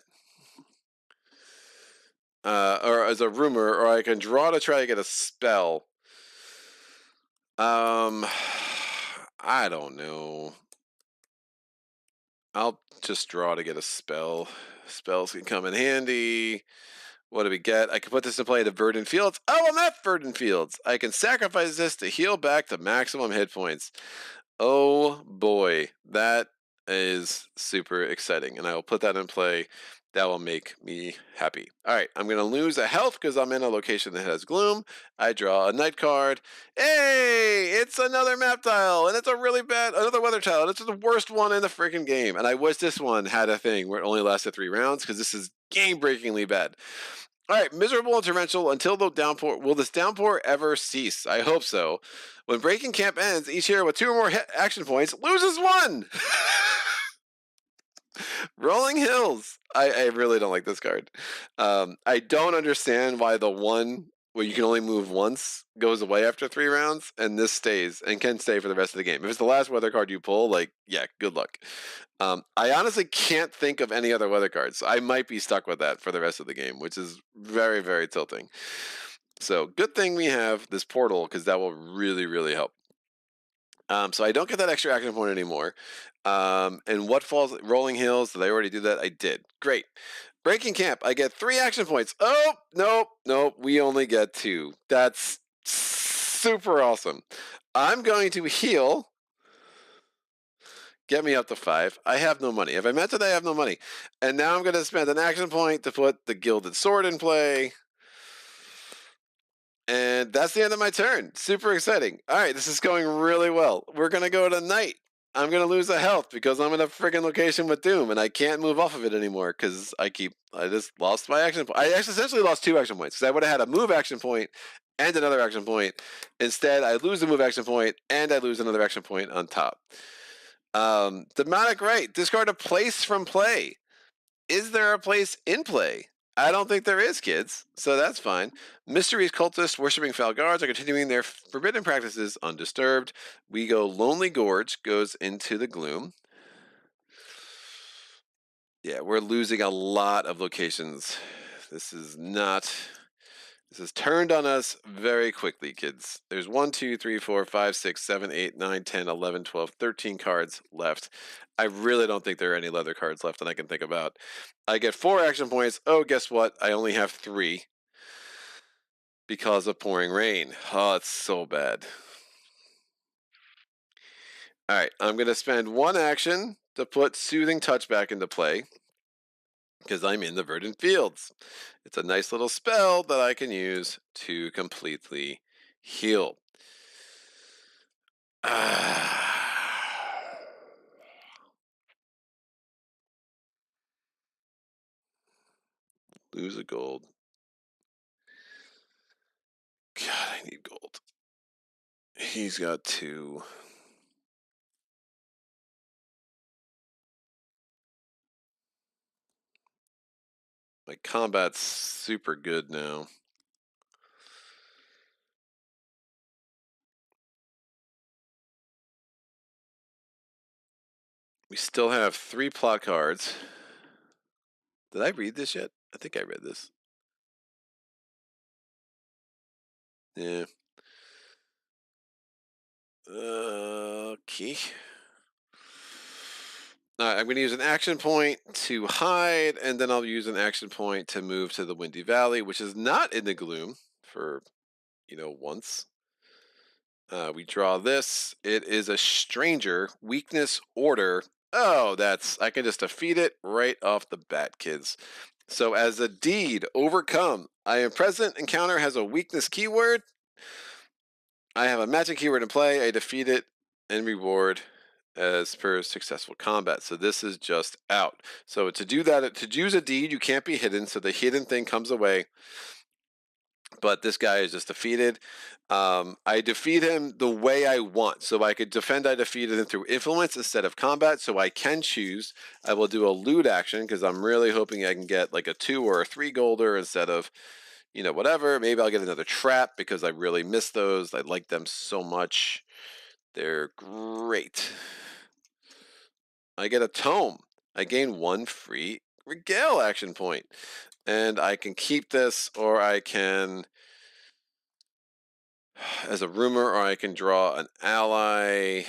or as a rumor, or I can draw to try to get a spell. I don't know. I'll just draw to get a spell. Spells can come in handy. What do we get? I can put this in play to Verdant Fields. Oh, I'm at Verdant Fields. I can sacrifice this to heal back to maximum hit points. Oh boy, that is super exciting, and I will put that in play. That will make me happy. All right, I'm going to lose a health because I'm in a location that has gloom. I draw a night card. Hey, it's another map tile, and it's a really bad, another weather tile, and it's the worst one in the freaking game. And I wish this one had a thing where it only lasted 3 rounds because this is game-breakingly bad. All right, miserable and torrential until the downpour. Will this downpour ever cease? I hope so. When breaking camp ends, each hero with 2 or more action points loses 1. Rolling Hills. I really don't like this card. I don't understand why the one where you can only move once goes away after 3 rounds, and this stays and can stay for the rest of the game. If it's the last weather card you pull, like, yeah, good luck. I honestly can't think of any other weather cards. I might be stuck with that for the rest of the game, which is very, very tilting. So good thing we have this portal because that will really, really help. So I don't get that extra action point anymore. And what falls? Rolling Hills. Did I already do that? I did. Great. Breaking Camp. I get 3 action points. Oh, nope. We only get 2. That's super awesome. I'm going to heal. Get me up to 5. I have no money. If I meant it, I have no money. And now I'm going to spend an action point to put the Gilded Sword in play. And that's the end of my turn. Super exciting. All right, this is going really well. We're going to go to night. I'm going to lose a health because I'm in a freaking location with Doom and I can't move off of it anymore because I just lost my action point. I actually essentially lost 2 action points because I would have had a move action point and another action point. Instead, I lose the move action point and I lose another action point on top. Demonic Right. Discard a place from play. Is there a place in play? I don't think there is, kids, so that's fine. Mysteries cultists worshipping foul guards are continuing their forbidden practices undisturbed. We go Lonely Gorge goes into the gloom. Yeah, we're losing a lot of locations. This is turned on us very quickly, kids. There's 1, 2, 3, 4, 5, 6, 7, 8, 9, 10, 11, 12, 13 cards left. I really don't think there are any leather cards left that I can think about. I get 4 action points. Oh, guess what? I only have 3 because of pouring rain. Oh, it's so bad. All right, I'm going to spend 1 action to put Soothing Touch back into play because I'm in the Verdant Fields. It's a nice little spell that I can use to completely heal. Lose a gold. God, I need gold. He's got 2. My combat's super good now. We still have 3 plot cards. Did I read this yet? I think I read this. Yeah. Okay. Alright, I'm going to use an action point to hide, and then I'll use an action point to move to the Windy Valley, which is not in the gloom for, once. We draw this. It is a stranger. Weakness order. Oh, I can just defeat it right off the bat, kids. So as a deed, overcome. I am present. Encounter has a weakness keyword. I have a magic keyword in play. I defeat it and reward as per successful combat. So this is just out. So to do that, to use a deed, you can't be hidden. So the hidden thing comes away. But this guy is just defeated. I defeat him the way I want. So I could defend, I defeated him through influence instead of combat. So I can choose. I will do a loot action because I'm really hoping I can get like a 2 or a 3 golder instead of, whatever. Maybe I'll get another trap because I really miss those. I like them so much. They're great. I get a tome. I gain 1 free regale action point. And I can keep this, or I can as a rumor, or I can draw an ally.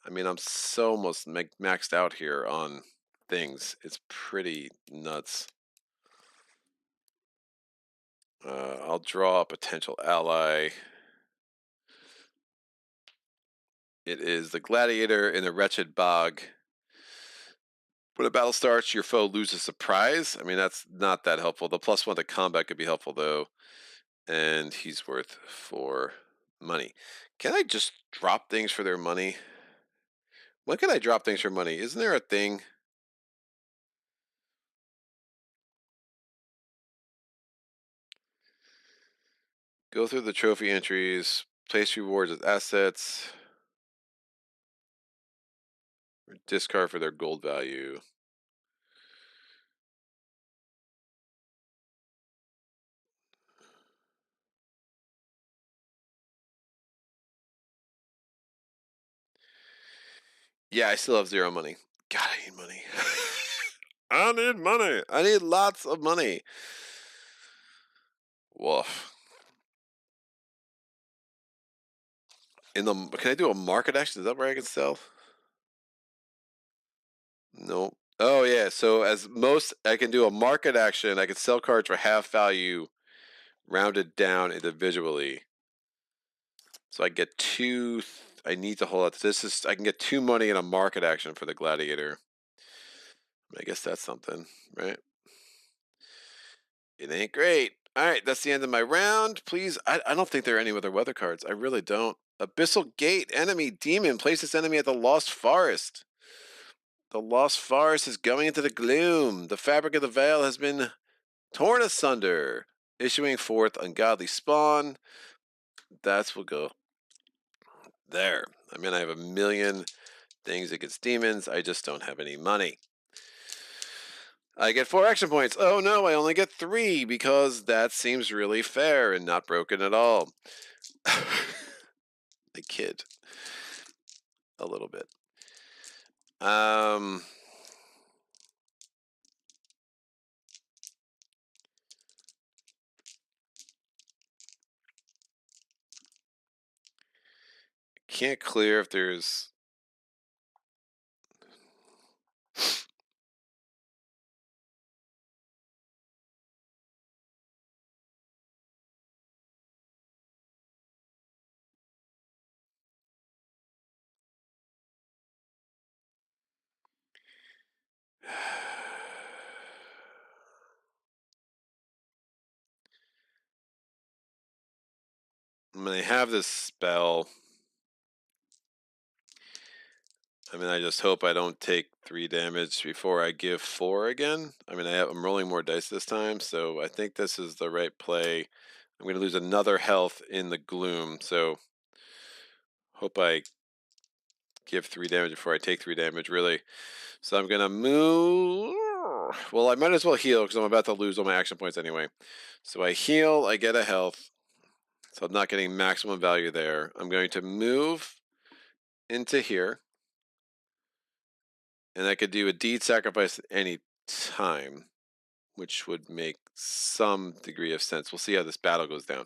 I mean, I'm so almost maxed out here on things. It's pretty nuts. I'll draw a potential ally. It is the gladiator in a wretched bog. When a battle starts, your foe loses surprise. I mean, that's not that helpful. The +1 to combat could be helpful, though. And he's worth 4 money. Can I just drop things for their money? When can I drop things for money? Isn't there a thing? Go through the trophy entries, place rewards as assets, or discard for their gold value. Yeah, I still have 0 money. God, I need money. I need money. I need lots of money. Woof. Can I do a market action? Is that where I can sell? No. Oh yeah. So I can do a market action. I can sell cards for half value, rounded down individually. So I get 2. I need to hold out. I can get 2 money in a market action for the gladiator. I guess that's something, right? It ain't great. All right, that's the end of my round. Please, I don't think there are any other weather cards. I really don't. Abyssal Gate, enemy demon. Place this enemy at the Lost Forest. The Lost Forest is going into the gloom. The fabric of the veil has been torn asunder, issuing forth ungodly spawn. That's what go there. I mean, I have a million things against demons. I just don't have any money. I get 4 action points. Oh no, I only get 3 because that seems really fair and not broken at all. I kid a little bit. Can't clear if there's. I mean, I have this spell. I mean, I just hope I don't take 3 damage before I give 4 again. I mean, I'm rolling more dice this time, so I think this is the right play. I'm going to lose another health in the gloom, so hope I give 3 damage before I take 3 damage, really. So I'm going to move. Well, I might as well heal because I'm about to lose all my action points anyway. So I heal, I get a health. So I'm not getting maximum value there. I'm going to move into here. And I could do a deed sacrifice at any time, which would make some degree of sense. We'll see how this battle goes down.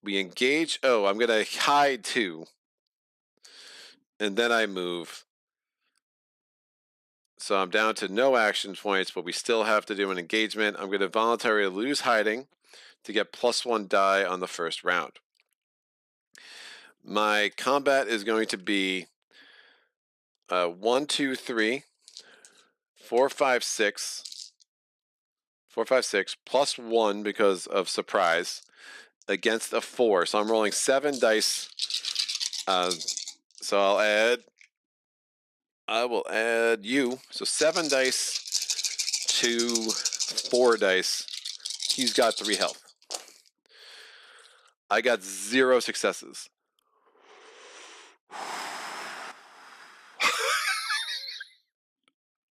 We engage. Oh, I'm going to hide 2. And then I move. So I'm down to no action points, but we still have to do an engagement. I'm going to voluntarily lose hiding to get +1 die on the first round. My combat is going to be 1, 2, 3, 4, 5, 6, 4, 5, 6 plus 1 because of surprise against a 4. So I'm rolling 7 dice. So I will add you. So 7 dice to 4 dice. He's got 3 health. I got 0 successes.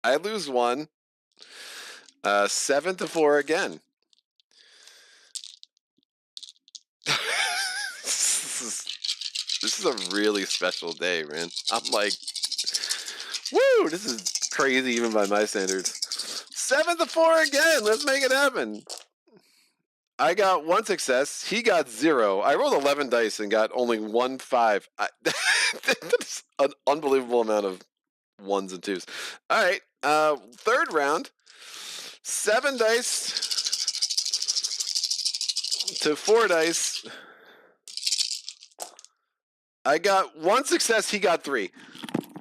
I lose 1. 7 to 4 again. This is a really special day, man. I'm like, woo! This is crazy even by my standards. 7 to 4 again. Let's make it happen. I got 1 success. He got 0. I rolled 11 dice and got only 1 5. That's an unbelievable amount of 1s and 2s. All right. Third round. 7 dice to 4 dice. I got 1 success. He got 3.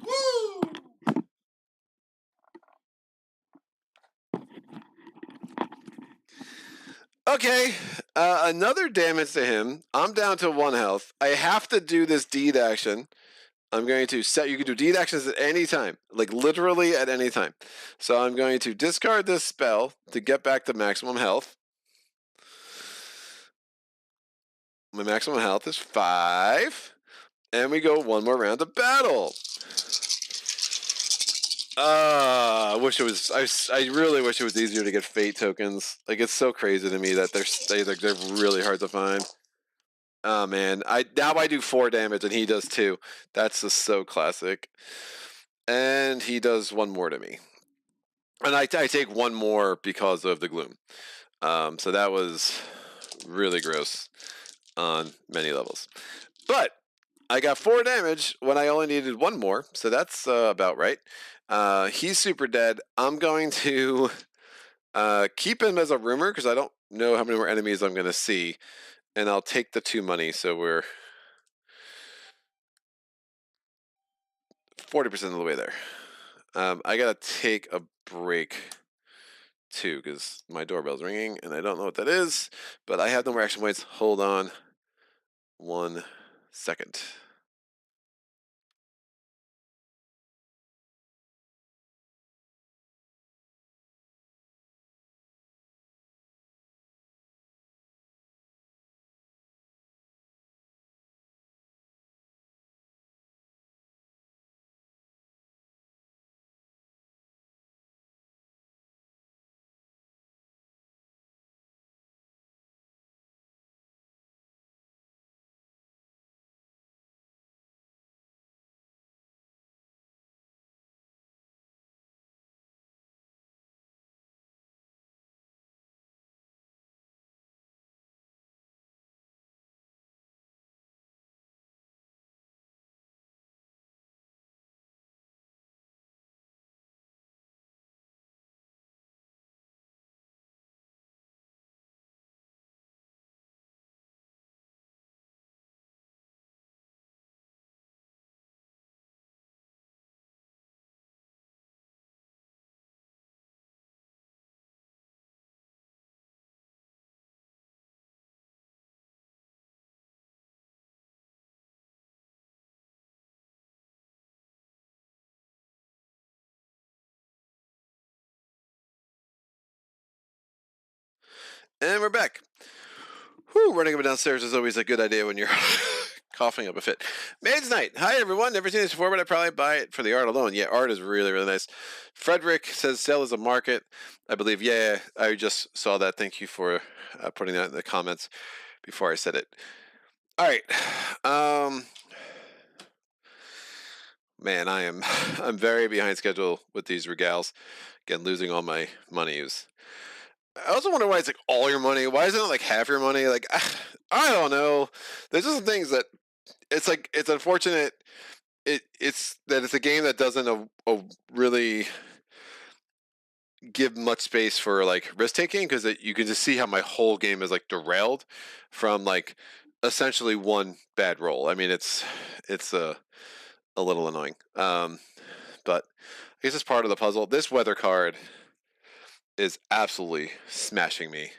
Woo! Okay, another damage to him. I'm down to 1 health. I have to do this deed action. I'm going to set, you can do deed actions at any time, like literally at any time. So I'm going to discard this spell to get back to maximum health. My maximum health is 5. And we go 1 more round of battle. I wish it was. I really wish it was easier to get fate tokens. Like, it's so crazy to me that they're really hard to find. Oh man, I do 4 damage and he does 2. That's just so classic. And he does 1 more to me, and I take 1 more because of the gloom. So that was really gross on many levels. But I got 4 damage when I only needed 1 more, so that's about right. He's super dead. I'm going to keep him as a rumor because I don't know how many more enemies I'm going to see, and I'll take the 2 money. So we're 40% of the way there. I gotta take a break too because my doorbell's ringing and I don't know what that is, but I have no more action points. Hold on 1 second. And we're back. Whew, running up and downstairs is always a good idea when you're coughing up a fit. Maid's Night. Hi, everyone. Never seen this before, but I'd probably buy it for the art alone. Yeah, art is really, really nice. Frederick says sell is a market. I believe, yeah, I just saw that. Thank you for putting that in the comments before I said it. All right. Man, I'm very behind schedule with these regals. Again, losing all my money is. I also wonder why it's like all your money. Why isn't it like half your money? Like, I don't know. There's just some things that it's like it's unfortunate. It's that it's a game that doesn't really give much space for like risk taking because you can just see how my whole game is like derailed from like essentially one bad roll. I mean, it's a little annoying. But I guess it's part of the puzzle. This weather card is absolutely smashing me,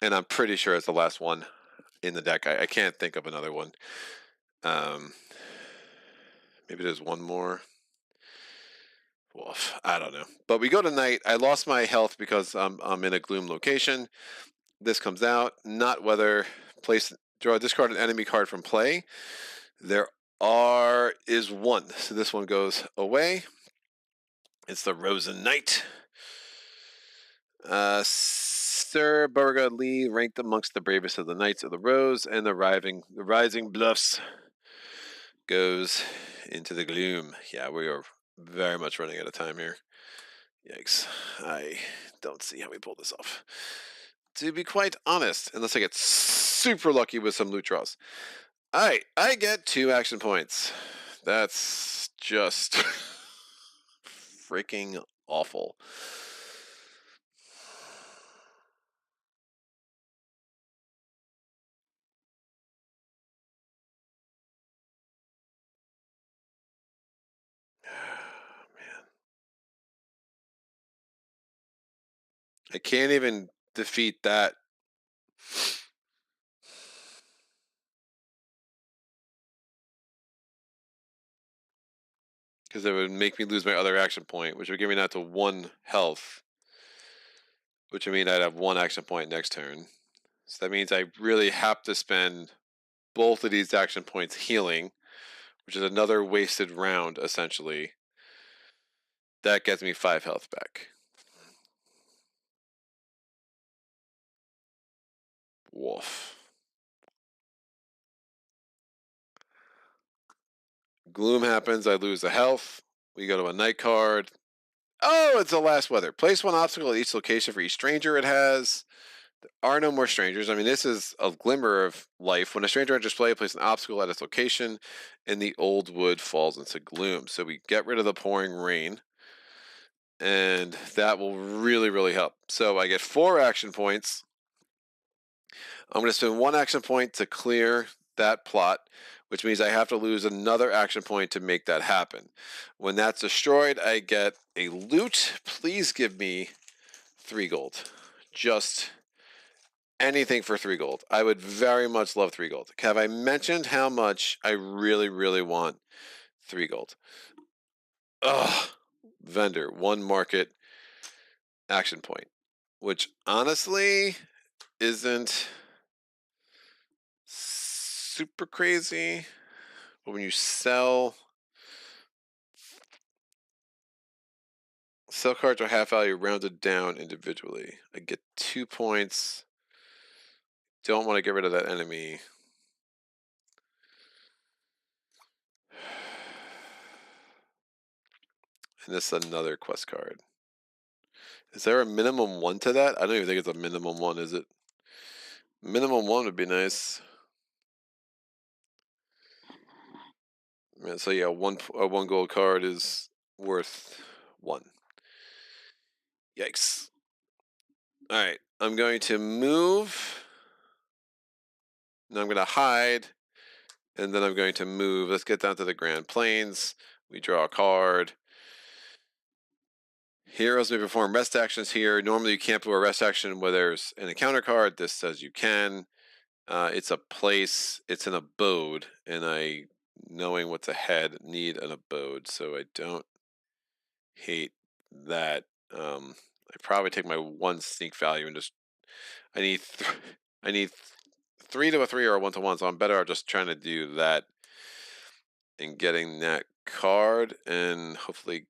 and I'm pretty sure it's the last one in the deck. I can't think of another one. Um, Maybe there's one more. Woof, I don't know. But we go to night. I lost my health because I'm in a gloom location. This comes out. Not weather. Place draw discard an enemy card from play. There is one. So this one goes away. It's the Rosen Knight. Sir Burga Lee, ranked amongst the bravest of the Knights of the Rose, and the rising bluffs goes into the gloom. Yeah, we are very much running out of time here. Yikes. I don't see how we pull this off. To be quite honest, unless I get super lucky with some loot draws. Alright, I get 2 action points. That's just freaking awful. Man. I can't even defeat that. Because it would make me lose my other action point, which would give me down to 1 health. Which would mean I'd have 1 action point next turn. So that means I really have to spend both of these action points healing, which is another wasted round, essentially. That gets me 5 health back. Woof. Gloom happens, I lose the health. We go to a night card. Oh, it's the last weather. Place 1 obstacle at each location for each stranger it has. There are no more strangers. I mean, this is a glimmer of life. When a stranger enters play, place an obstacle at its location, and the old wood falls into gloom. So we get rid of the pouring rain, and that will really, really help. So I get 4 action points. I'm going to spend 1 action point to clear that plot, which means I have to lose another action point to make that happen. When that's destroyed, I get a loot. Please give me 3 gold. Just anything for 3 gold. I would very much love 3 gold. Have I mentioned how much I really, really want 3 gold? Ugh. Vendor, 1 market action point, which honestly isn't super crazy. But when you sell cards are half value rounded down individually, I get 2 points. Don't want to get rid of that enemy. And this is another quest card. Is there a minimum 1 to that? I don't even think it's a minimum 1, is it? Minimum 1 would be nice. So yeah, one gold card is worth 1. Yikes. Alright, I'm going to move. Now I'm going to hide. And then I'm going to move. Let's get down to the Grand Plains. We draw a card. Heroes may perform rest actions here. Normally you can't do a rest action where there's an encounter card. This says you can. It's a place, it's an abode, and I, knowing what's ahead, need an abode, so I don't hate that. I probably take my 1 sneak value and just, I need, I need 3 to a 3 or a 1 to 1, so I'm better at just trying to do that and getting that card and hopefully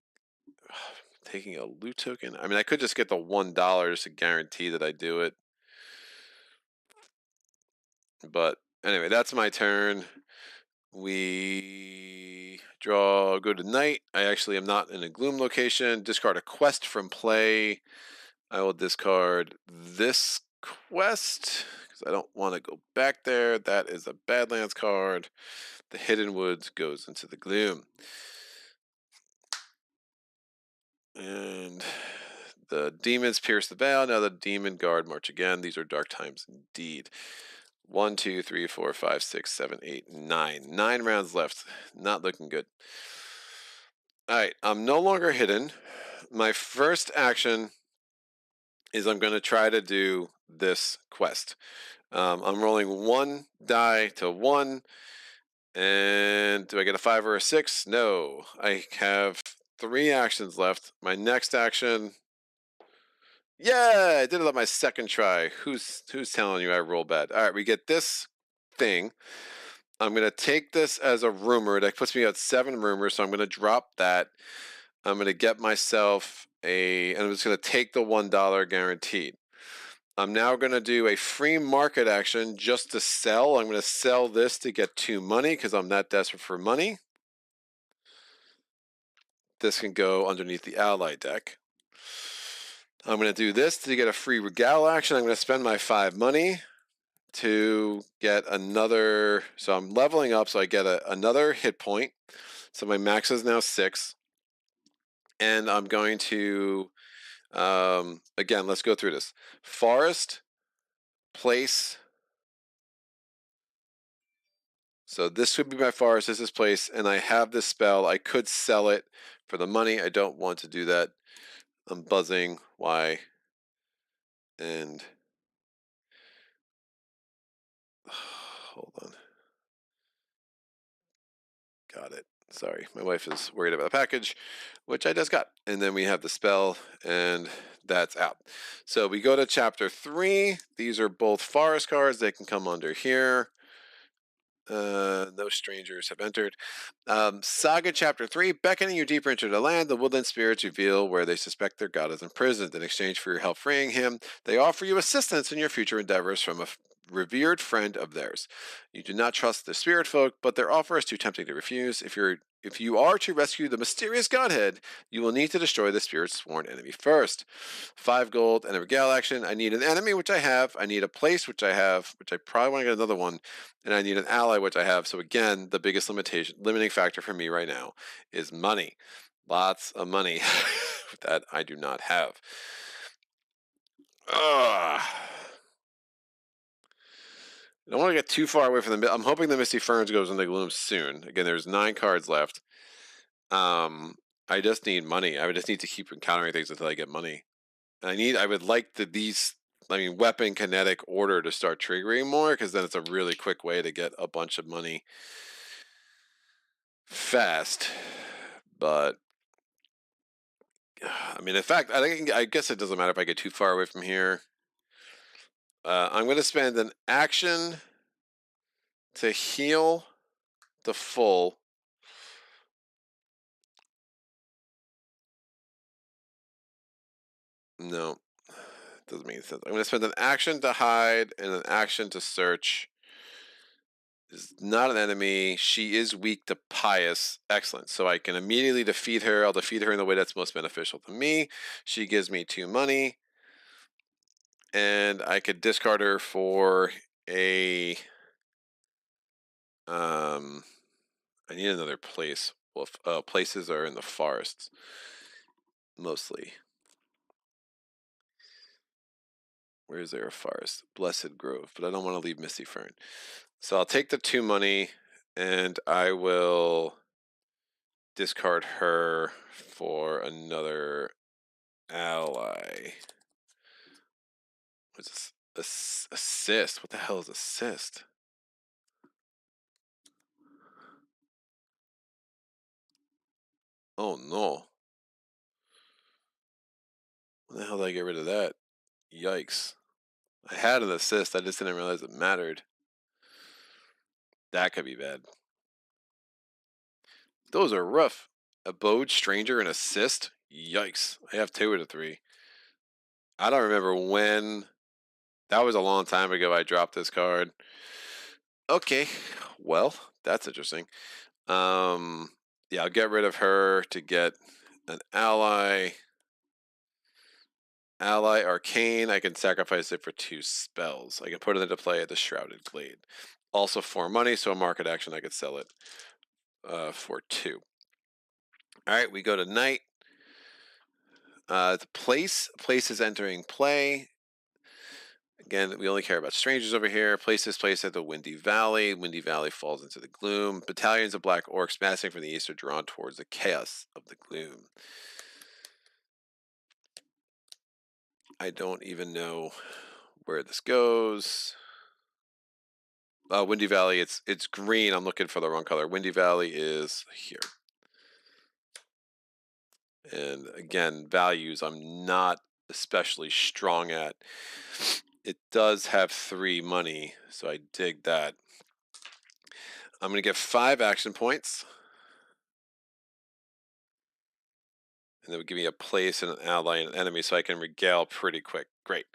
taking a loot token. I mean, I could just get the $1 just to guarantee that I do it. But anyway, that's my turn. We go to night. I actually am not in a gloom location. Discard a quest from play. I will discard this quest because I don't want to go back there. That is a Badlands card. The Hidden Woods goes into the gloom. And the demons pierce the veil. Now the demon guard march again. These are dark times indeed. 1, 2, 3, 4, 5, 6, 7, 8, 9. 9 rounds left. Not looking good. All right, I'm no longer hidden. My first action is I'm going to try to do this quest. I'm rolling 1 die to 1. And do I get a 5 or a 6? No. I have 3 actions left. My next action. Yeah, I did it on my second try. Who's telling you I roll bad? All right, we get this thing. I'm going to take this as a rumor. That puts me at 7 rumors, so I'm going to drop that. I'm going to get myself and I'm just going to take the $1 guaranteed. I'm now going to do a free market action just to sell. I'm going to sell this to get 2 money because I'm that desperate for money. This can go underneath the ally deck. I'm going to do this to get a free regale action. I'm going to spend my 5 money to get another. So I'm leveling up, so I get another hit point. So my max is now 6. And I'm going to, again, let's go through this. Forest, place. So this would be my forest. This is place. And I have this spell. I could sell it for the money. I don't want to do that. I'm buzzing. Why? And hold on. Got it. Sorry, my wife is worried about the package, which I just got. And then we have the spell, and that's out. So we go to chapter 3. These are both forest cards. They can come under here. No strangers have entered. Saga Chapter 3, beckoning you deeper into the land, the woodland spirits reveal where they suspect their god is imprisoned. In exchange for your help freeing him, they offer you assistance in your future endeavors from a revered friend of theirs. You do not trust the spirit folk, but their offer is too tempting to refuse. If you are to rescue the mysterious godhead, you will need to destroy the spirit's sworn enemy first. 5 gold and a regale action. I need an enemy, which I have. I need a place, which I have, which I probably want to get another one. And I need an ally, which I have. So again, the biggest limiting factor for me right now is money. Lots of money that I do not have. Ugh. I don't want to get too far away from the. I'm hoping the Misty Ferns goes into Gloom soon. Again, there's 9 cards left. I just need money. I would just need to keep encountering things until I get money. I would like weapon, kinetic, order to start triggering more, because then it's a really quick way to get a bunch of money fast. But I mean, in fact, I guess it doesn't matter if I get too far away from here. I'm going to spend an action to heal the full. No, doesn't make sense. I'm going to spend an action to hide and an action to search. Is not an enemy. She is weak to pious. Excellent. So I can immediately defeat her. I'll defeat her in the way that's most beneficial to me. She gives me 2 money. And I could discard her for a. I need another place. Well, places are in the forests. Mostly. Where is there a forest? Blessed Grove. But I don't want to leave Misty Fern. So I'll take the 2 money, and I will discard her for another ally. What's this? Assist? What the hell is assist? Oh no. When the hell did I get rid of that? Yikes. I had an assist, I just didn't realize it mattered. That could be bad. Those are rough. Abode, stranger, and assist? Yikes. I have 2 of the 3. I don't remember when. That was a long time ago I dropped this card. Okay. Well, that's interesting. Yeah, I'll get rid of her to get an ally. Ally Arcane. I can sacrifice it for 2 spells. I can put it into play at the Shrouded Glade. Also 4 money, so a market action I could sell it for 2. Alright, we go to night. The place is entering play. Again, we only care about strangers over here. Place this place at the Windy Valley. Windy Valley falls into the gloom. Battalions of black orcs massing from the east are drawn towards the chaos of the gloom. I don't even know where this goes. Windy Valley, it's green. I'm looking for the wrong color. Windy Valley is here. And again, values I'm not especially strong at. It does have 3 money, so I dig that. I'm going to get 5 action points. And that would give me a place and an ally and an enemy so I can regale pretty quick. Great.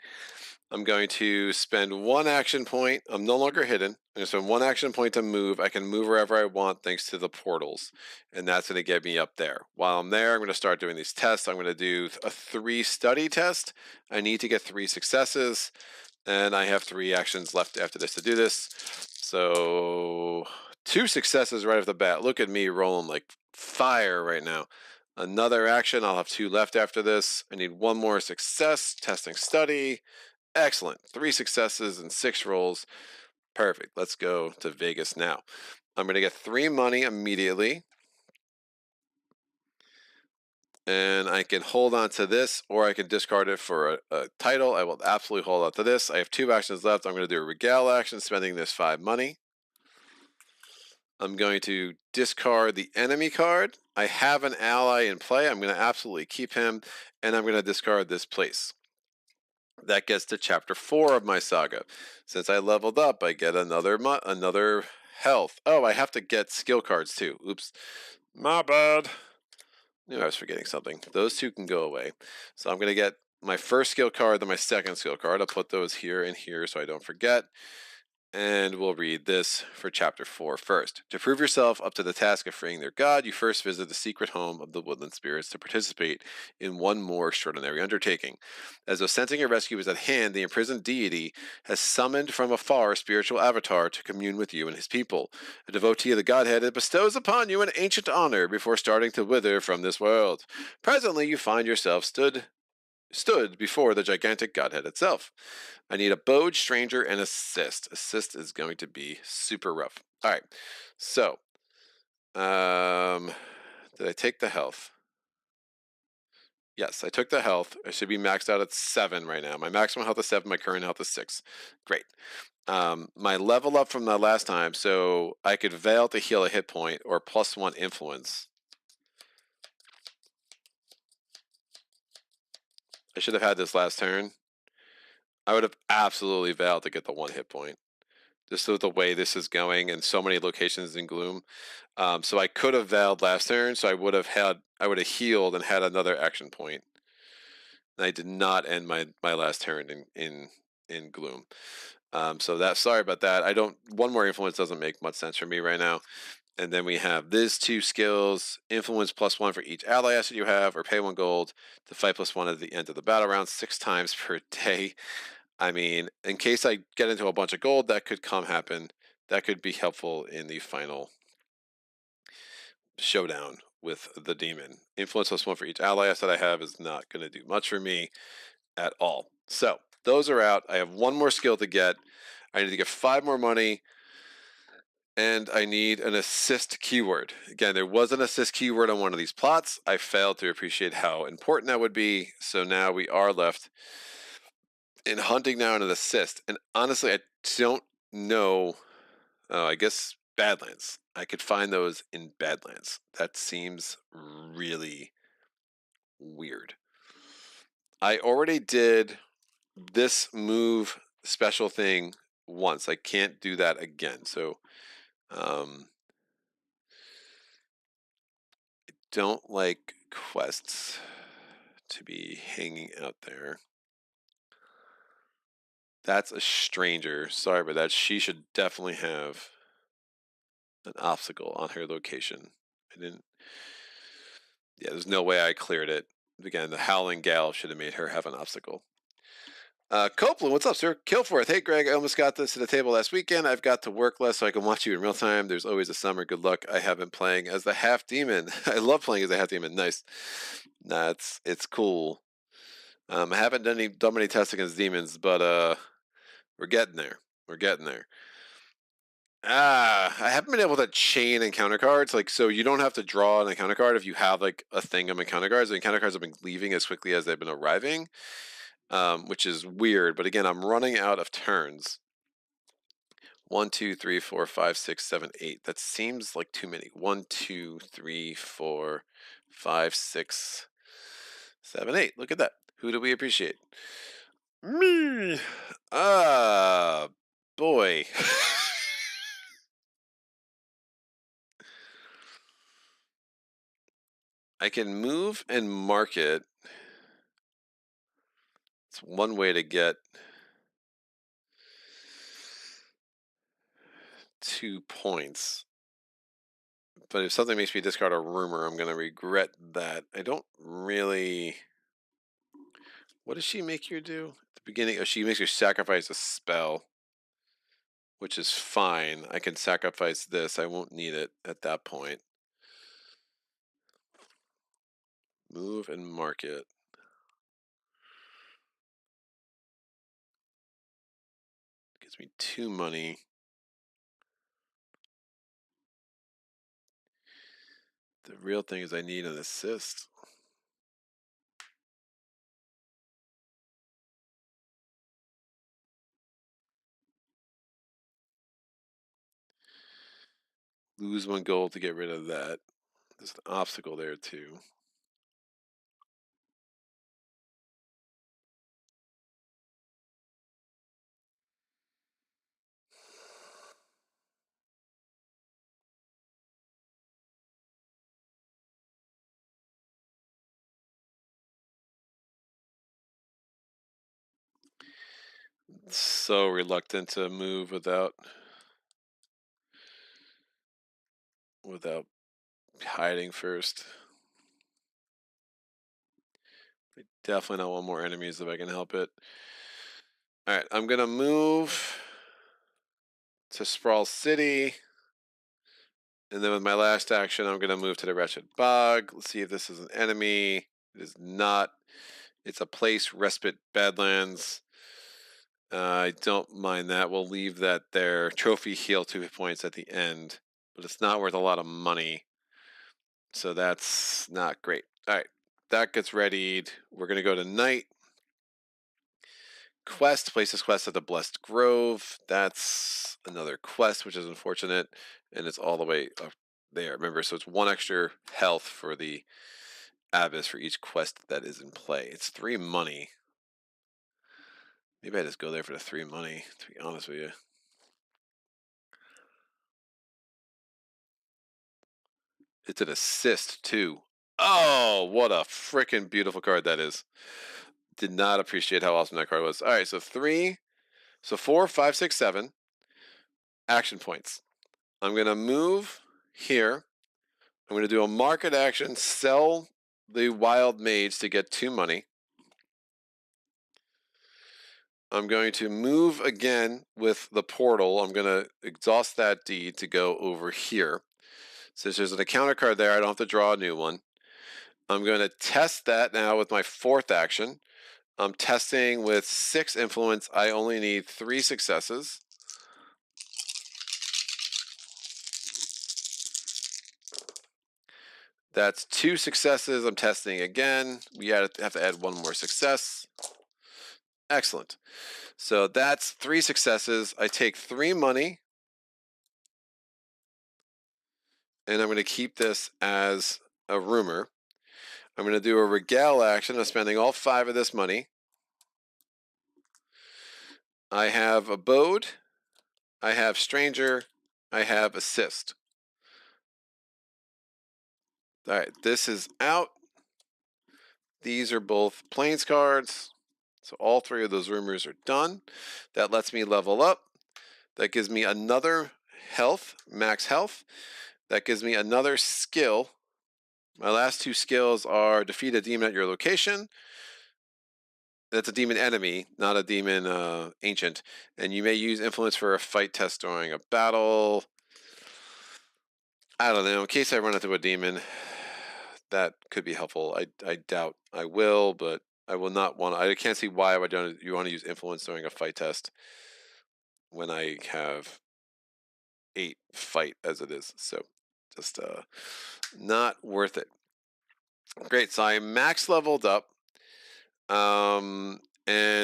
I'm going to spend 1 action point. I'm no longer hidden. I'm going to spend 1 action point to move. I can move wherever I want thanks to the portals. And that's going to get me up there. While I'm there, I'm going to start doing these tests. I'm going to do a 3 study test. I need to get 3 successes. And I have 3 actions left after this to do this. So 2 successes right off the bat. Look at me rolling like fire right now. Another action. I'll have 2 left after this. I need 1 more success. Testing study. Excellent. 3 successes and 6 rolls. Perfect. Let's go to Vegas now. I'm going to get 3 money immediately. And I can hold on to this, or I can discard it for a title. I will absolutely hold on to this. I have 2 actions left. I'm going to do a regale action, spending this 5 money. I'm going to discard the enemy card. I have an ally in play. I'm going to absolutely keep him, and I'm going to discard this place. That gets to chapter 4 of my saga. Since I leveled up, I get another health. Oh, I have to get skill cards too. Oops. My bad. Knew I was forgetting something. Those 2 can go away. So I'm going to get my first skill card, then my second skill card. I'll put those here and here so I don't forget. And we'll read this for chapter 4 first. To prove yourself up to the task of freeing their god, you first visit the secret home of the woodland spirits to participate in one more extraordinary undertaking. As though sensing your rescue is at hand, the imprisoned deity has summoned from afar a spiritual avatar to commune with you and his people. A devotee of the godhead, it bestows upon you an ancient honor before starting to wither from this world. Presently, you find yourself stood before the gigantic godhead itself. I need a bowed stranger and assist. Assist is going to be super rough. All right. So, did I take the health? Yes, I took the health. I should be maxed out at 7 right now. My maximum health is 7. My current health is 6. Great. My level up from the last time, so I could veil to heal a hit point or +1 influence. I should have had this last turn. I would have absolutely veiled to get the 1 hit point. Just with the way this is going and so many locations in Gloom. So I could have veiled last turn, so I would have healed and had another action point. And I did not end my last turn in Gloom. So sorry about that. 1 more influence doesn't make much sense for me right now. And then we have these 2 skills, influence +1 for each ally asset you have, or pay 1 gold to fight +1 at the end of the battle round 6 times per day. I mean, in case I get into a bunch of gold, that could happen. That could be helpful in the final showdown with the demon. Influence +1 for each ally asset I have is not going to do much for me at all. So those are out. I have 1 more skill to get. I need to get 5 more money. And I need an assist keyword. Again, there was an assist keyword on one of these plots. I failed to appreciate how important that would be. So now we are left in hunting down an assist. And honestly, I don't know. I guess Badlands. I could find those in Badlands. That seems really weird. I already did this move special thing once. I can't do that again. So, don't like quests to be hanging out there. That's a stranger. Sorry about that. She should definitely have an obstacle on her location. I didn't. Yeah, there's no way I cleared it. Again, the Howling Gal should have made her have an obstacle. Copeland, what's up, sir? Kilforth. Hey, Greg, I almost got this to the table last weekend. I've got to work less so I can watch you in real time. There's always a summer. Good luck. I have been playing as the half demon. I love playing as the half demon. Nice. It's cool. I haven't done many tests against demons, but We're getting there. We're getting there. I haven't been able to chain encounter cards. Like, so you don't have to draw an encounter card if you have like a thing of encounter cards. The encounter cards have been leaving as quickly as they've been arriving, which is weird. But again, I'm running out of turns. 1, 2, 3, 4, 5, 6, 7, 8. That seems like too many. 1, 2, 3, 4, 5, 6, 7, 8. Look at that. Who do we appreciate? Me. Boy. I can move and market. It's one way to get 2 points. But if something makes me discard a rumor, I'm going to regret that. I don't really... What does she make you do? At the beginning, oh, she makes you sacrifice a spell, which is fine. I can sacrifice this. I won't need it at that point. Move and market. Gives me 2 money. The real thing is I need an assist. Lose 1 gold to get rid of that. There's an obstacle there too. So reluctant to move without hiding first. I definitely not want more enemies if I can help it. Alright, I'm gonna move to Sprawl City. And then with my last action, I'm gonna move to the Wretched Bog. Let's see if this is an enemy. It is not. It's a place, Respite Badlands. I don't mind that. We'll leave that there. Trophy heal 2 hit points at the end, but it's not worth a lot of money. So that's not great. All right, that gets readied. We're going to go to night. Quest, places quest at the Blessed Grove. That's another quest, which is unfortunate. And it's all the way up there. Remember, so it's 1 extra health for the Abyss for each quest that is in play. It's 3 money. Maybe I just go there for the 3 money, to be honest with you. It's an assist, too. Oh, what a freaking beautiful card that is. Did not appreciate how awesome that card was. All right, so 4, 5, 6, 7 action points. I'm going to move here. I'm going to do a market action, sell the Wild Mage to get 2 money. I'm going to move again with the portal. I'm going to exhaust that deed to go over here. Since there's an encounter card there, I don't have to draw a new one. I'm going to test that now with my 4th action. I'm testing with 6 influence. I only need 3 successes. That's 2 successes. I'm testing again. We have to add 1 more success. Excellent. So that's 3 successes. I take 3 money. And I'm going to keep this as a rumor. I'm going to do a regale action. I'm spending all 5 of this money. I have Abode. I have Stranger. I have Assist. All right, this is out. These are both Plains cards. So all 3 of those rumors are done. That lets me level up. That gives me another health, max health. That gives me another skill. My last 2 skills are defeat a demon at your location. That's a demon enemy, not a demon ancient. And you may use influence for a fight test during a battle. I don't know. In case I run into a demon, that could be helpful. I doubt I will, but I will not want. I can't see why you want to use influence during a fight test. when I have 8 fight as it is. So just not worth it. Great. So I max leveled up. And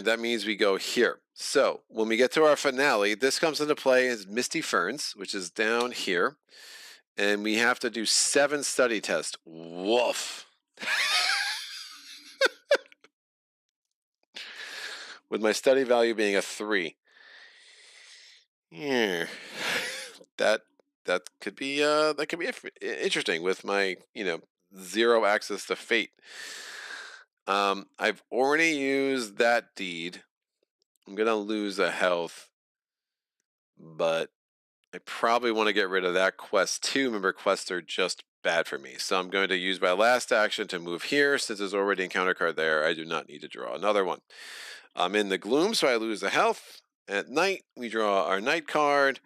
that means we go here. So when we get to our finale, this comes into play as Misty Ferns, which is down here. And we have to do 7 study tests. Woof. With my study value being a 3. Yeah. That could be interesting with my, 0 access to fate. I've already used that deed. I'm gonna lose a health, but I probably want to get rid of that quest too. Remember, quests are just bad for me. So I'm going to use my last action to move here. Since there's already an encounter card there, I do not need to draw another one. I'm in the gloom, so I lose a health. At night, we draw our night card.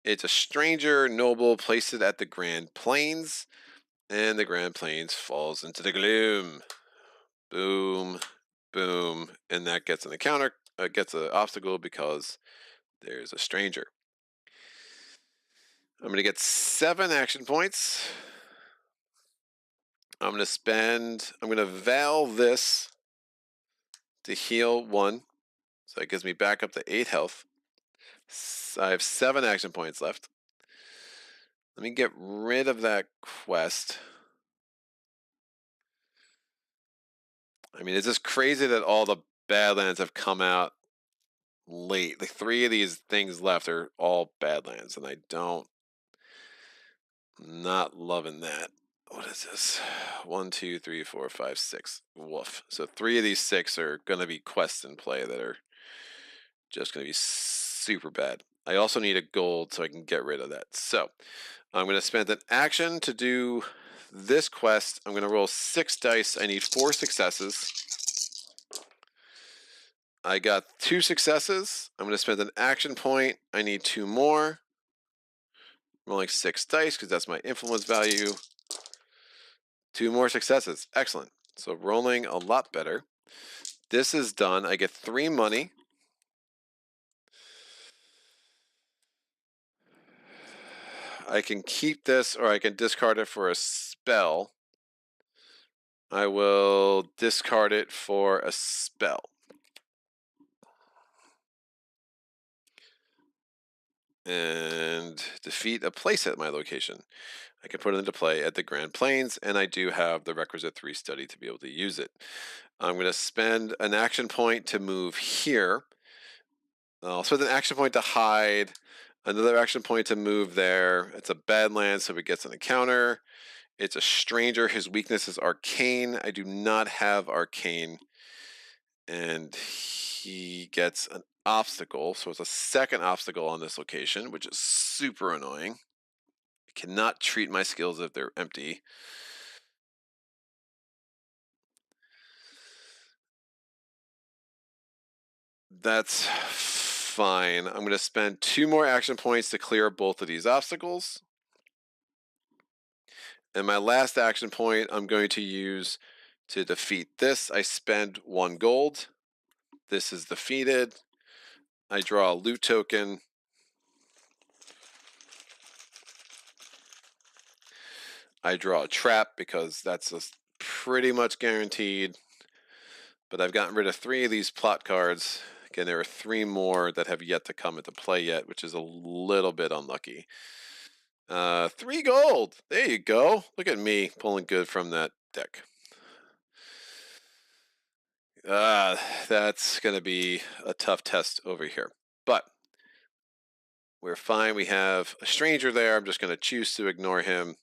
It's a stranger noble. Place it at the Grand Plains, and the Grand Plains falls into the gloom. Boom, boom, and that gets an encounter. Gets an obstacle because there's a stranger. I'm going to get 7 action points. I'm going to Val this to heal 1. So that gives me back up to 8 health. I have 7 action points left. Let me get rid of that quest. I mean, it's just crazy that all the Badlands have come out late. Like 3 of these things left are all Badlands, and I'm not loving that. What is this? 1, 2, 3, 4, 5, 6. Woof. So 3 of these 6 are going to be quests in play that are just going to be super bad. I also need a gold so I can get rid of that. So I'm going to spend an action to do this quest. I'm going to roll 6 dice. I need 4 successes. I got 2 successes. I'm going to spend an action point. I need 2 more. Rolling 6 dice because that's my influence value. 2 more successes. Excellent. So rolling a lot better. This is done. I get 3 money. I can keep this or I can discard it for a spell. I will discard it for a spell. And defeat a place at my location. I can put it into play at the Grand Plains, and I do have the requisite 3 study to be able to use it. I'm going to spend an action point to move here. I'll spend an action point to hide, another action point to move there. It's a Badland, so it gets an encounter. It's a stranger. His weakness is arcane. I do not have arcane. And he gets an obstacle. So it's a second obstacle on this location, which is super annoying. I cannot treat my skills if they're empty. That's fine. I'm going to spend 2 more action points to clear both of these obstacles. And my last action point I'm going to use to defeat this. I spend 1 gold. This is defeated. I draw a loot token. I draw a trap because that's just pretty much guaranteed. But I've gotten rid of 3 of these plot cards. Again, there are 3 more that have yet to come into play yet, which is a little bit unlucky. 3 gold. There you go. Look at me pulling good from that deck. That's going to be a tough test over here. But we're fine. We have a stranger there. I'm just going to choose to ignore him.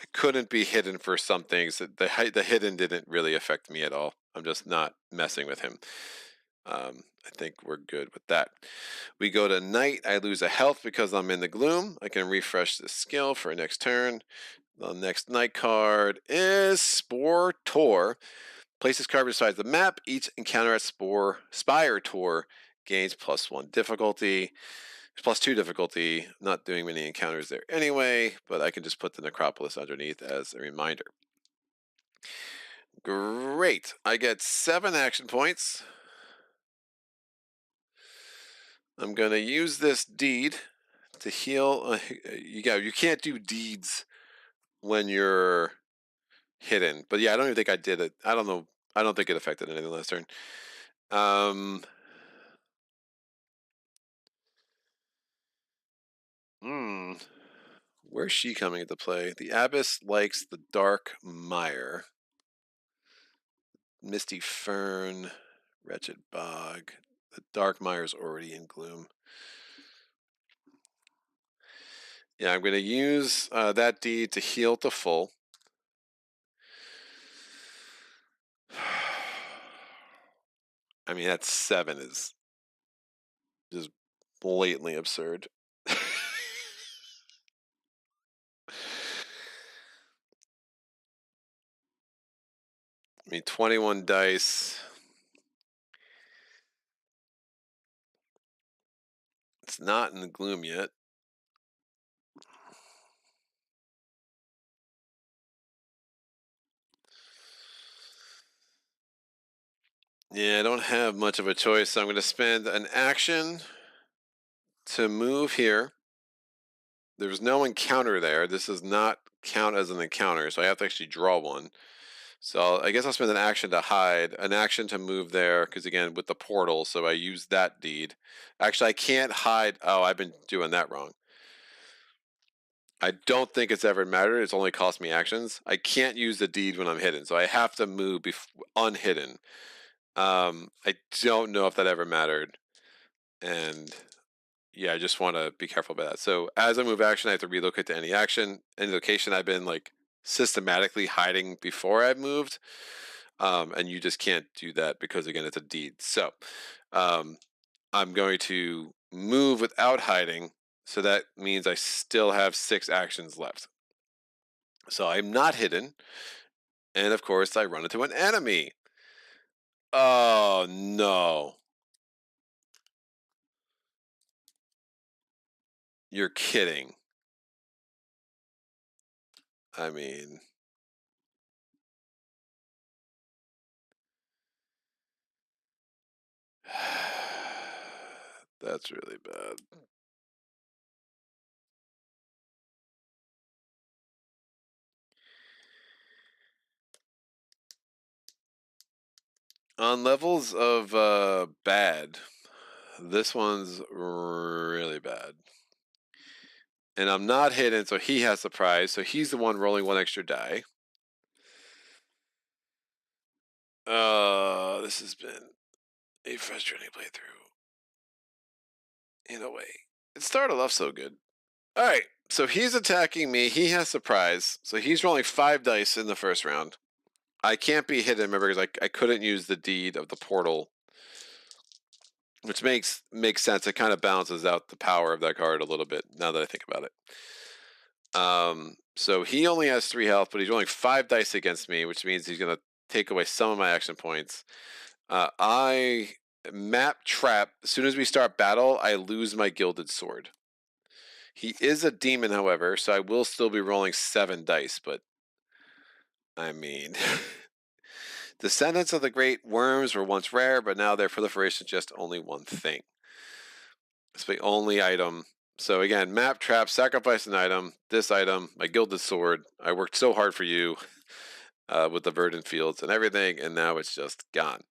I couldn't be hidden for some things. The hidden didn't really affect me at all. I'm just not messing with him. I think we're good with that. We go to night. I lose a health because I'm in the gloom. I can refresh this skill for next turn. The next night card is Spore Tor. Place this card beside the map. Each encounter at Spire Tor gains +1 difficulty. +2 difficulty. Not doing many encounters there anyway, but I can just put the Necropolis underneath as a reminder. Great. I get 7 action points. I'm going to use this deed to heal. You can't do deeds when you're hidden. But yeah, I don't even think I did it. I don't know. I don't think it affected anything last turn. Um, hmm. Where's she coming into play? The Abbess likes the Dark Mire. Misty Fern, Wretched Bog. The Dark Mire's already in Gloom. Yeah, I'm going to use that deed to heal to full. I mean, that 7 is just blatantly absurd. I mean, 21 dice. It's not in the Gloom yet. Yeah, I don't have much of a choice, so I'm going to spend an action to move here. There's no encounter there. This does not count as an encounter, so I have to actually draw one. So I guess I'll spend an action to hide, an action to move there, because again, with the portal, so I use that deed. Actually, I can't hide. Oh, I've been doing that wrong. I don't think it's ever mattered. It's only cost me actions. I can't use the deed when I'm hidden, so I have to move unhidden. I don't know if that ever mattered, and yeah, I just want to be careful about that. So as I move action, I have to relocate to any action, any location I've been like systematically hiding before I've moved, and you just can't do that because again, it's a deed. So um, I'm going to move without hiding. So that means I still have 6 actions left. So I'm not hidden. And of course, I run into an enemy. Oh, no. You're kidding. I mean, that's really bad. On levels of bad, this one's really bad. And I'm not hidden, so he has the prize. So he's the one rolling 1 extra die. This has been a frustrating playthrough. In a way. It started off so good. Alright, so he's attacking me. He has surprise. So he's rolling 5 dice in the first round. I can't be hidden, remember, because I couldn't use the deed of the portal. Which makes sense. It kind of balances out the power of that card a little bit, now that I think about it. So he only has 3 health, but he's rolling 5 dice against me, which means he's going to take away some of my action points. I map trap. As soon as we start battle, I lose my gilded sword. He is a demon, however, so I will still be rolling 7 dice, but I mean, descendants of the great worms were once rare, but now their proliferation is just only one thing. It's the only item. So again, map trap, sacrifice an item. This item, my gilded sword. I worked so hard for you with the verdant fields and everything, and now it's just gone.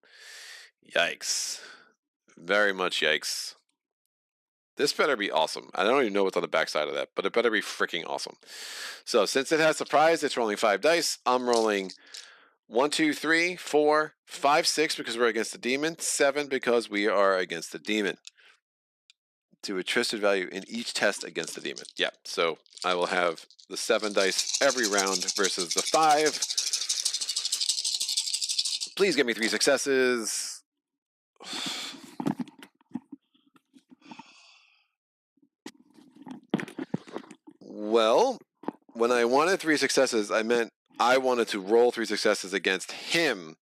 Yikes. Very much yikes. This better be awesome. I don't even know what's on the backside of that, but it better be freaking awesome. So since it has surprise, it's rolling 5 dice. I'm rolling 1, 2, 3, 4, 5, 6 because we're against the demon. 7 because we are against the demon. To a trusted value in each test against the demon. Yeah, so I will have the 7 dice every round versus the 5. Please give me 3 successes. Well, when I wanted 3 successes, I meant I wanted to roll 3 successes against him,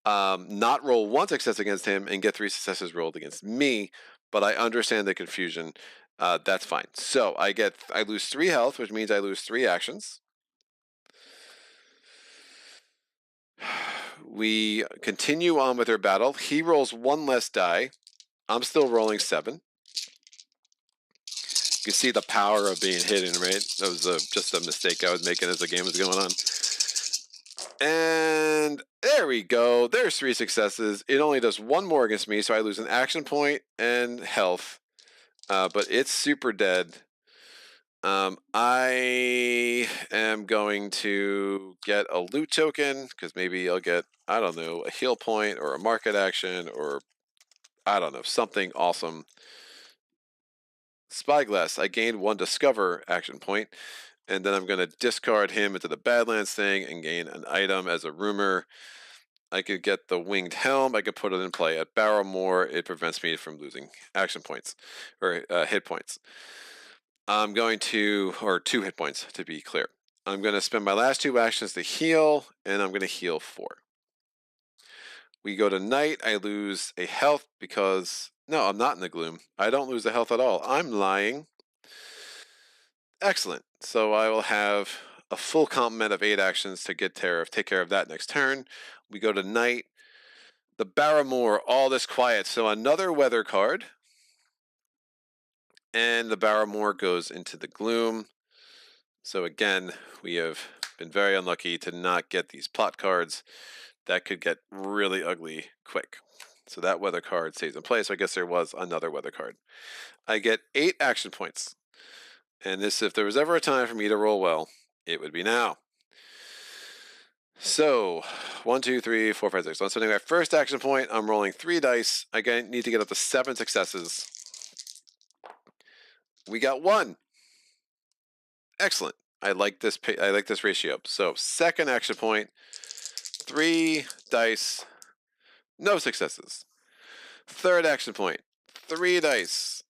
not roll 1 success against him and get 3 successes rolled against me. But I understand the confusion. That's fine. So I lose 3 health, which means I lose 3 actions. We continue on with our battle. He rolls 1 less die. I'm still rolling 7. You can see the power of being hidden, right? That was just a mistake I was making as the game was going on. And there we go. There's 3 successes. It only does 1 more against me, so I lose an action point and health. But it's super dead. I am going to get a loot token, because maybe I'll get, I don't know, a heal point or a market action or, I don't know, something awesome. Spyglass. I gained 1 discover action point, and then I'm going to discard him into the Badlands thing and gain an item as a rumor. I could get the winged helm. I could put it in play at Barrowmore. It prevents me from losing action points or hit points. I'm going to, or 2 hit points to be clear. I'm going to spend my last 2 actions to heal, and I'm going to heal 4. We go to night. I lose a health because, no, I'm not in the gloom. I don't lose the health at all. I'm lying. Excellent. So I will have a full complement of 8 actions to take care of that next turn. We go to night. The Barrowmore, all this quiet. So another weather card. And the Barrowmore goes into the gloom. So again, we have been very unlucky to not get these plot cards. That could get really ugly quick. So that weather card stays in place. So I guess there was another weather card. I get 8 action points. And this, if there was ever a time for me to roll well, it would be now. So 1, 2, 3, 4, 5, 6. So I'm spending my first action point. I'm rolling 3 dice. I need to get up to 7 successes. We got 1. Excellent. I like this ratio. So second action point, 3 dice, no successes. Third action point, 3 dice,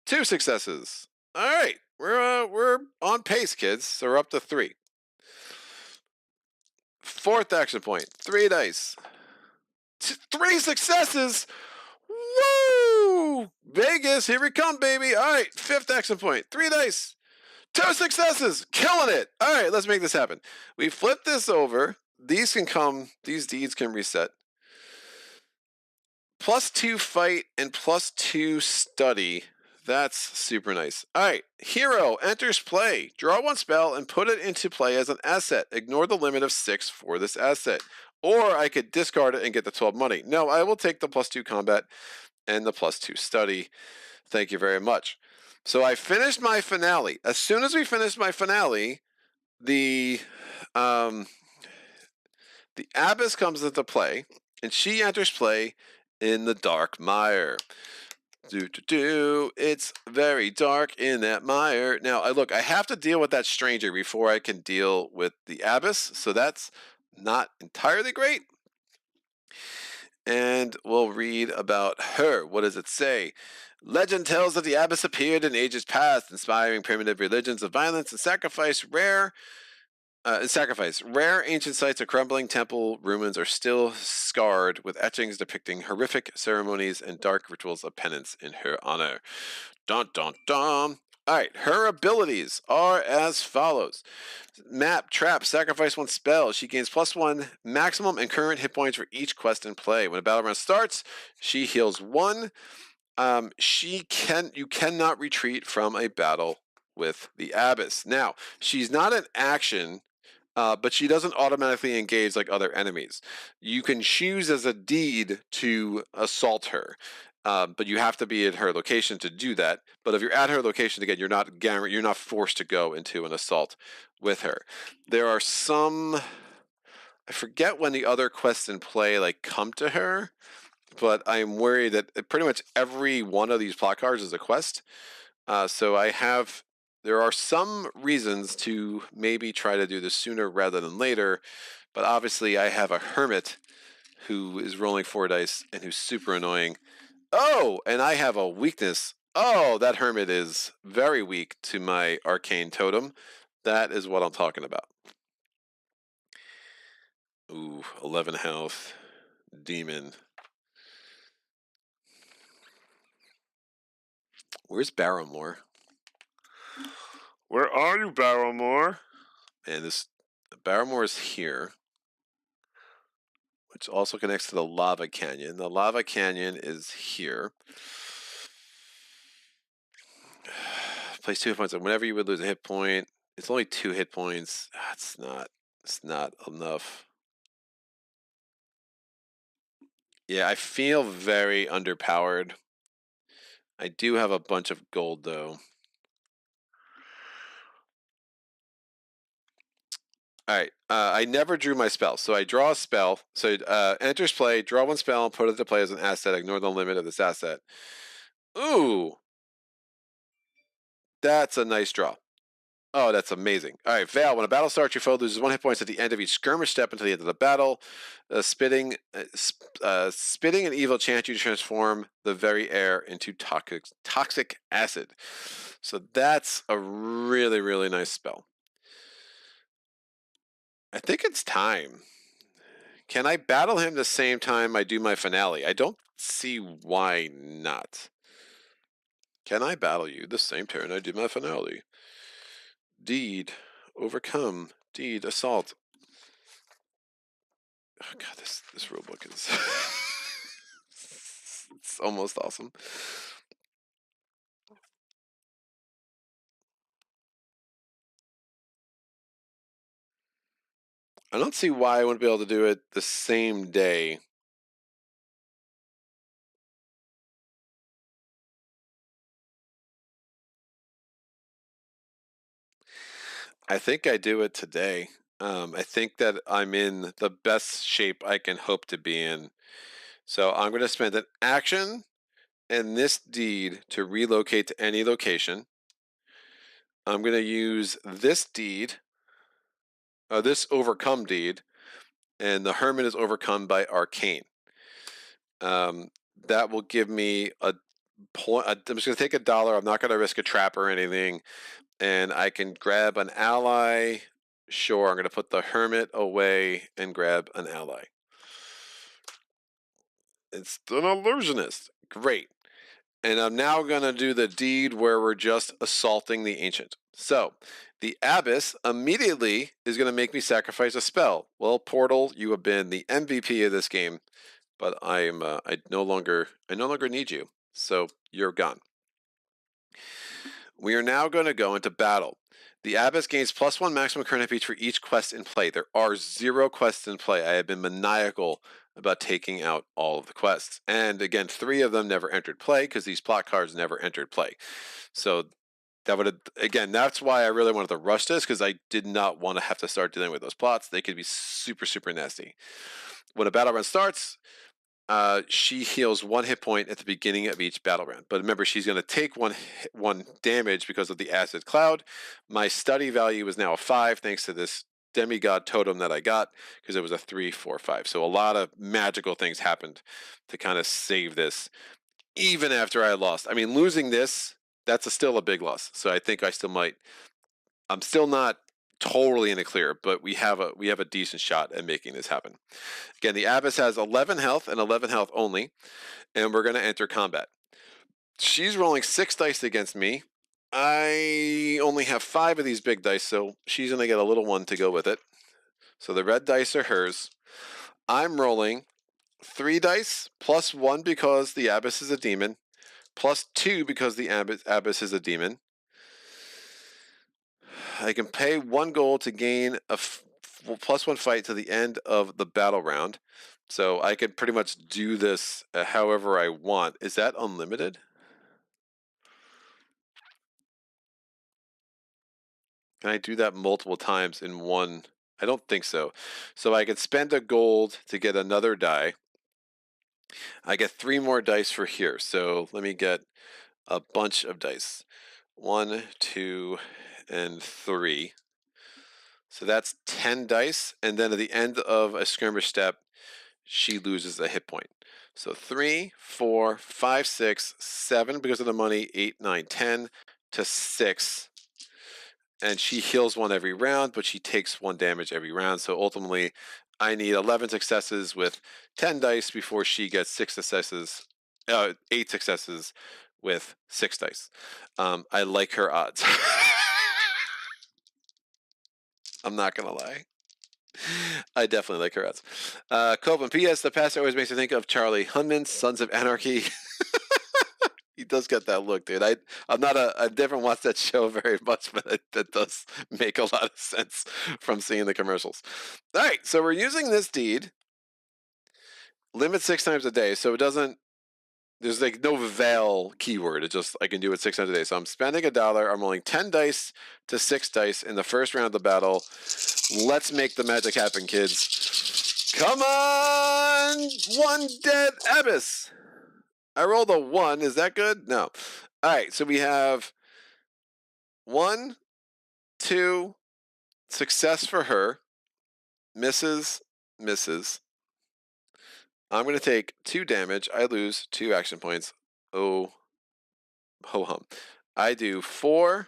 2 successes. All right, we're on pace, kids. So we're up to 3. Fourth action point, 3 dice, 3 successes. Woo! Vegas, here we come, baby. All right, fifth action point, 3 dice, 2 successes. Killing it. All right, let's make this happen. We flip this over. These deeds can reset. +2 fight and +2 study. That's super nice. All right, hero enters play. Draw 1 spell and put it into play as an asset. Ignore the limit of 6 for this asset. Or I could discard it and get the 12 money. No, I will take the +2 combat and the +2 study. Thank you very much. So I finished my finale. As soon as we finished my finale, the abbess comes into play, and she enters play in the dark mire. It's very dark in that mire. Now, I have to deal with that stranger before I can deal with the abbess, so that's not entirely great. And we'll read about her. What does it say? Legend tells that the abbess appeared in ages past, inspiring primitive religions of violence and sacrifice. Rare ancient sites of crumbling temple ruins are still scarred with etchings depicting horrific ceremonies and dark rituals of penance in her honor. Dun dun dun. All right, her abilities are as follows. Map, trap, sacrifice 1 spell. She gains +1 maximum and current hit points for each quest in play. When a battle round starts, she heals 1. You cannot retreat from a battle with the abbess. Now, she's not an action, but she doesn't automatically engage like other enemies. You can choose as a deed to assault her, but you have to be at her location to do that. But if you're at her location again, you're not forced to go into an assault with her. There are some, I forget when the other quests in play like come to her, but I'm worried that pretty much every one of these plot cards is a quest. So there are some reasons to maybe try to do this sooner rather than later, but obviously I have a hermit who is rolling 4 dice and who's super annoying. Oh, and I have a weakness. Oh, that hermit is very weak to my arcane totem. That is what I'm talking about. Ooh, 11 health. Demon. Where's Barrowmore? Where are you, Barrowmore? And this Barrowmore is here. which also connects to the lava canyon. The lava canyon is here. Place 2 hit points. Whenever you would lose a hit point, it's only 2 hit points. It's not enough. Yeah, I feel very underpowered. I do have a bunch of gold though. All right. I never drew my spell, so I draw a spell. So enters play, draw one spell, and put it into play as an asset. Ignore the limit of this asset. Ooh, that's a nice draw. Oh, that's amazing. All right, Val. When a battle starts, your foe loses 1 hit points at the end of each skirmish step until the end of the battle. Spitting an evil chant you to transform the very air into toxic acid. So that's a really, really nice spell. I think it's time. Can I battle him the same time I do my finale? I don't see why not. Can I battle you the same turn I do my finale? Deed, overcome. Deed, assault. Oh god, this rulebook is it's almost awesome. I don't see why I wouldn't be able to do it the same day. I think I do it today. I think that I'm in the best shape I can hope to be in. So I'm going to spend an action and this deed to relocate to any location. I'm going to use this deed, this overcome deed, and the hermit is overcome by arcane. That will give me a point. I'm just going to take $1. I'm not going to risk a trap or anything. And I can grab an ally. Sure, I'm going to put the hermit away and grab an ally. It's an illusionist. Great. And I'm now going to do the deed where we're just assaulting the ancient. So, the abyss immediately is going to make me sacrifice a spell. Well, Portal, you have been the MVP of this game, but I no longer need you. So, you're gone. We are now going to go into battle. The Abyss gains +1 maximum current HP for each quest in play. There are 0 quests in play. I have been maniacal about taking out all of the quests. And again, 3 of them never entered play because these plot cards never entered play. So that would have, again, that's why I really wanted to rush this, because I did not want to have to start dealing with those plots. They could be super, super nasty. When a battle run starts, she heals 1 hit point at the beginning of each battle round. But remember, she's going to take one damage because of the acid cloud. My study value is now a 5 thanks to this demigod totem that I got, because it was a 3, 4, 5. So a lot of magical things happened to kind of save this, even after I lost. I mean, losing this, that's still a big loss. So I think I still might. I'm still not totally in the clear, but we have a decent shot at making this happen. Again, the Abyss has 11 health and 11 health only, and we're going to enter combat. She's rolling 6 dice against me. I only have 5 of these big dice, so she's going to get a little one to go with it. So the red dice are hers. I'm rolling 3 dice, +1 because the Abyss is a demon, +2 because the Abyss is a demon. I can pay 1 gold to gain a +1 fight to the end of the battle round. So I can pretty much do this however I want. Is that unlimited? Can I do that multiple times in one? I don't think so. So I could spend a gold to get another die. I get 3 more dice for here. So let me get a bunch of dice. 1, 2, and 3. So that's 10 dice. And then at the end of a skirmish step, she loses a hit point. So 3, 4, 5, 6, 7 because of the money, 8, 9, 10 to 6. And she heals 1 every round, but she takes 1 damage every round. So ultimately, I need 11 successes with 10 dice before she gets 8 successes with 6 dice. I like her odds. I'm not gonna lie. I definitely like her odds. Copeland, P.S. The pastor always makes me think of Charlie Hunman, Sons of Anarchy. He does get that look, dude. I've never watched that show very much, but that does make a lot of sense from seeing the commercials. All right, so we're using this deed. Limit 6 times a day, so it doesn't. There's like no veil keyword. It just I can do it 6 times a day. So I'm spending $1. I'm rolling 10 dice to 6 dice in the first round of the battle. Let's make the magic happen, kids. Come on! One dead abyss. I rolled a 1. Is that good? No. All right, so we have 1, 2, success for her. Misses, misses. I'm going to take 2 damage. I lose 2 action points. Oh, ho hum. I do 4,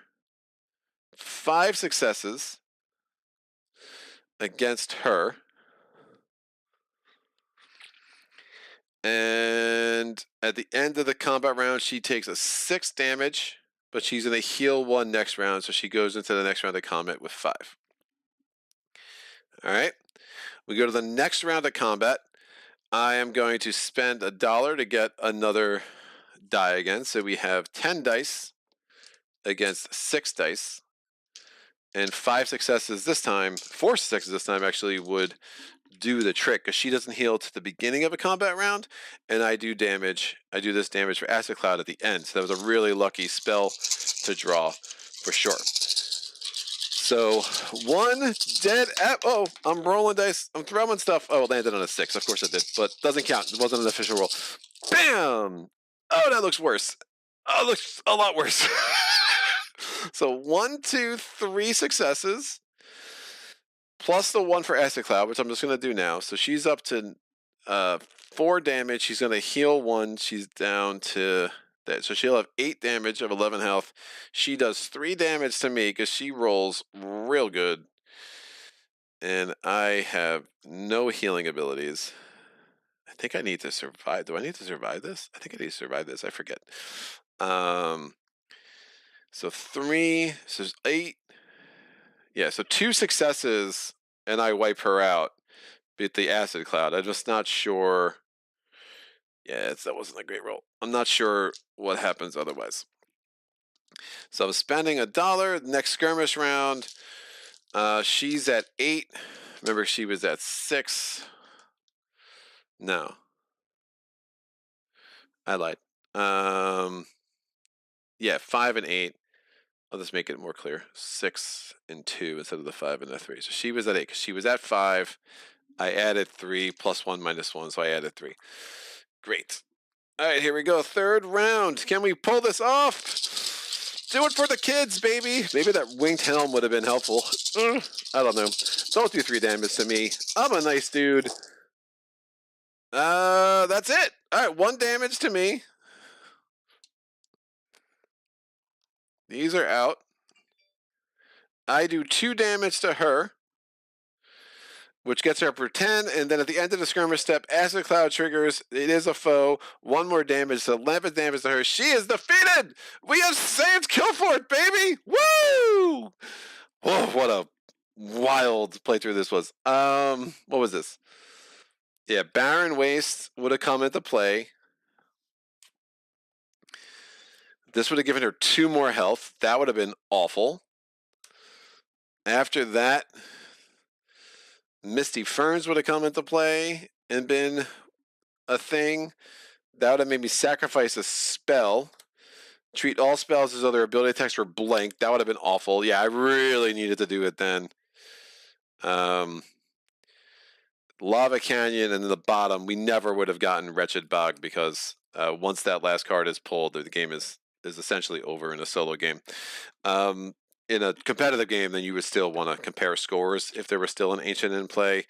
5 successes against her. And at the end of the combat round, she takes a 6 damage, but she's going to heal 1 next round, so she goes into the next round of combat with 5. All right. We go to the next round of combat. I am going to spend $1 to get another die again. So we have 10 dice against 6 dice. And 5 successes this time, 4 successes this time actually would do the trick because she doesn't heal to the beginning of a combat round, and I do damage. I do this damage for Acid Cloud at the end. So that was a really lucky spell to draw for sure. So 1 dead oh, I'm rolling dice. I'm throwing stuff. Oh, it landed on a 6. Of course it did, but doesn't count. It wasn't an official roll. Bam! Oh, that looks worse. Oh, it looks a lot worse. So 1, 2, 3 successes. Plus the 1 for Acid Cloud, which I'm just going to do now. So she's up to 4 damage. She's going to heal 1. She's down to that. So she'll have 8 damage of 11 health. She does 3 damage to me because she rolls real good. And I have no healing abilities. I think I need to survive. Do I need to survive this? I think I need to survive this. I forget. So 3, so 8. Yeah, so 2 successes and I wipe her out. Beat the Acid Cloud. I'm just not sure. Yeah, that wasn't a great roll. I'm not sure what happens otherwise. So I'm spending $1. Next skirmish round. She's at 8. Remember, she was at 6. No, I lied. Yeah, 5 and 8. I'll just make it more clear. 6 and 2 instead of the 5 and the 3. So she was at 8 because she was at 5. I added 3 plus 1 minus 1, so I added 3. Great. All right, here we go. 3rd round. Can we pull this off? Do it for the kids, baby. Maybe that winged helm would have been helpful. I don't know. Don't do 3 damage to me. I'm a nice dude. That's it. All right, 1 damage to me. These are out. I do 2 damage to her, which gets her up for 10, and then at the end of the skirmish step, Acid Cloud triggers. It is a foe. 1 more damage, so 11 damage to her. She is defeated! We have saved Kilforth, baby! Woo! Whoa, what a wild playthrough this was. What was this? Yeah, Barren Waste would have come into play. This would have given her 2 more health. That would have been awful. After that, Misty Ferns would have come into play and been a thing. That would have made me sacrifice a spell. Treat all spells as though their ability attacks were blank. That would have been awful. Yeah, I really needed to do it then. Lava Canyon and then the bottom, we never would have gotten Wretched Bog because once that last card is pulled, the game is essentially over in a solo game. In a competitive game, then you would still want to compare scores if there was still an Ancient in play.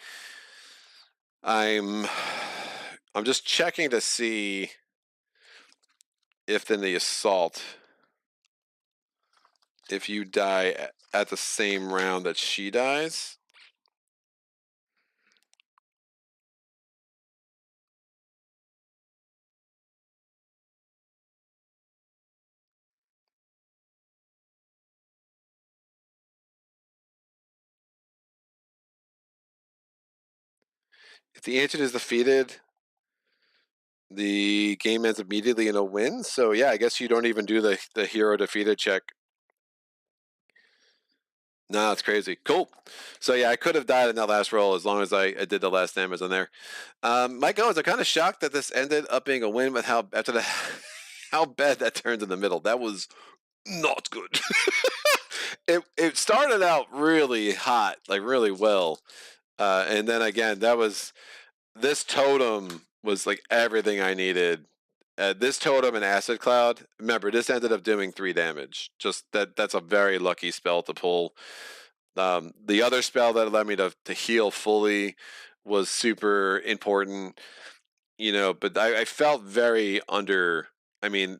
I'm just checking to see if in the Assault, if you die at the same round that she dies. If the ancient is defeated, the game ends immediately in a win. So yeah, I guess you don't even do the hero defeated check. No, it's crazy. Cool. So yeah, I could have died in that last roll as long as I did the last damage on there. My go is I'm kind of shocked that this ended up being a win with how after the how bad that turned in the middle. That was not good. It started out really hot, like really well, and then again that was this totem was like everything I needed. This totem and acid cloud. Remember, this ended up doing 3 damage. Just that's a very lucky spell to pull. The other spell that allowed me to heal fully was super important, but I felt very under. I mean,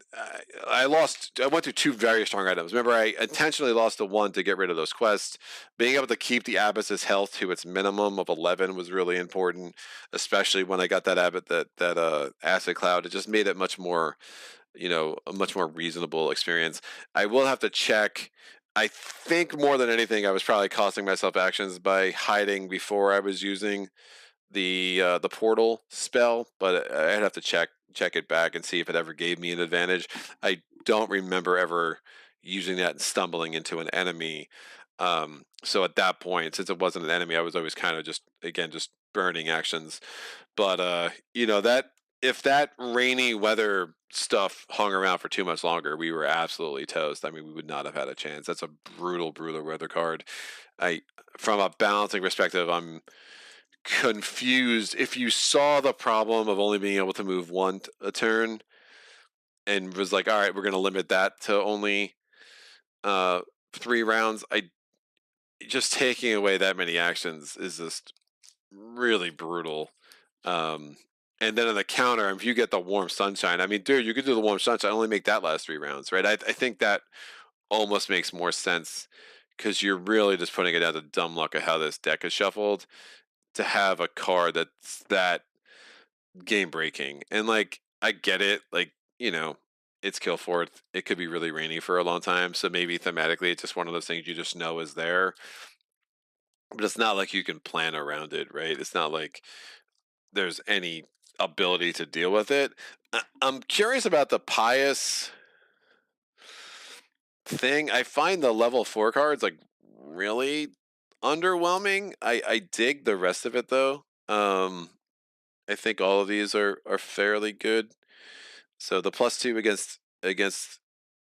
I lost. I went through 2 very strong items. Remember, I intentionally lost the one to get rid of those quests. Being able to keep the abbess's health to its minimum of 11 was really important, especially when I got that abbot that acid cloud. It just made it much more, a much more reasonable experience. I will have to check. I think more than anything, I was probably costing myself actions by hiding before I was using the portal spell, but I'd have to check it back and see if it ever gave me an advantage. I don't remember ever using that and stumbling into an enemy. So at that point, since it wasn't an enemy, I was always kind of just burning actions. But that if that rainy weather stuff hung around for too much longer, we were absolutely toast. I mean, we would not have had a chance. That's a brutal, brutal weather card. I From a balancing perspective, I'm confused. If you saw the problem of only being able to move a turn and was like, all right, we're going to limit that to only 3 rounds, I just taking away that many actions is just really brutal. um and then on the counter, if you get the warm sunshine, I mean, dude, you could do the warm sunshine, only make that last 3 rounds, right? I think that almost makes more sense, because you're really just putting it down to dumb luck of how this deck is shuffled to have a card that's that game breaking. And like, I get it, like, it's Kilforth. It could be really rainy for a long time, so maybe thematically it's just one of those things you just know is there. But it's not like you can plan around it, right? It's not like there's any ability to deal with it. I'm curious about the pious thing. I find the level 4 cards like really underwhelming. I dig the rest of it though. I think all of these are fairly good. So the +2 against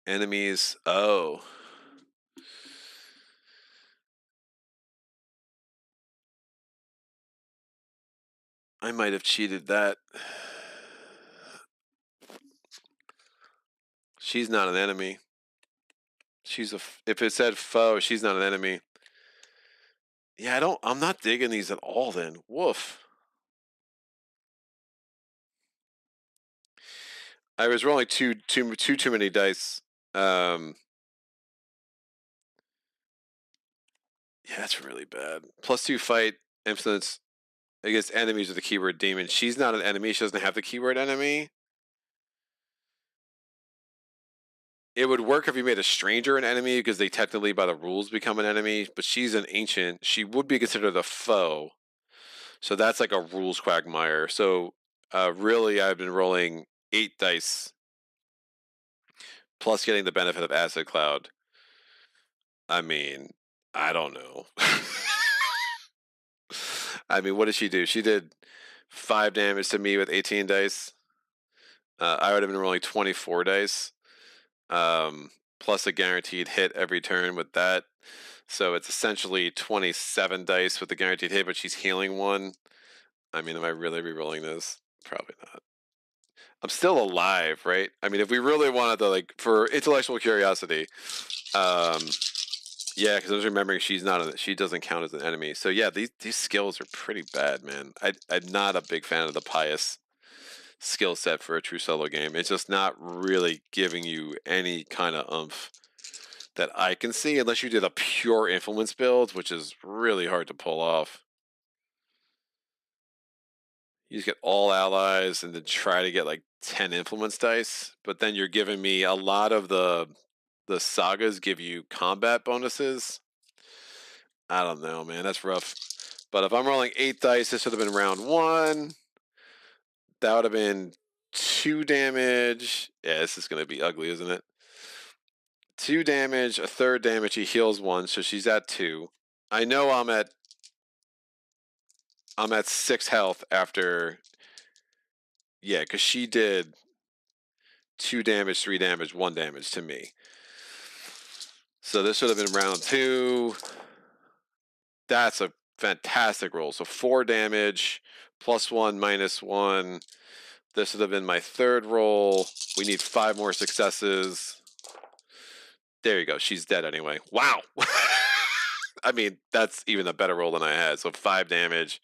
enemies. Oh, I might have cheated that. She's not an enemy. If it said foe, she's not an enemy. Yeah, I'm not digging these at all then. Woof. I was rolling too many dice. Um yeah, that's really bad. +2 fight influence against enemies with the keyword demon. She's not an enemy. She doesn't have the keyword enemy. It would work if you made a stranger an enemy, because they technically by the rules become an enemy, but she's an ancient. She would be considered a foe. So that's like a rules quagmire. So really, I've been rolling 8 dice plus getting the benefit of Acid Cloud. I mean, I don't know. I mean, what did she do? She did 5 damage to me with 18 dice. I would have been rolling 24 dice, plus a guaranteed hit every turn with that. So it's essentially 27 dice with the guaranteed hit, but she's healing 1. I mean, am I really re-rolling this? Probably not. I'm still alive, right? I mean, if we really wanted to, like, for intellectual curiosity, um, yeah, because I was remembering she doesn't count as an enemy. So yeah, these skills are pretty bad, man. I'm not a big fan of the pious skill set for a true solo game. It's just not really giving you any kind of oomph that I can see, unless you did a pure influence build, which is really hard to pull off. You just get all allies and then try to get like 10 influence dice, but then you're giving me a lot of the sagas give you combat bonuses. I don't know, man. That's rough. But if I'm rolling 8 dice, this would have been round 1. That would have been 2 damage. Yeah, this is going to be ugly, isn't it? 2 damage, a third damage. He heals 1, so she's at 2. I know I'm at 6 health after. Yeah, because she did 2 damage, 3 damage, 1 damage to me. So this would have been round 2. That's a fantastic roll. So 4 damage, +1, -1. This would have been my third roll. We need 5 more successes. There you go. She's dead anyway. Wow. I mean, that's even a better roll than I had. So 5 damage.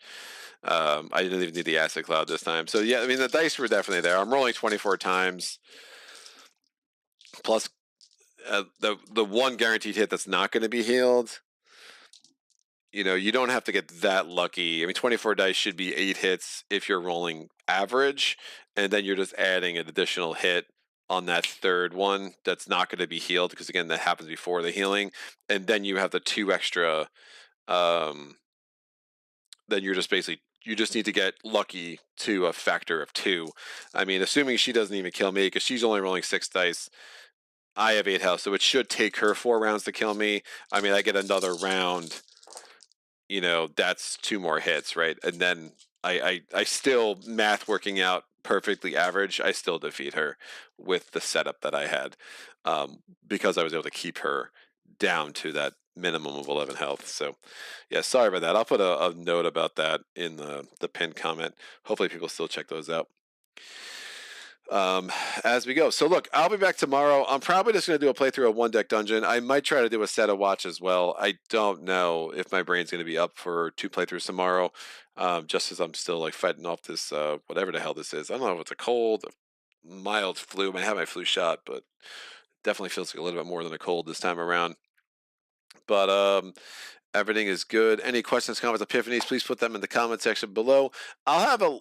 I didn't even need the acid cloud this time. So yeah, I mean, the dice were definitely there. I'm rolling 24 times. Plus the one guaranteed hit that's not going to be healed. You know, you don't have to get that lucky. I mean, 24 dice should be 8 hits if you're rolling average, and then you're just adding an additional hit on that third one that's not going to be healed, because again, that happens before the healing, and then you have the 2 extra. Then you're just basically, you just need to get lucky to a factor of 2. I mean, assuming she doesn't even kill me, because she's only rolling 6 dice. I have 8 health, so it should take her 4 rounds to kill me. I mean, I get another round. You know, that's 2 more hits, right? And then I still, math working out perfectly average, I still defeat her with the setup that I had, because I was able to keep her down to that minimum of 11 health. So yeah, sorry about that. I'll put a note about that in the pinned comment. Hopefully people still check those out as we go. So look, I'll be back tomorrow. I'm probably just going to do a playthrough of One Deck Dungeon. I might try to do a set of watch as well. I don't know if my brain's going to be up for 2 playthroughs tomorrow, just as I'm still like fighting off this whatever the hell this is. I don't know if it's a cold, a mild flu. I might have my flu shot, but definitely feels like a little bit more than a cold this time around. But everything is good. Any questions, comments, epiphanies, please put them in the comment section below. I'll have Gloom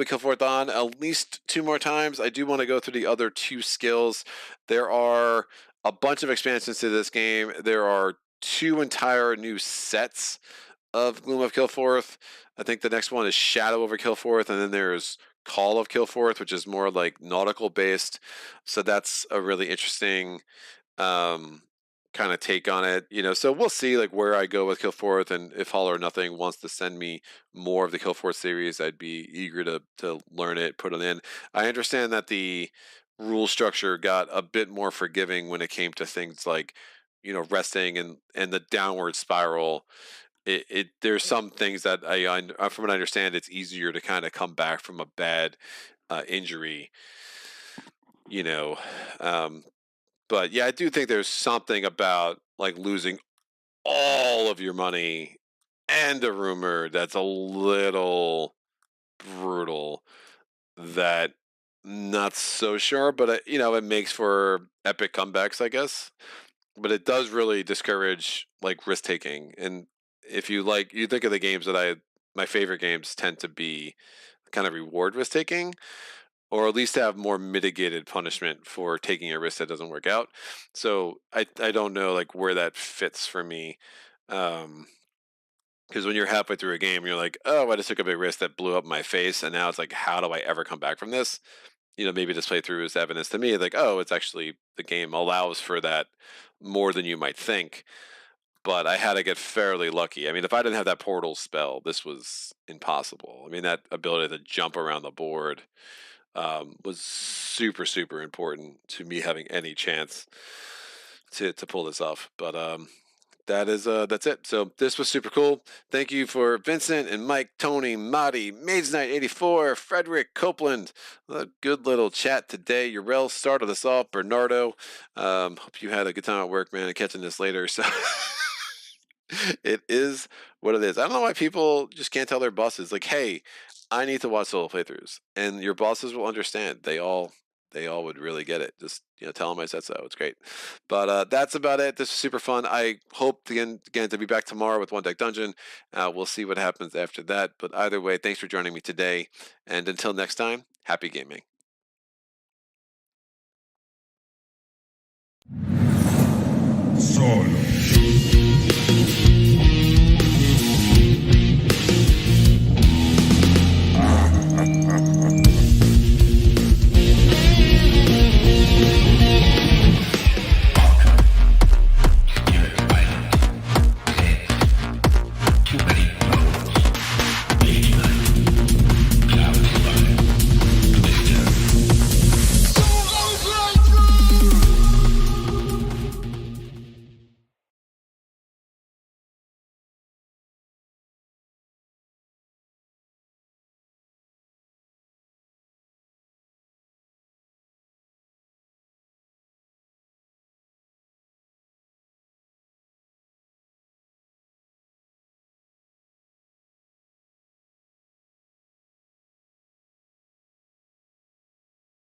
of Kilforth on at least 2 more times. I do want to go through the other 2 skills. There are a bunch of expansions to this game. There are 2 entire new sets of Gloom of Kilforth. I think the next one is Shadow over Kilforth, and then there's Call of Kilforth, which is more like nautical based. So that's a really interesting kind of take on it, you know. So we'll see like where I go with Kilforth, and if All or Nothing wants to send me more of the Kilforth series, I'd be eager to learn it, put it in. I understand that the rule structure got a bit more forgiving when it came to things like, you know, resting and the downward spiral. There's some things that from what I understand, it's easier to kind of come back from a bad injury, you know. But yeah, I do think there's something about like losing all of your money and a rumor that's a little brutal, that not so sure, but you know, it makes for epic comebacks, I guess. But it does really discourage like risk taking. And if you like, you think of the games that my favorite games tend to be kind of reward risk taking, or at least have more mitigated punishment for taking a risk that doesn't work out. So I don't know like where that fits for me. Because when you're halfway through a game, you're like, oh, I just took a big risk that blew up my face, and now it's like, how do I ever come back from this? You know, maybe this playthrough is evidence to me, like, oh, it's actually, the game allows for that more than you might think. But I had to get fairly lucky. I mean, if I didn't have that portal spell, this was impossible. I mean, that ability to jump around the board was super, super important to me having any chance to pull this off. But that's it. So this was super cool. Thank you for Vincent and Mike, Tony, Marty, Maids Knight 84, Frederick, Copeland. A good little chat today. Urel started us off. Bernardo. Hope you had a good time at work, man, and catching this later. So it is what it is. I don't know why people just can't tell their bosses, like, hey, I need to watch solo playthroughs, and your bosses will understand. They all would really get it. Just, you know, tell them I said so. It's great. But that's about it. This was super fun. I hope again to be back tomorrow with One Deck Dungeon. We'll see what happens after that. But either way, thanks for joining me today. And until next time, happy gaming. Solo.